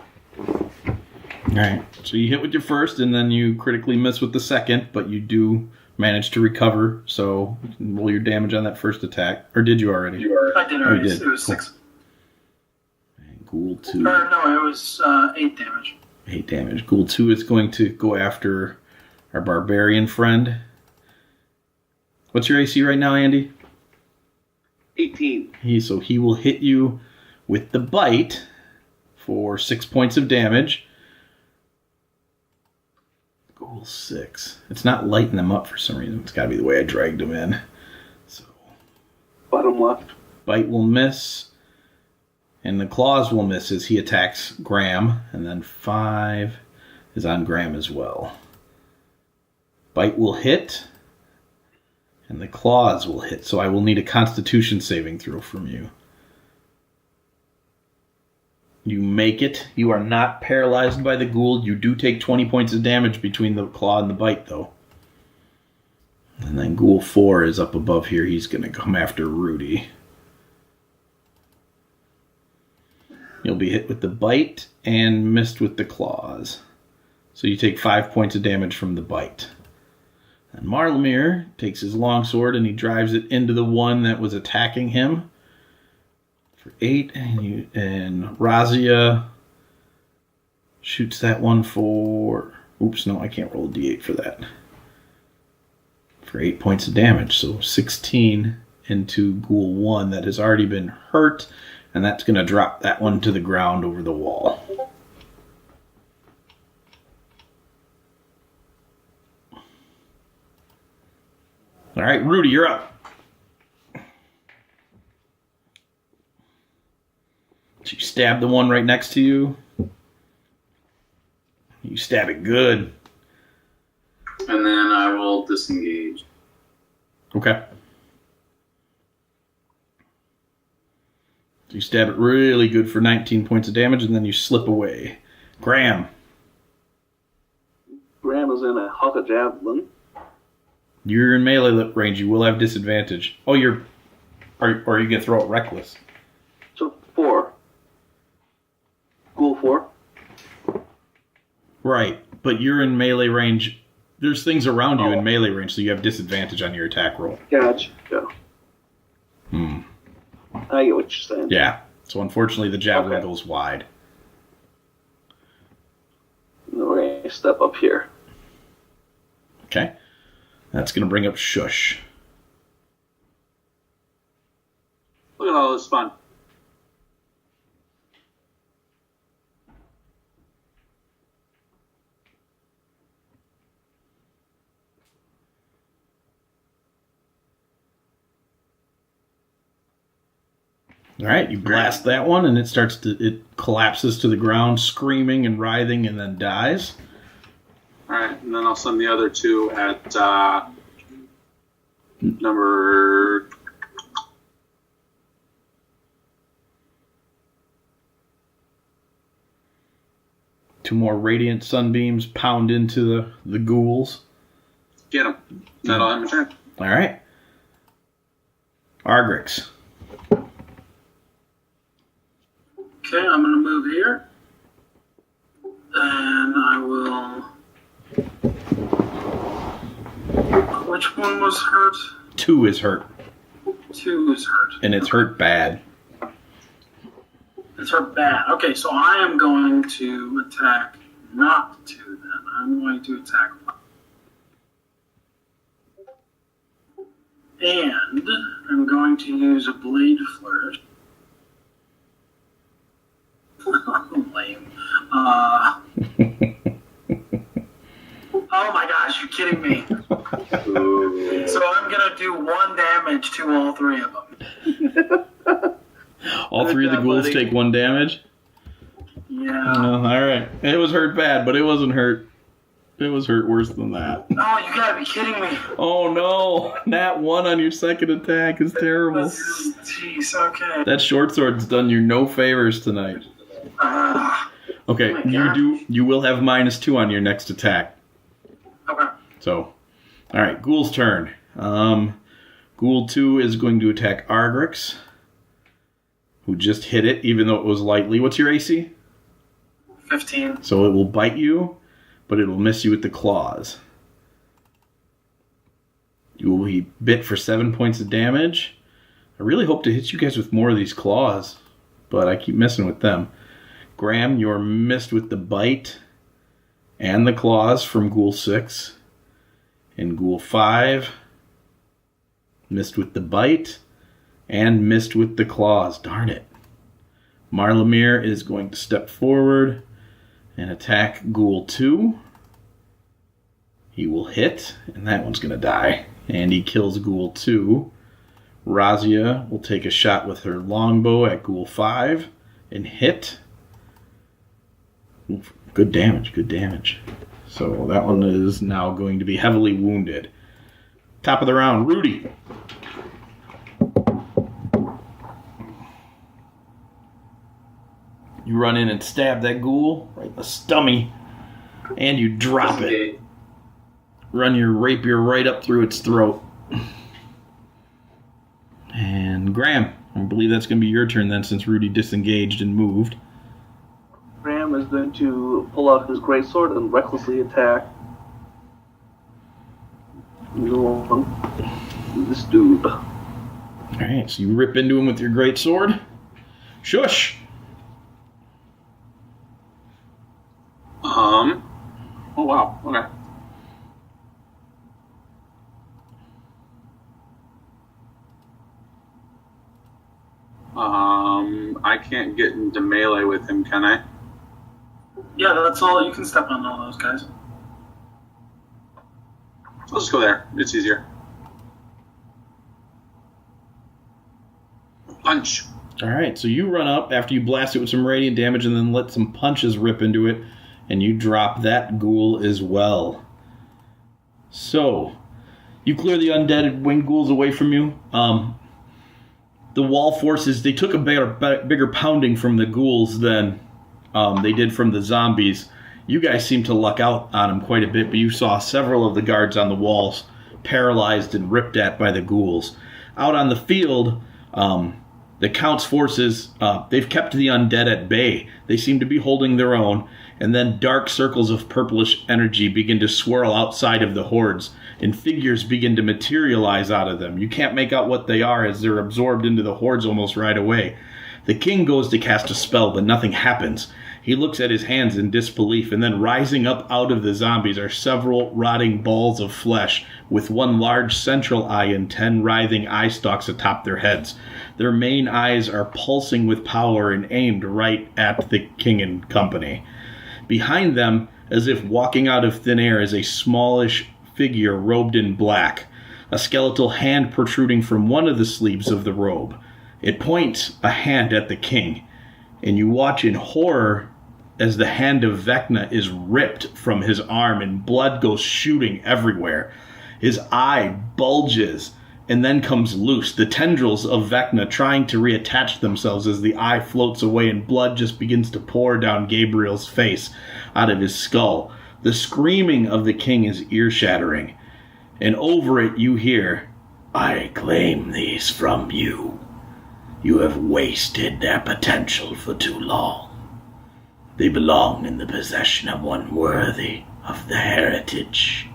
Alright. So you hit with your first, and then you critically miss with the second, but you do manage to recover, so you can roll your damage on that first attack. Or did you already? I did already. did. It was Cool. 6. And Ghoul 2. Or no, it was 8 damage. 8 damage. Ghoul 2 is going to go after our barbarian friend. What's your AC right now, Andy? 18. He will hit you with the bite for 6 points of damage. Ghoul 6. It's not lighting them up for some reason. It's got to be the way I dragged them in. So Bottom left. bite will miss, and the claws will miss as he attacks Graham, and then 5 is on Graham as well. Bite will hit, and the claws will hit, so I will need a Constitution saving throw from you. You make it. You are not paralyzed by the ghoul. You do take 20 points of damage between the claw and the bite, though. And then Ghoul 4 is up above here. He's going to come after Rudy. You'll be hit with the bite and missed with the claws. So you take 5 points of damage from the bite. And Marlamir takes his longsword and he drives it into the one that was attacking him for 8. And Razia shoots that one for... Oops, no, I can't roll a d8 for that. For 8 points of damage. So 16 into Ghoul 1 that has already been hurt. And that's going to drop that one to the ground over the wall. All right, Rudy, you're up. So you stab the one right next to you. You stab it good. And then I will disengage. Okay. So you stab it really good for 19 points of damage, and then you slip away. Graham. Graham is in a huck of javelin. You're in melee range. You will have disadvantage. Oh, you're... Or are you going to throw it reckless? So 4. Ghoul 4. Right. but you're in melee range. There's things around you in melee range, so you have disadvantage on your attack roll. Gotcha. I get what you're saying. Yeah. So unfortunately, the javelin Okay. goes wide. We're going to step up here. Okay. That's going to bring up Shush. Look at all this fun. All right, you blast that one, and it collapses to the ground, screaming and writhing, and then dies. All right, and then I'll send the other two at number. Two more radiant sunbeams pound into the ghouls. Get them. That'll have my turn. All right. Argrix. Okay, I'm going to move here. And I will... Which one was hurt? 2 is hurt, 2 is hurt. and it's hurt bad. It's hurt bad. Okay, so I am going to attack not 2 then. I'm going to attack 1. And I'm going to use a blade flourish. Lame. Oh my gosh, you're kidding me. So I'm going to do 1 damage to all 3 of them. All 3 of the ghouls take 1 damage? Yeah. All right. It was hurt bad, but it wasn't hurt. It was hurt worse than that. Oh, you gotta be kidding me. Oh no! Nat 1 on your second attack is terrible. Jeez, okay. That short sword's done you no favors tonight. Okay, Oh my gosh. you will have -2 on your next attack. Okay. So, all right, Ghoul's turn. Ghoul 2 is going to attack Argrix, who just hit it, even though it was lightly. What's your AC? 15. So it will bite you, but it will miss you with the claws. You will be bit for 7 points of damage. I really hope to hit you guys with more of these claws, but I keep messing with them. Graham, you're missed with the bite and the claws from Ghoul 6. And Ghoul 5, missed with the bite and missed with the claws. Darn it. Marlamir is going to step forward and attack Ghoul 2. He will hit, and that one's going to die. And he kills Ghoul 2. Razia will take a shot with her longbow at Ghoul 5 and hit. Oof, good damage, good damage. So that one is now going to be heavily wounded. Top of the round, Rudy. You run in and stab that ghoul right in the stomach, and you drop it. Run your rapier right up through its throat. And Graham, I believe that's going to be your turn then, since Rudy disengaged and moved. Graham is going to pull out his greatsword and recklessly attack this dude. Alright, so you rip into him with your great sword. Shush! Oh wow, okay. I can't get into melee with him, can I? Yeah, that's all. You can step on all those guys. I'll just go there. It's easier. Punch. Alright, so you run up after you blast it with some radiant damage and then let some punches rip into it, and you drop that ghoul as well. So, you clear the undead winged ghouls away from you. The wall forces, they took a bigger pounding from the ghouls than they did from the zombies. You guys seem to luck out on them quite a bit, but you saw several of the guards on the walls paralyzed and ripped at by the ghouls. Out on the field, The Count's forces, they've kept the undead at bay. They seem to be holding their own, and then dark circles of purplish energy begin to swirl outside of the hordes, and figures begin to materialize out of them. You can't make out what they are as they're absorbed into the hordes almost right away. The king goes to cast a spell, but nothing happens. He looks at his hands in disbelief, and then rising up out of the zombies are several rotting balls of flesh, with one large central eye and 10 writhing eye stalks atop their heads. Their main eyes are pulsing with power and aimed right at the king and company. Behind them, as if walking out of thin air, is a smallish figure robed in black, a skeletal hand protruding from one of the sleeves of the robe. It points a hand at the king, and you watch in horror as the hand of Vecna is ripped from his arm and blood goes shooting everywhere. His eye bulges and then comes loose, the tendrils of Vecna trying to reattach themselves as the eye floats away and blood just begins to pour down Gabriel's face out of his skull. The screaming of the king is ear-shattering, and over it you hear, "I claim these from you. You have wasted their potential for too long. They belong in the possession of one worthy of the heritage."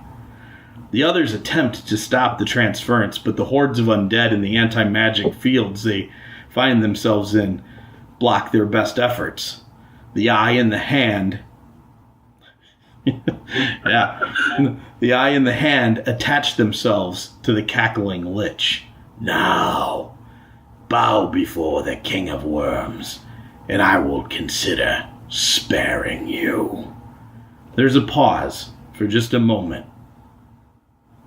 The others attempt to stop the transference, but the hordes of undead in the anti-magic fields they find themselves in block their best efforts. The eye and the hand... The eye and the hand attach themselves to the cackling lich. "Now, bow before the King of Worms, and I will consider sparing you." There's a pause for just a moment.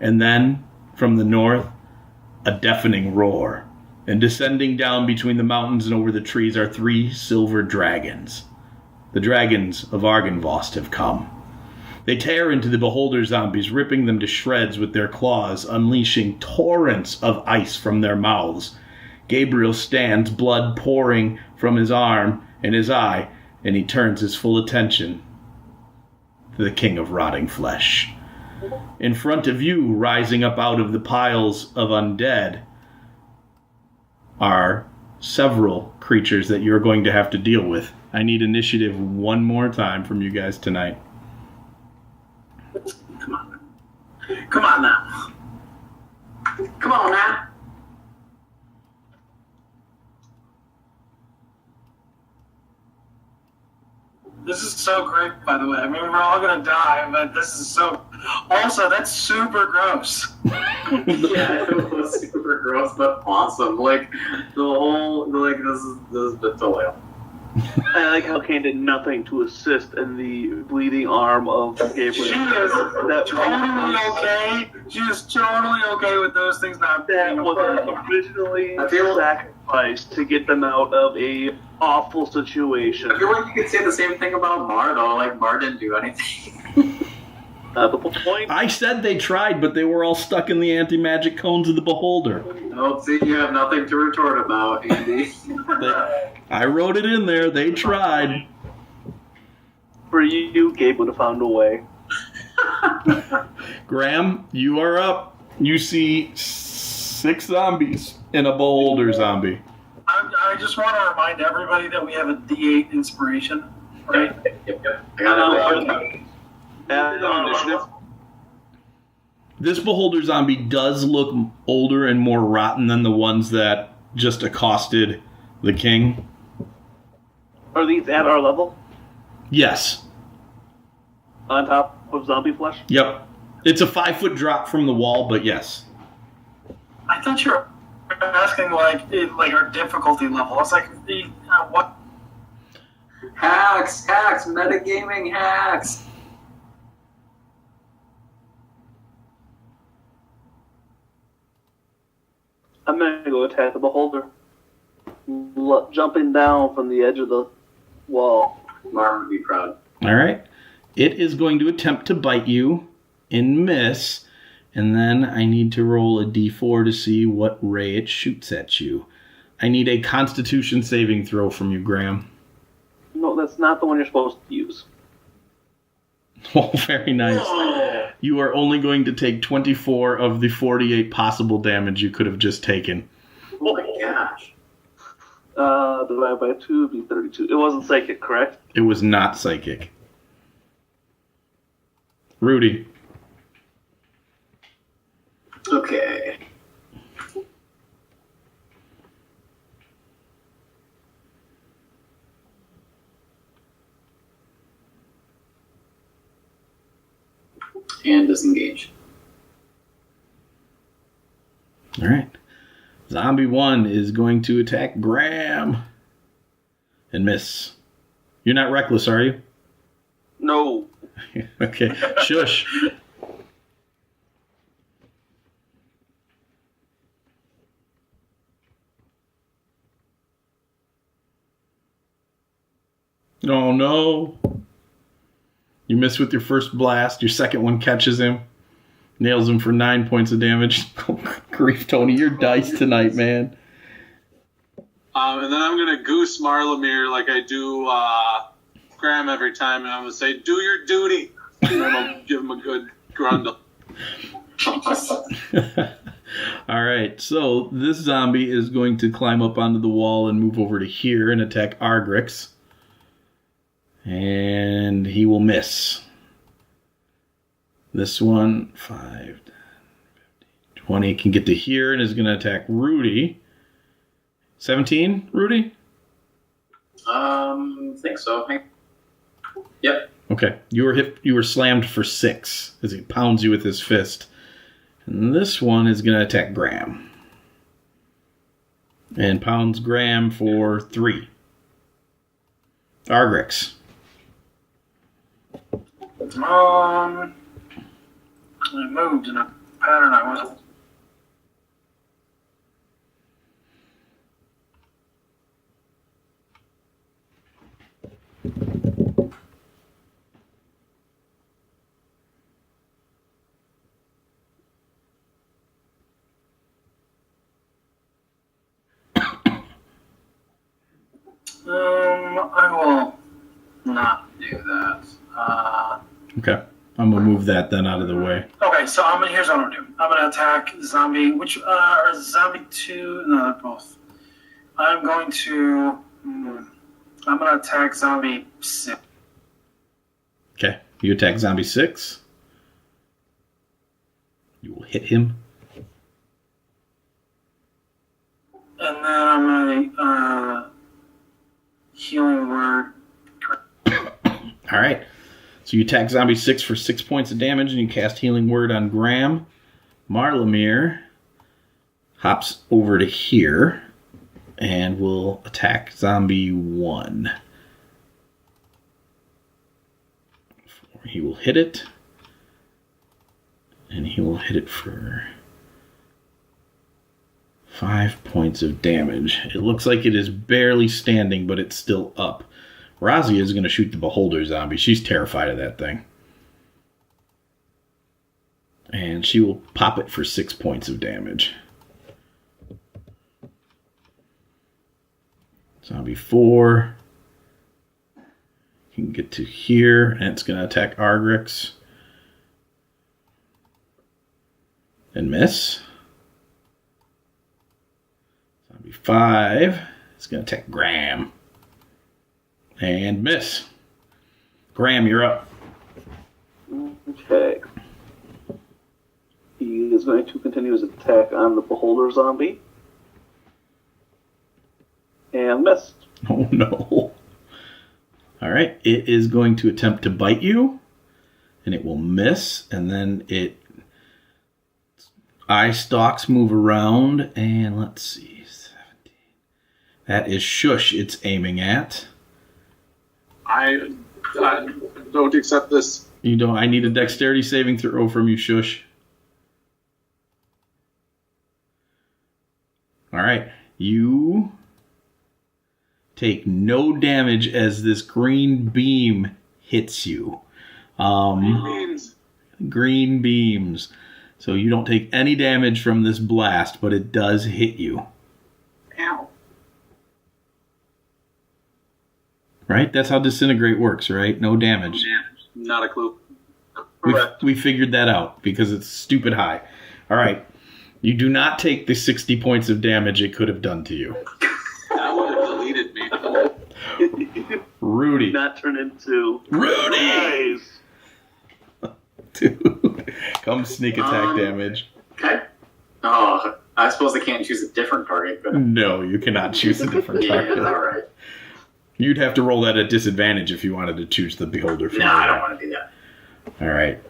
And then, from the north, a deafening roar. And descending down between the mountains and over the trees are 3 silver dragons. The dragons of Argynvost have come. They tear into the beholder zombies, ripping them to shreds with their claws, unleashing torrents of ice from their mouths. Gabriel stands, blood pouring from his arm and his eye, and he turns his full attention to the king of rotting flesh. In front of you, rising up out of the piles of undead, are several creatures that you're going to have to deal with. I need initiative one more time from you guys tonight. Come on. Come on now. Come on now. This is so great, by the way. I mean, we're all gonna die, but this is so... Also, that's super gross. Yeah, it was super gross, but awesome. Like, the whole, like, this is betrayal. I like how Kane did nothing to assist in the bleeding arm of Gabriel. She is totally okay. She is totally okay with those things not That being was originally sacrificed to get them out of a awful situation. I feel like you could say the same thing about Mar, though. Like, Mar didn't do anything. The point. I said they tried, but they were all stuck in the anti-magic cones of the beholder. Nope, see, you have nothing to retort about, Andy. I wrote it in there. They tried. For you, Gabe would have found a way. Graham, you are up. You see 6 zombies and a beholder zombie. I just want to remind everybody that we have a D8 inspiration, right? Yep. I got it. Initiative. This beholder zombie does look older and more rotten than the ones that just accosted the king. Are these at our level? Yes. On top of zombie flesh? Yep. It's a 5-foot drop from the wall, but yes. I thought you were asking like our difficulty level. I was like, what? Hacks, metagaming hacks. I'm gonna go attack the beholder. Jumping down from the edge of the wall. Mar would be proud. All right. It is going to attempt to bite you and miss, and then I need to roll a d4 to see what ray it shoots at you. I need a Constitution saving throw from you, Graham. No, that's not the one you're supposed to use. Oh, very nice. You are only going to take 24 of the 48 possible damage you could have just taken. Oh my gosh. Divided by 2 would be 32. It wasn't psychic, correct? It was not psychic. Rudy. Okay. And disengage. All right. Zombie 1 is going to attack Graham and miss. You're not reckless, are you? No. Okay. Shush. Oh, no. You miss with your first blast. Your second one catches him. Nails him for 9 points of damage. Grief, Tony, your dice tonight, man. And then I'm going to goose Marlamir like I do Graham every time, and I'm going to say, do your duty. And then I'll give him a good grundle. All right, so this zombie is going to climb up onto the wall and move over to here and attack Argrix. And he will miss. This one, 5, 10, 15, 20, can get to here and is going to attack Rudy. 17, Rudy? Think so. Yep. Okay, you were slammed for 6 as he pounds you with his fist. And this one is going to attack Graham. And pounds Graham for 3. Argrix. I moved in a pattern I wasn't. I will not do that. Okay. I'm going to move that then out of the way. Okay, so here's what I'm going to do. I'm going to attack zombie, or zombie 2, no, they're both. I'm going to attack zombie 6. Okay. You attack zombie 6. You will hit him. And then I'm going to, healing word. All right. So you attack zombie 6 for 6 points of damage, and you cast Healing Word on Graham. Marlamir hops over to here and will attack zombie 1. He will hit it, and he will hit it for 5 points of damage. It looks like it is barely standing, but it's still up. Razia is going to shoot the Beholder zombie. She's terrified of that thing. And she will pop it for 6 points of damage. Zombie 4 can get to here, and it's going to attack Argrix. And miss. Zombie 5 is going to attack Graham. And miss. Graham, you're up. Okay. He is going to continue his attack on the Beholder zombie. And missed. Oh no. Alright, it is going to attempt to bite you. And it will miss. And then eye stalks move around. And let's see. 17. That is Shush it's aiming at. I don't accept this. You don't. I need a dexterity saving throw from you, Shush. All right. You take no damage as this green beam hits you. Green beams. So you don't take any damage from this blast, but it does hit you. Ow. Right? That's how Disintegrate works, right? No damage. Not a clue. We figured that out because it's stupid high. All right. You do not take the 60 points of damage it could have done to you. That would have done Rudy. Not turn into Rudy! Rise. Dude. Come sneak attack damage. Okay. Oh, I suppose I can't choose a different target, but No, you cannot choose a different yeah, target. alright. You'd have to roll that at disadvantage if you wanted to choose the beholder. No, I don't want to do that. Alright.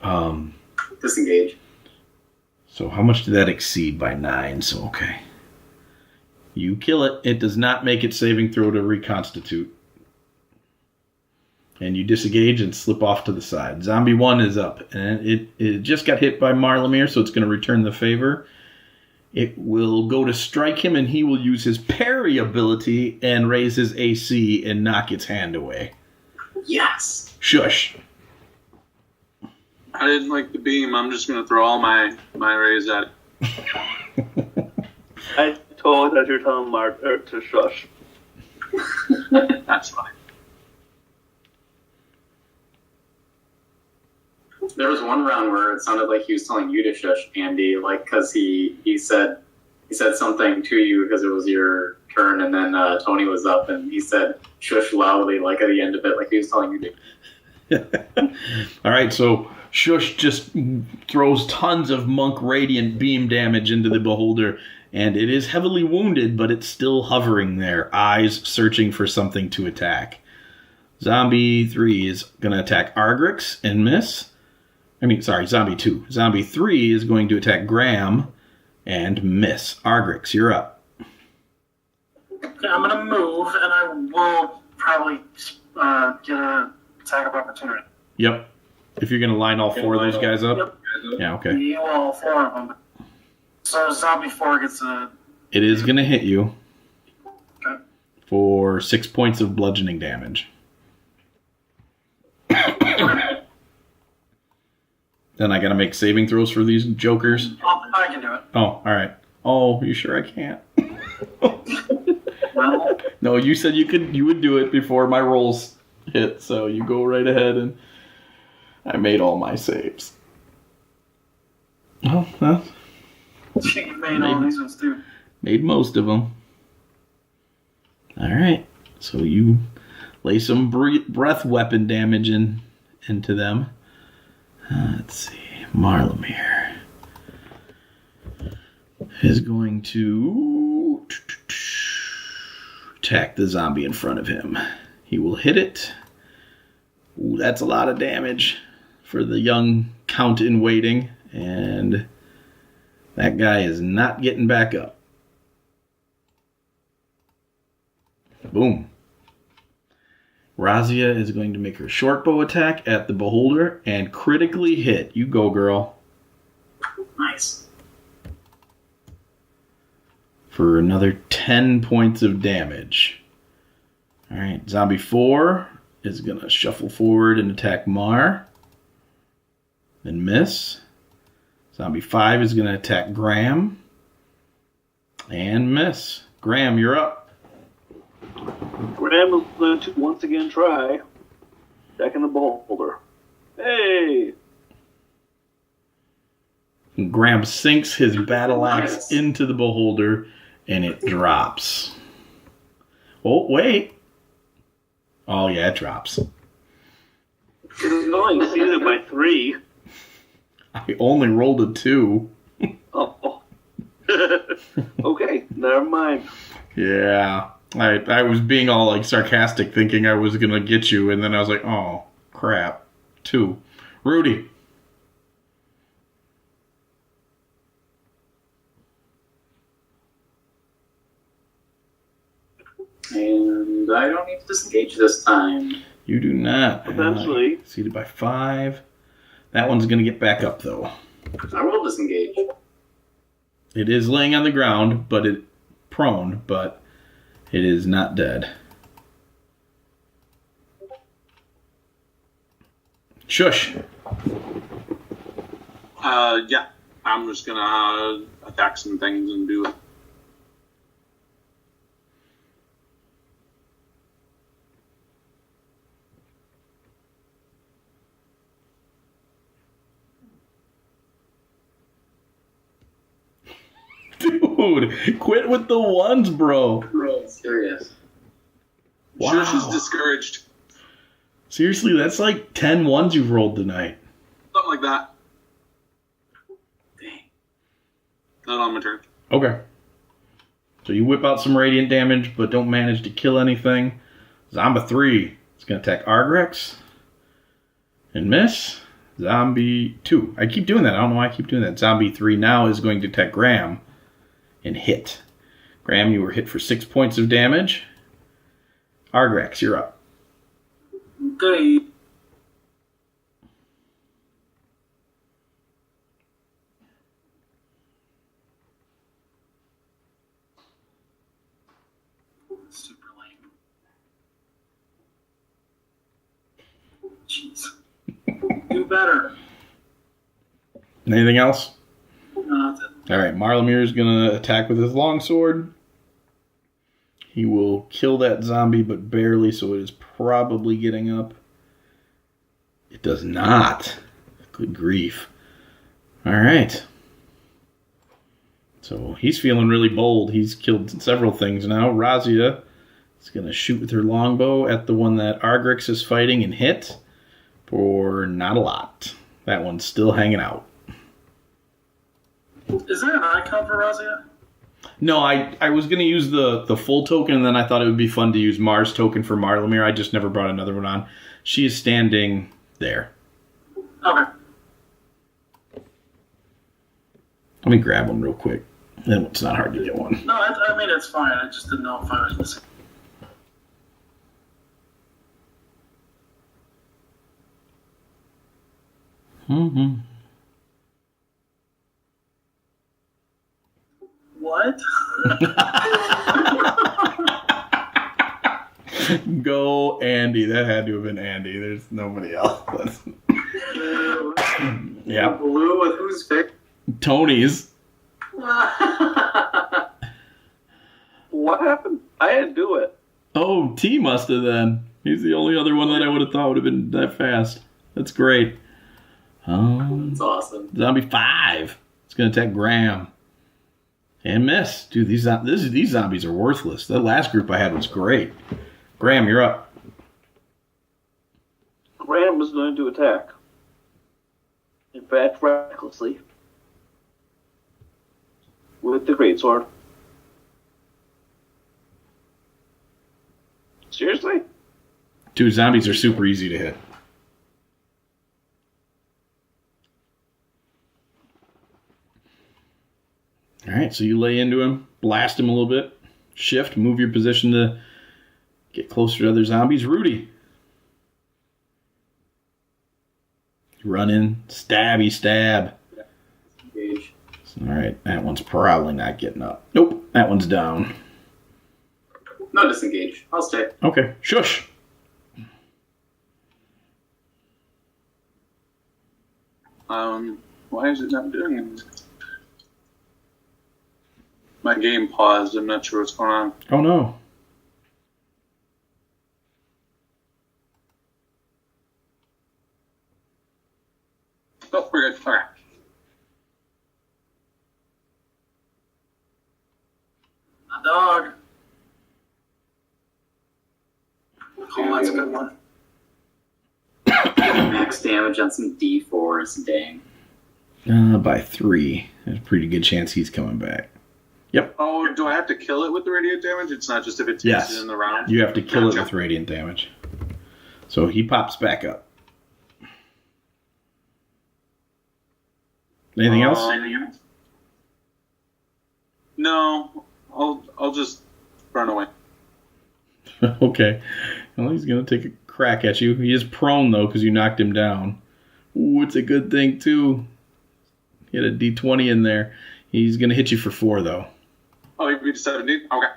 Disengage. So how much did that exceed by 9? So, okay. You kill it. It does not make its saving throw to reconstitute. And you disengage and slip off to the side. Zombie 1 is up. And it just got hit by Marlamir, so it's going to return the favor. It will go to strike him, and he will use his parry ability and raise his AC and knock its hand away. Yes. Shush. I didn't like the beam. I'm just going to throw all my rays at it. I told that you're telling Mark to shush. That's fine. There was one round where it sounded like he was telling you to shush, Andy, like because he said something to you because it was your turn, and then Tony was up and he said shush loudly, like at the end of it, like he was telling you to. All right, so Shush just throws tons of Monk Radiant beam damage into the beholder, and it is heavily wounded, but it's still hovering there, eyes searching for something to attack. Zombie 3 is going to attack Argrix and miss. Zombie 2. Zombie 3 is going to attack Graham and miss. Argrix, you're up. Okay, I'm gonna move, and I will probably get an attack of opportunity. Yep. If you're going to line all 4 of those guys up? Yep. Yeah, okay. Yeah, all 4 of them. So Zombie 4 gets a... It is going to hit you Okay. for 6 points of bludgeoning damage. Then I gotta make saving throws for these jokers. Oh, I can do it. Oh, alright. Oh, you sure I can't? Well, No, you said you would do it before my rolls hit, so you go right ahead, and I made all my saves. Oh, well, you made all these ones too. made most of them. Alright, so you lay some breath weapon damage into them. Let's see. Marlamir is going to attack the zombie in front of him. He will hit it. Ooh, that's a lot of damage for the young count in waiting. And that guy is not getting back up. Boom. Razia is going to make her short bow attack at the beholder and critically hit. You go, girl. Nice. For another 10 points of damage. Alright, Zombie 4 is going to shuffle forward and attack Mar. And miss. Zombie 5 is going to attack Graham. And miss. Graham, you're up. Graham is going to once again try attacking the beholder. Hey! Graham sinks his battle axe into the beholder, and it drops. Oh, wait. Oh, yeah, it drops. It's only exceeded by 3. I only rolled a 2. Oh. Okay, never mind. Yeah. I was being all like sarcastic, thinking I was going to get you, and then I was like, oh, crap. 2. Rudy. And I don't need to disengage this time. You do not. Potentially. Exceeded by 5. That one's going to get back up, though. I will disengage. It is laying on the ground, but prone, but it is not dead. Shush. Yeah. I'm just gonna attack some things and do it. Dude, quit with the ones, bro. Bro, serious. Wow. Shush is discouraged. Seriously, that's like 10 ones you've rolled tonight. Something like that. Dang. Not on my turn. Okay. So you whip out some radiant damage, but don't manage to kill anything. Zombie 3 is going to attack Argrex. And miss. Zombie 2. I keep doing that. I don't know why I keep doing that. Zombie 3 now is going to attack Graham and hit. Graham, you were hit for 6 points of damage. Argrex, you're up. Okay. Super lame. Jeez. Do better. Anything else? No, that's it. All right, Marlemere is going to attack with his longsword. He will kill that zombie, but barely, so it is probably getting up. It does not. Good grief. All right. So he's feeling really bold. He's killed several things now. Razia is going to shoot with her longbow at the one that Argrex is fighting and hit for not a lot. That one's still hanging out. Is there an icon for Razia? No, I was going to use the full token, and then I thought it would be fun to use Mars token for Marlemere. I just never brought another one on. She is standing there. Okay. Let me grab one real quick. Then it's not hard to get one. No, I mean, it's fine. I just didn't know if I was missing. Mm-hmm. What? Go Andy. That had to have been Andy. There's nobody else. Yeah. Blue with who's pick? Tony's. What happened? I didn't do it. Oh, T must have then. He's the only other one that I would have thought would have been that fast. That's great. That's awesome. Zombie 5. It's going to attack Graham. And miss. Dude, these zombies are worthless. That last group I had was great. Graham, you're up. Graham is going to attack. In fact, recklessly. With the greatsword. Seriously? Dude, zombies are super easy to hit. Alright, so you lay into him, blast him a little bit, shift, move your position to get closer to other zombies. Rudy. Run in, stabby stab. Engage. Alright, that one's probably not getting up. Nope, that one's down. No, disengage. I'll stay. Okay, shush. Why is it not doing it? My game paused. I'm not sure what's going on. Oh no. Oh, we're good. All right. A dog. Oh, that's a good one. Max damage on some D4s. Dang. By 3. There's a pretty good chance he's coming back. Yep. Oh, do I have to kill it with the radiant damage? It's not just if it takes Yes. it in the round? You have to kill it Gotcha. with radiant damage. So he pops back up. Anything else? No. I'll just run away. Okay. Well, he's going to take a crack at you. He is prone, though, because you knocked him down. Ooh, it's a good thing, too. He had a D20 in there. He's going to hit you for 4, though. Oh, you beat 17? Okay.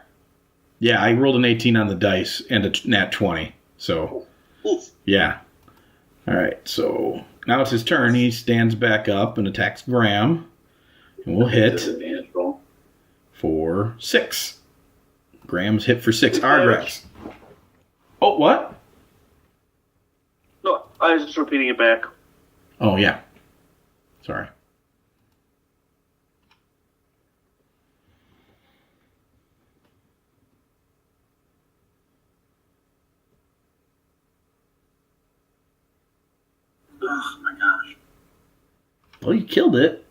Yeah, I rolled an 18 on the dice and a nat 20. So, Oof. yeah. All right, so now it's his turn. He stands back up and attacks Graham. And we'll hit Disadvantage roll. for 6. Graham's hit for 6. Argrex. Oh, what? No, I was just repeating it back. Oh, yeah. Sorry. Oh, you killed it.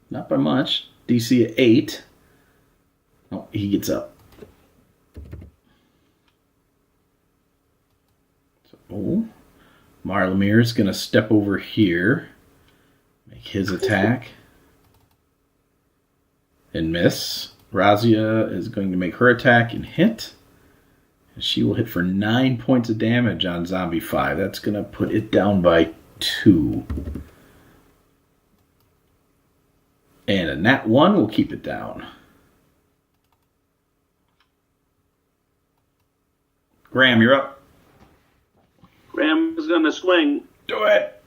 Not by much. DC at 8. Oh, he gets up. So, Marlamir's going to step over here. Make his attack. And miss. Razia is going to make her attack and hit. And she will hit for 9 points of damage on Zombie 5. That's going to put it down by 2. And a nat 1 will keep it down. Graham, you're up. Graham is going to swing. Do it.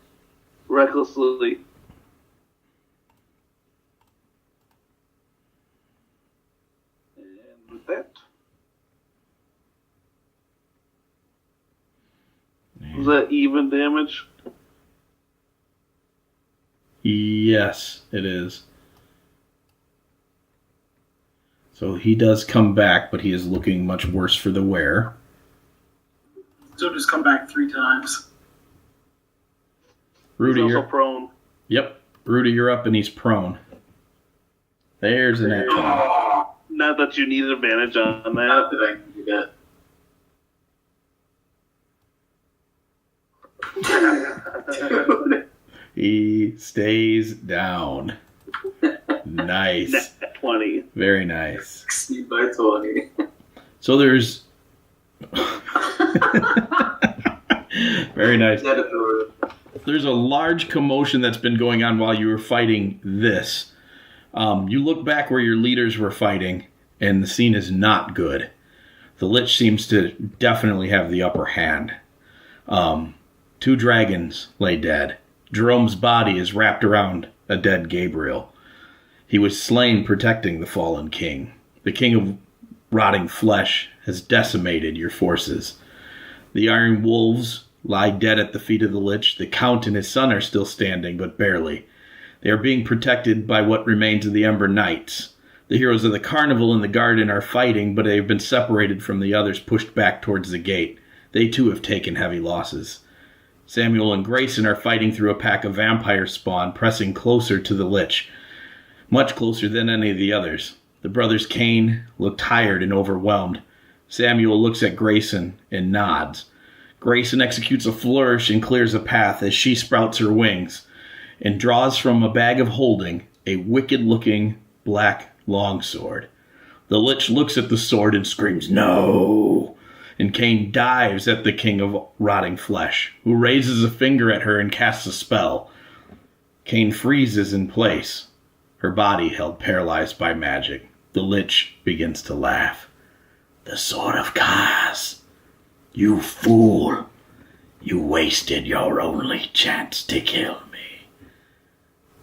Recklessly. And with that. Was that even damage? Yes, it is. So he does come back, but he is looking much worse for the wear. So just come back 3 times. Rudy, He's you're also prone. Yep. Rudy, you're up and he's prone. There's an action. Not that you need advantage on Not that. that I can do that. Dude. He stays down. Nice. Net 20. Very nice. Exceed by 20. So there's... Very nice. There's a large commotion that's been going on while you were fighting this. You look back where your leaders were fighting, and the scene is not good. The Lich seems to definitely have the upper hand. 2 dragons lay dead. Jerome's body is wrapped around a dead Gabriel. He was slain protecting the fallen king. The king of rotting flesh has decimated your forces. The Iron Wolves lie dead at the feet of the Lich. The Count and his son are still standing, but barely. They are being protected by what remains of the Ember Knights. The heroes of the Carnival and the Garden are fighting, but they have been separated from the others, pushed back towards the gate. They too have taken heavy losses. Samuel and Grayson are fighting through a pack of vampire spawn, pressing closer to the Lich. Much closer than any of the others. The brothers Kane look tired and overwhelmed. Samuel looks at Grayson and nods. Grayson executes a flourish and clears a path as she sprouts her wings and draws from a bag of holding a wicked-looking black longsword. The Lich looks at the sword and screams, "No!" And Kane dives at the King of Rotting Flesh, who raises a finger at her and casts a spell. Kane freezes in place, her body held paralyzed by magic. The Lich begins to laugh. "The Sword of Kaz. You fool. You wasted your only chance to kill me.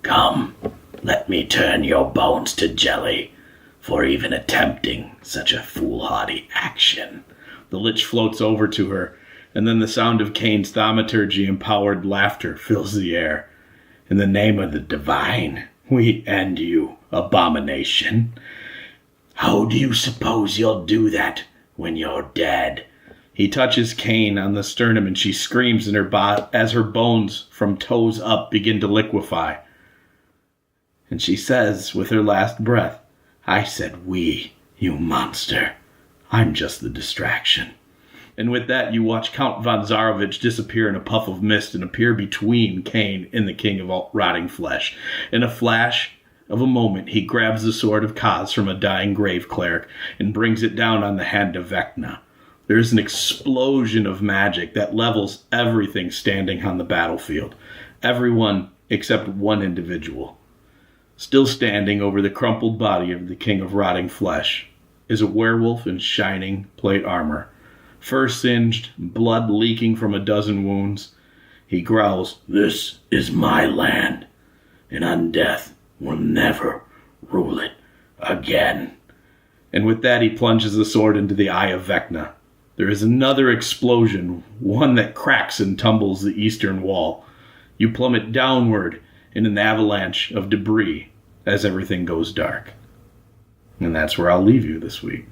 Come, let me turn your bones to jelly for even attempting such a foolhardy action." The Lich floats over to her, and then the sound of Kane's thaumaturgy-empowered laughter fills the air. "In the name of the divine, we end you, abomination. How do you suppose you'll do that when you're dead?" He touches Kane on the sternum, and she screams in her as her bones from toes up begin to liquefy. And she says with her last breath, "I said we, you monster. I'm just the distraction." And with that, you watch Count von Zarovich disappear in a puff of mist and appear between Kane and the King of Rotting Flesh. In a flash of a moment, he grabs the Sword of Kaz from a dying grave cleric and brings it down on the hand of Vecna. There's an explosion of magic that levels everything standing on the battlefield. Everyone except one individual. Still standing over the crumpled body of the King of Rotting Flesh is a werewolf in shining plate armor. Fur singed, blood leaking from a dozen wounds. He growls, "This is my land, and Undeath will never rule it again." And with that, he plunges the sword into the eye of Vecna. There is another explosion, one that cracks and tumbles the eastern wall. You plummet downward in an avalanche of debris as everything goes dark. And that's where I'll leave you this week.